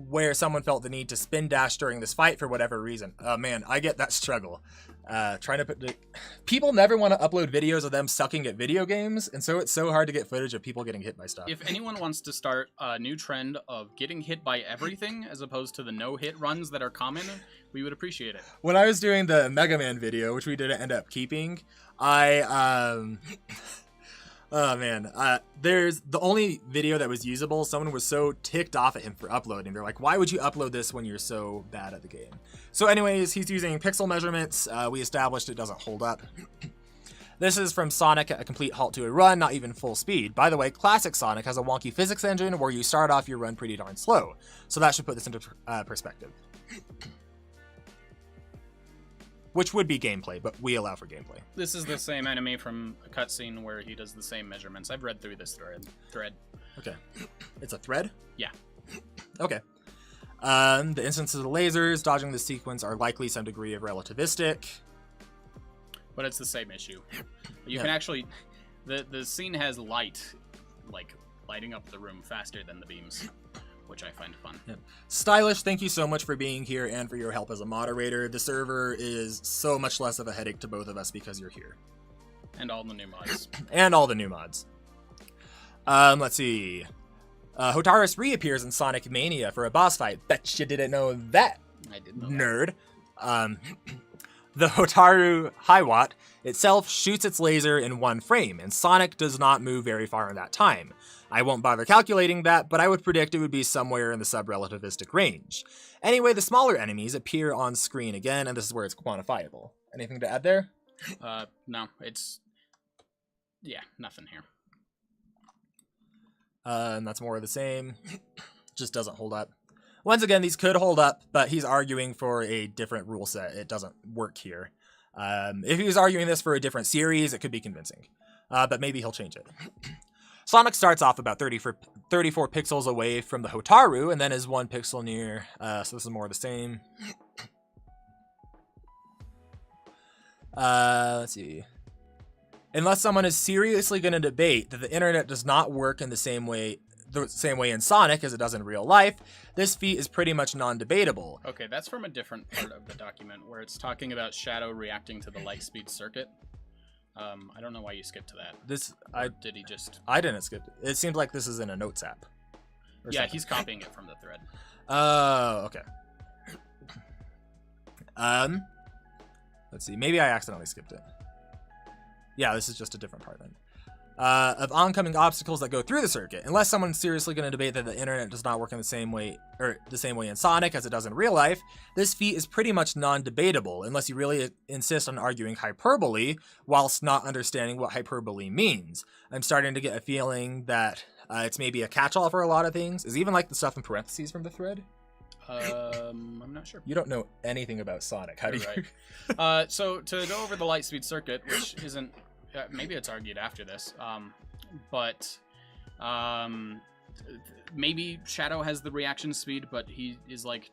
Where someone felt the need to spin dash during this fight for whatever reason. Oh man, I get that struggle. Trying to put people never want to upload videos of them sucking at video games, and so it's so hard to get footage of people getting hit by stuff. If anyone wants to start a new trend of getting hit by everything as opposed to the no-hit runs that are common, we would appreciate it. When I was doing the Mega Man video, which we didn't end up keeping, oh man, there's the only video that was usable. Someone was so ticked off at him for uploading. They're like, why would you upload this when you're so bad at the game? So anyways, he's using pixel measurements. We established it doesn't hold up. This is from Sonic at a complete halt to a run, not even full speed. By the way, classic Sonic has a wonky physics engine where you start off your run pretty darn slow. So that should put this into perspective. Which would be gameplay, but we allow for gameplay. This is the same enemy from a cutscene where he does the same measurements. I've read through this thread. Okay. It's a thread? Yeah. Okay. The instances of the lasers dodging the sequence are likely some degree of relativistic. But it's the same issue. You can actually... The scene has light, like, lighting up the room faster than the beams, which I find fun. Yeah. Stylish, thank you so much for being here and for your help as a moderator. The server is so much less of a headache to both of us because you're here. And all the new mods. And all the new mods. Let's see. Hotaris reappears in Sonic Mania for a boss fight. Bet you didn't know that, I didn't know nerd. The Hotaru Hiwatt itself shoots its laser in one frame, and Sonic does not move very far in that time. I won't bother calculating that, but I would predict it would be somewhere in the sub-relativistic range. Anyway, the smaller enemies appear on screen again, and this is where it's quantifiable. Anything to add there? No, it's... Yeah, nothing here. And that's more of the same. Just doesn't hold up. Once again, these could hold up, but he's arguing for a different rule set. It doesn't work here. If he was arguing this for a different series, it could be convincing. But maybe he'll change it. Sonic starts off about 34 pixels away from the Hotaru, and then is 1 pixel near. So this is more of the same. Let's see. Unless someone is seriously going to debate that the internet does not work in the same way in Sonic as it does in real life, this feat is pretty much non-debatable. Okay, that's from a different part of the document where it's talking about Shadow reacting to the light speed circuit. I don't know why you skipped to that. Did he just... I didn't skip it. It seemed like this is in a notes app. Yeah, he's copying it from the thread. Oh, okay. Let's see. Maybe I accidentally skipped it. Yeah, this is just a different part then. Of oncoming obstacles that go through the circuit. Unless someone's seriously going to debate that the internet does not work in the same way in Sonic as it does in real life, this feat is pretty much non-debatable, unless you really insist on arguing hyperbole whilst not understanding what hyperbole means. I'm starting to get a feeling that it's maybe a catch-all for a lot of things. Is even like the stuff in parentheses from the thread? I'm not sure. You don't know anything about Sonic. How do you? Right. So to go over the light speed circuit, which isn't... maybe it's argued after this, but maybe Shadow has the reaction speed, but he is like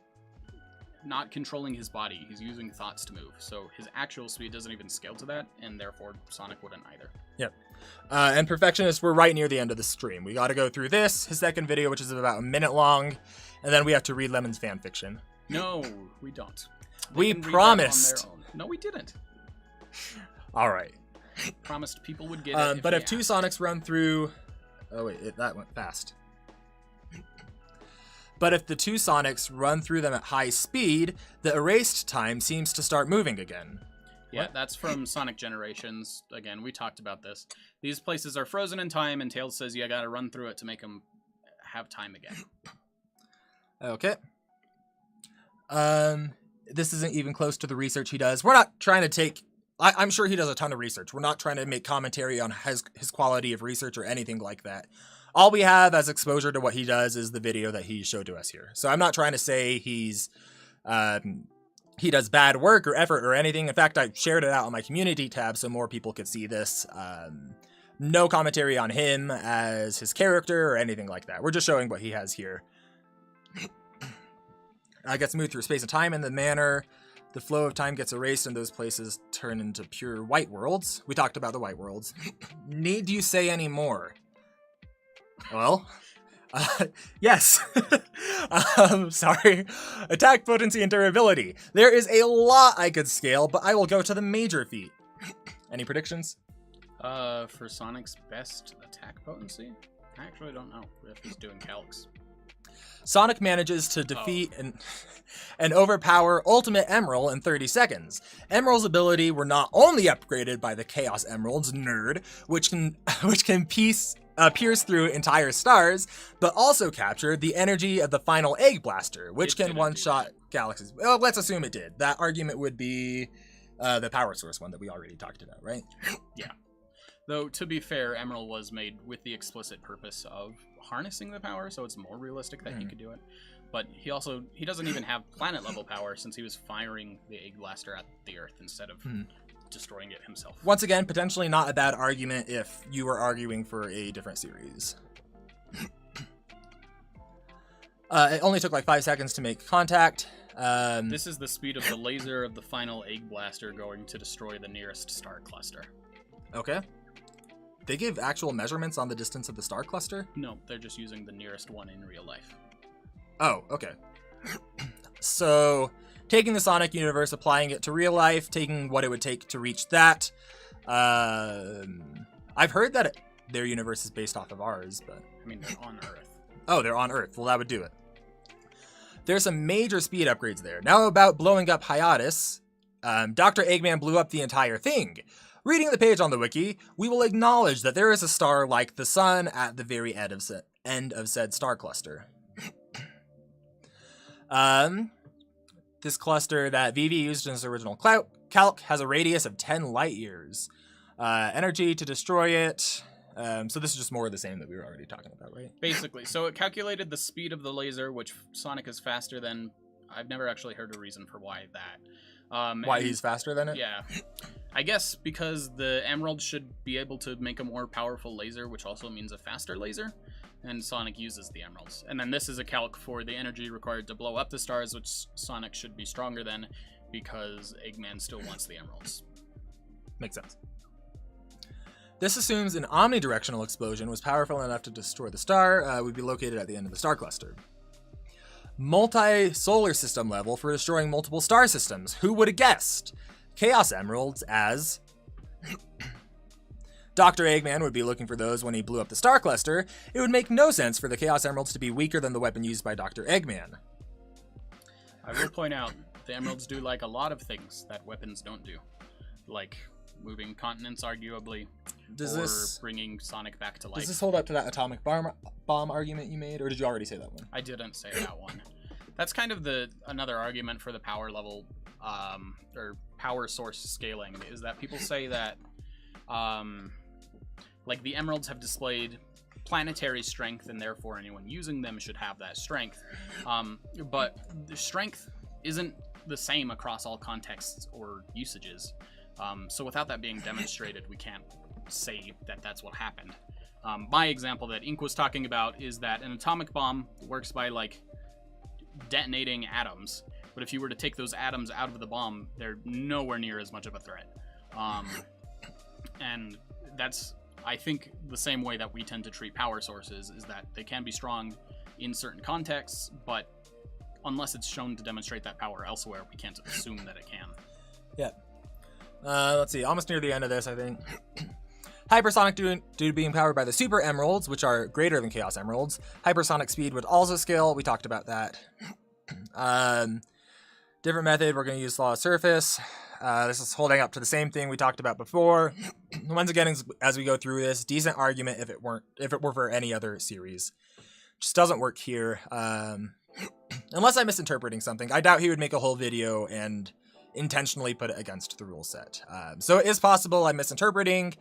not controlling his body. He's using thoughts to move, so his actual speed doesn't even scale to that, and therefore Sonic wouldn't either. Yep. And Perfectionists, we're right near the end of the stream. We got to go through this, his second video, which is about a minute long, and then we have to read Lemon's fan fiction. No, we don't. We promised. No, we didn't. All right. Promised people would get it. But if two Sonics run through... Oh, wait, that went fast. But if the two Sonics run through them at high speed, the erased time seems to start moving again. Yeah, What? that's from Sonic Generations. Again, we talked about this. These places are frozen in time, and Tails says you gotta run through it to make them have time again. Okay. This isn't even close to the research he does. We're not trying to take... I'm sure he does a ton of research. We're not trying to make commentary on his quality of research or anything like that. All we have as exposure to what he does is the video that he showed to us here. So I'm not trying to say he does bad work or effort or anything. In fact, I shared it out on my community tab so more people could see this. No commentary on him as his character or anything like that. We're just showing what he has here. Gets moved through space and time in the manner the flow of time gets erased and those places turn into pure white worlds. We talked about the white worlds. Need you say any more? Well, yes. Sorry. Attack potency and durability. There is a lot I could scale, but I will go to the major feat. Any predictions? For Sonic's best attack potency? I actually don't know if he's doing calcs. Sonic manages to defeat and overpower Ultimate Emerald in 30 seconds. Emerald's ability were not only upgraded by the Chaos Emeralds, nerd, which can pierce through entire stars, but also captured the energy of the final Egg Blaster, which can one-shot galaxies. Well, let's assume it did. That argument would be the power source one that we already talked about, right? Yeah. Though, to be fair, Emerald was made with the explicit purpose of harnessing the power, so it's more realistic that he could do it. But he doesn't even have planet-level power since he was firing the Egg Blaster at the Earth instead of destroying it himself. Once again, potentially not a bad argument if you were arguing for a different series. It only took like 5 seconds to make contact. This is the speed of the laser of the final egg blaster going to destroy the nearest star cluster. Okay. They give actual measurements on the distance of the star cluster? No, they're just using the nearest one in real life. Oh, okay. So, taking the Sonic universe, applying it to real life, taking what it would take to reach that. I've heard that their universe is based off of ours, but... I mean, they're on Earth. Oh, they're on Earth. Well, that would do it. There's some major speed upgrades there. Now about blowing up Hiatus. Dr. Eggman blew up the entire thing. Reading the page on the wiki, we will acknowledge that there is a star like the sun at the very end of said star cluster. This cluster that Vivi used in his original calc has a radius of 10 light years. Energy to destroy it. So this is just more of the same that we were already talking about, right? Basically. So it calculated the speed of the laser, which Sonic is faster than... I've never actually heard a reason for why that. Why he's faster than it? Yeah. I guess because the Emerald should be able to make a more powerful laser, which also means a faster laser. And Sonic uses the Emeralds. And then this is a calc for the energy required to blow up the stars, which Sonic should be stronger than, because Eggman still wants the Emeralds. Makes sense. This assumes an omnidirectional explosion was powerful enough to destroy the star, would be located at the end of the star cluster. Multi-solar system level for destroying multiple star systems. Who would have guessed? Chaos Emeralds as... Dr. Eggman would be looking for those when he blew up the star cluster. It would make no sense for the Chaos Emeralds to be weaker than the weapon used by Dr. Eggman. I will point out, the Emeralds do like a lot of things that weapons don't do. Like moving continents, arguably, bringing Sonic back to life. Does this hold up to that atomic bomb argument you made, or did you already say that one? I didn't say that one. That's kind of another argument for the power level, or power source scaling, is that people say that, like, the Emeralds have displayed planetary strength, and therefore anyone using them should have that strength. But the strength isn't the same across all contexts or usages. So without that being demonstrated, we can't say that that's what happened. My example that Ink was talking about is that an atomic bomb works by, like, detonating atoms. But if you were to take those atoms out of the bomb, they're nowhere near as much of a threat. And that's, I think, the same way that we tend to treat power sources, is that they can be strong in certain contexts, but unless it's shown to demonstrate that power elsewhere, we can't assume that it can. Yeah. Let's see, almost near the end of this, I think. Hypersonic due to being powered by the Super Emeralds, which are greater than Chaos Emeralds. Hypersonic speed would also scale. We talked about that. Different method, we're going to use Law of Surface. This is holding up to the same thing we talked about before. Once again, as we go through this, decent argument if it were for any other series. Just doesn't work here. Unless I'm misinterpreting something. I doubt he would make a whole video and intentionally put it against the rule set. So it is possible I'm misinterpreting.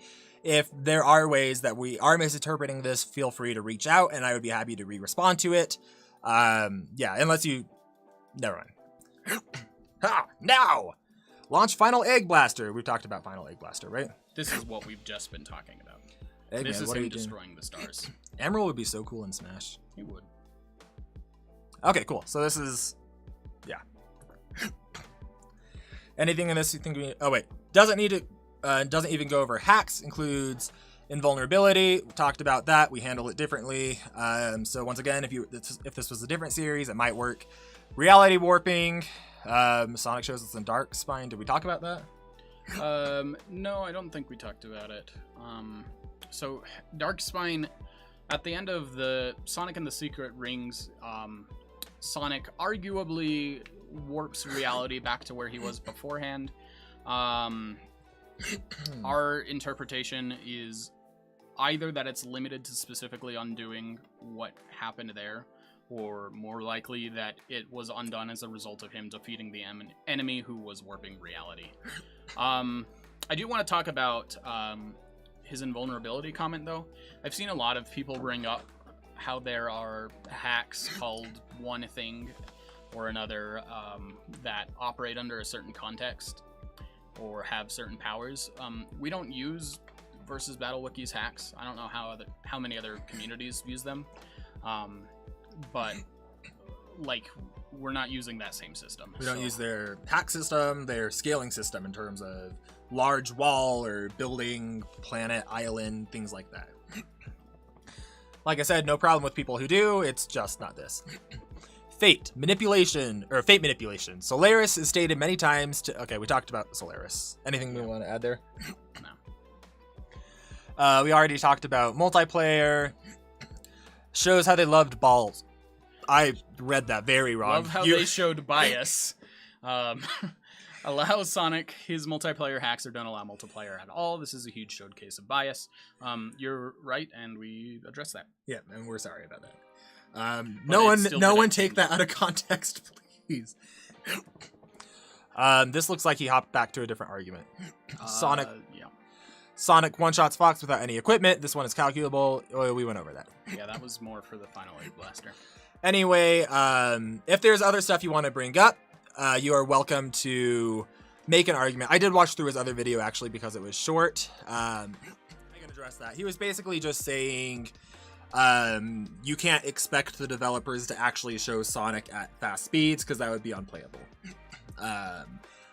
If there are ways that we are misinterpreting this, feel free to reach out and I would be happy to respond to it. Yeah, unless you... Never mind. Now! Launch Final Egg Blaster. We've talked about Final Egg Blaster, right? This is what we've just been talking about. Eggman, this is what are him you doing? destroying the stars. Emerald would be so cool in Smash. He would. Okay, cool. So this is... Yeah. Anything in this you think we... Oh, wait. Doesn't even go over hacks. Includes invulnerability. We talked about that. We handle it differently. So once again, if this was a different series, it might work. Reality warping. Sonic shows us in Dark Spine. Did we talk about that? No, I don't think we talked about it. So Dark Spine, at the end of the Sonic and the Secret Rings, Sonic arguably warps reality back to where he was beforehand. Our interpretation is either that it's limited to specifically undoing what happened there, or more likely that it was undone as a result of him defeating the enemy who was warping reality. I do want to talk about his invulnerability comment, though. I've seen a lot of people bring up how there are hacks called one thing or another that operate under a certain context or have certain powers. We don't use Versus Battle Wiki's hacks. I don't know how many other communities use them. But like we're not using that same system. We don't use their hack system, their scaling system in terms of large wall or building, planet, island, things like that. Like I said, no problem with people who do, it's just not this. Fate manipulation. Solaris is stated many times to... Okay, we talked about Solaris. Anything we want to add there? No. We already talked about multiplayer. Shows how they loved balls. I read that very wrong. Love how they showed bias. Allow Sonic his multiplayer hacks or don't allow multiplayer at all. This is a huge showcase of bias. You're right, and we address that. Yeah, and we're sorry about that. No one take that out of context, please. This looks like he hopped back to a different argument. Sonic. Yeah. Sonic one-shots Fox without any equipment. This one is calculable. We went over that. Yeah, that was more for the final Aid Blaster. Anyway, if there's other stuff you want to bring up, you are welcome to make an argument. I did watch through his other video, actually, because it was short. I can address that. He was basically just saying you can't expect the developers to actually show Sonic at fast speeds, because that would be unplayable.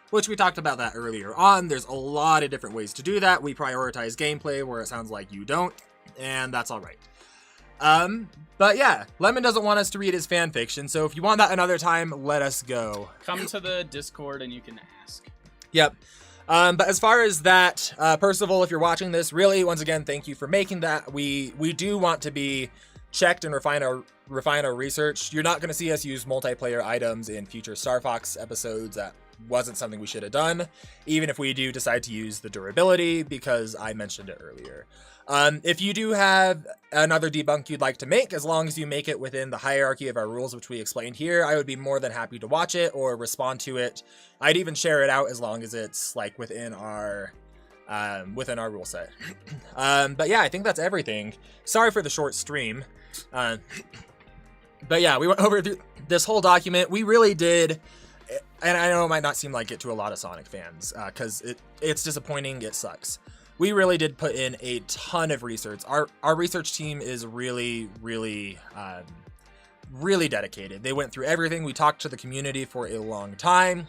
Which we talked about that earlier on. There's a lot of different ways to do that. We prioritize gameplay where it sounds like you don't, and that's all right. But yeah, Lemon doesn't want us to read his fan fiction, so if you want that another time, let us go. Come to the Discord and you can ask. Yep. But as far as that, Percival, if you're watching this, really, once again, thank you for making that. We do want to be checked and refine our research. You're not going to see us use multiplayer items in future Star Fox episodes. That wasn't something we should have done, even if we do decide to use the durability, because I mentioned it earlier. If you do have another debunk you'd like to make, as long as you make it within the hierarchy of our rules, which we explained here, I would be more than happy to watch it or respond to it. I'd even share it out as long as it's like within our rule set. But yeah, I think that's everything. Sorry for the short stream. But yeah, we went over this whole document. We really did, and I know it might not seem like it to a lot of Sonic fans, because it's disappointing, it sucks. We really did put in a ton of research. Our research team is really dedicated. They went through everything. We talked to the community for a long time.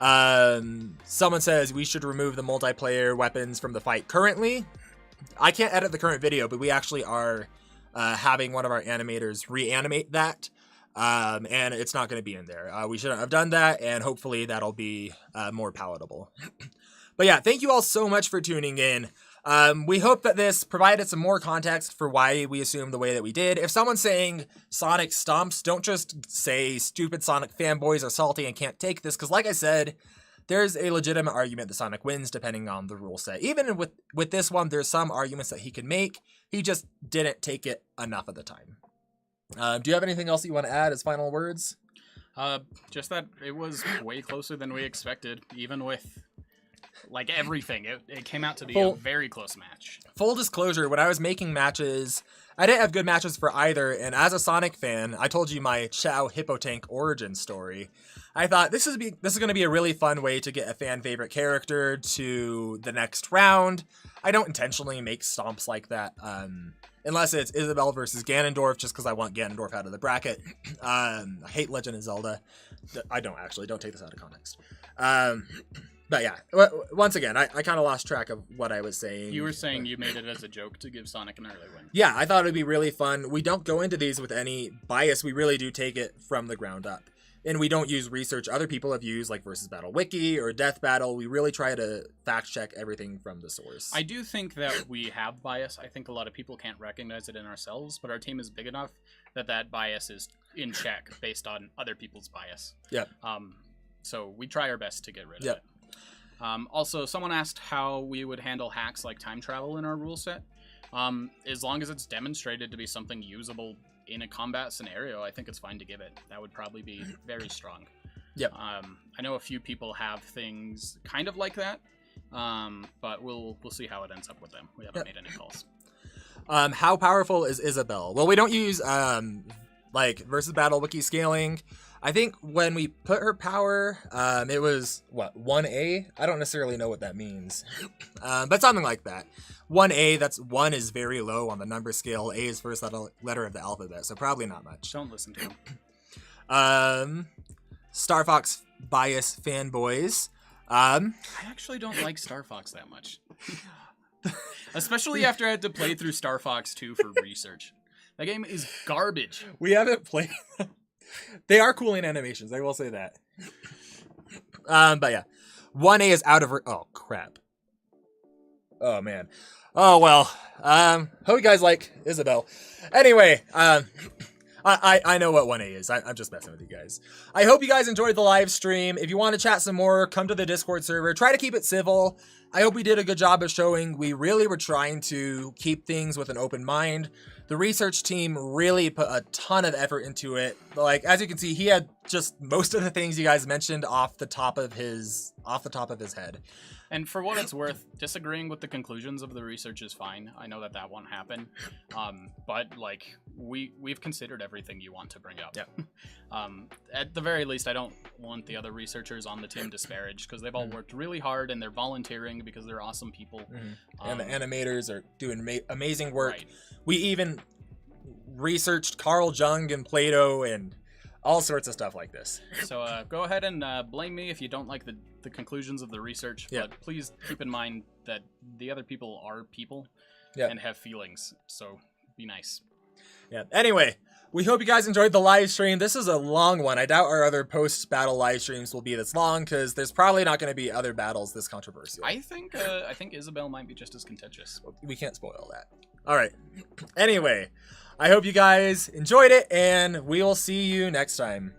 Someone says we should remove the multiplayer weapons from the fight currently. I can't edit the current video, but we actually are having one of our animators reanimate that. And it's not going to be in there. We shouldn't have done that, and hopefully that'll be more palatable. But yeah, thank you all so much for tuning in. We hope that this provided some more context for why we assumed the way that we did. If someone's saying Sonic stomps, don't just say stupid Sonic fanboys are salty and can't take this, because like I said, there's a legitimate argument that Sonic wins depending on the rule set. Even with this one, there's some arguments that he can make. He just didn't take it enough of the time. Do you have anything else you want to add as final words? Just that it was way closer than we expected, even with like everything. It came out to be a very close match. Full disclosure, when I was making matches, I didn't have good matches for either, and as a Sonic fan, I told you my Chow Hippotank origin story. I thought this is going to be a really fun way to get a fan favorite character to the next round. I don't intentionally make stomps like that, unless it's Isabelle versus Ganondorf, just because I want Ganondorf out of the bracket. I hate Legend of Zelda. I don't actually. Don't take this out of context. But yeah, once again, I kind of lost track of what I was saying. You were saying you made it as a joke to give Sonic an early win. Yeah, I thought it would be really fun. We don't go into these with any bias. We really do take it from the ground up. And we don't use research other people have used, like Versus Battle Wiki or Death Battle. We really try to fact check everything from the source. I do think that we have bias. I think a lot of people can't recognize it in ourselves, but our team is big enough that bias is in check based on other people's bias. Yeah. So we try our best to get rid of it. Also, someone asked how we would handle hacks like time travel in our rule set. As long as it's demonstrated to be something usable in a combat scenario, I think it's fine to give it. That would probably be very strong. Yep. I know a few people have things kind of like that, but we'll see how it ends up with them. We haven't made any calls. How powerful is Isabelle? Well, we don't use like Versus Battle Wiki scaling. I think when we put her power, it was, 1A? I don't necessarily know what that means, but something like that. 1A, that's 1 is very low on the number scale. A is first letter of the alphabet, so probably not much. Don't listen to him. Star Fox bias fanboys. I actually don't like Star Fox that much. Especially after I had to play through Star Fox 2 for research. That game is garbage. We haven't played. They are cool in animations, I will say that. But yeah. 1A is out of... Oh, crap. Oh, man. Oh, well. Hope you guys like Isabel. Anyway, I know what 1A is. I'm just messing with you guys. I hope you guys enjoyed the live stream. If you want to chat some more, come to the Discord server. Try to keep it civil. I hope we did a good job of showing we really were trying to keep things with an open mind. The research team really put a ton of effort into it. Like, as you can see, he had just most of the things you guys mentioned off the top of his head. And for what it's worth, disagreeing with the conclusions of the research is fine. I know that that won't happen. But like we've considered everything you want to bring up. Yeah. At the very least, I don't want the other researchers on the team disparaged because they've all worked really hard and they're volunteering because they're awesome people. And the animators are doing amazing work. Right. We even researched Carl Jung and Plato and all sorts of stuff like this. So go ahead and blame me if you don't like the conclusions of the research, but please keep in mind that the other people are people and have feelings, so be nice. Yeah. Anyway, we hope you guys enjoyed the live stream. This is a long one. I doubt our other post-battle live streams will be this long because there's probably not going to be other battles this controversial. I think Isabel might be just as contentious. We can't spoil that. All right. Anyway, I hope you guys enjoyed it, and we will see you next time.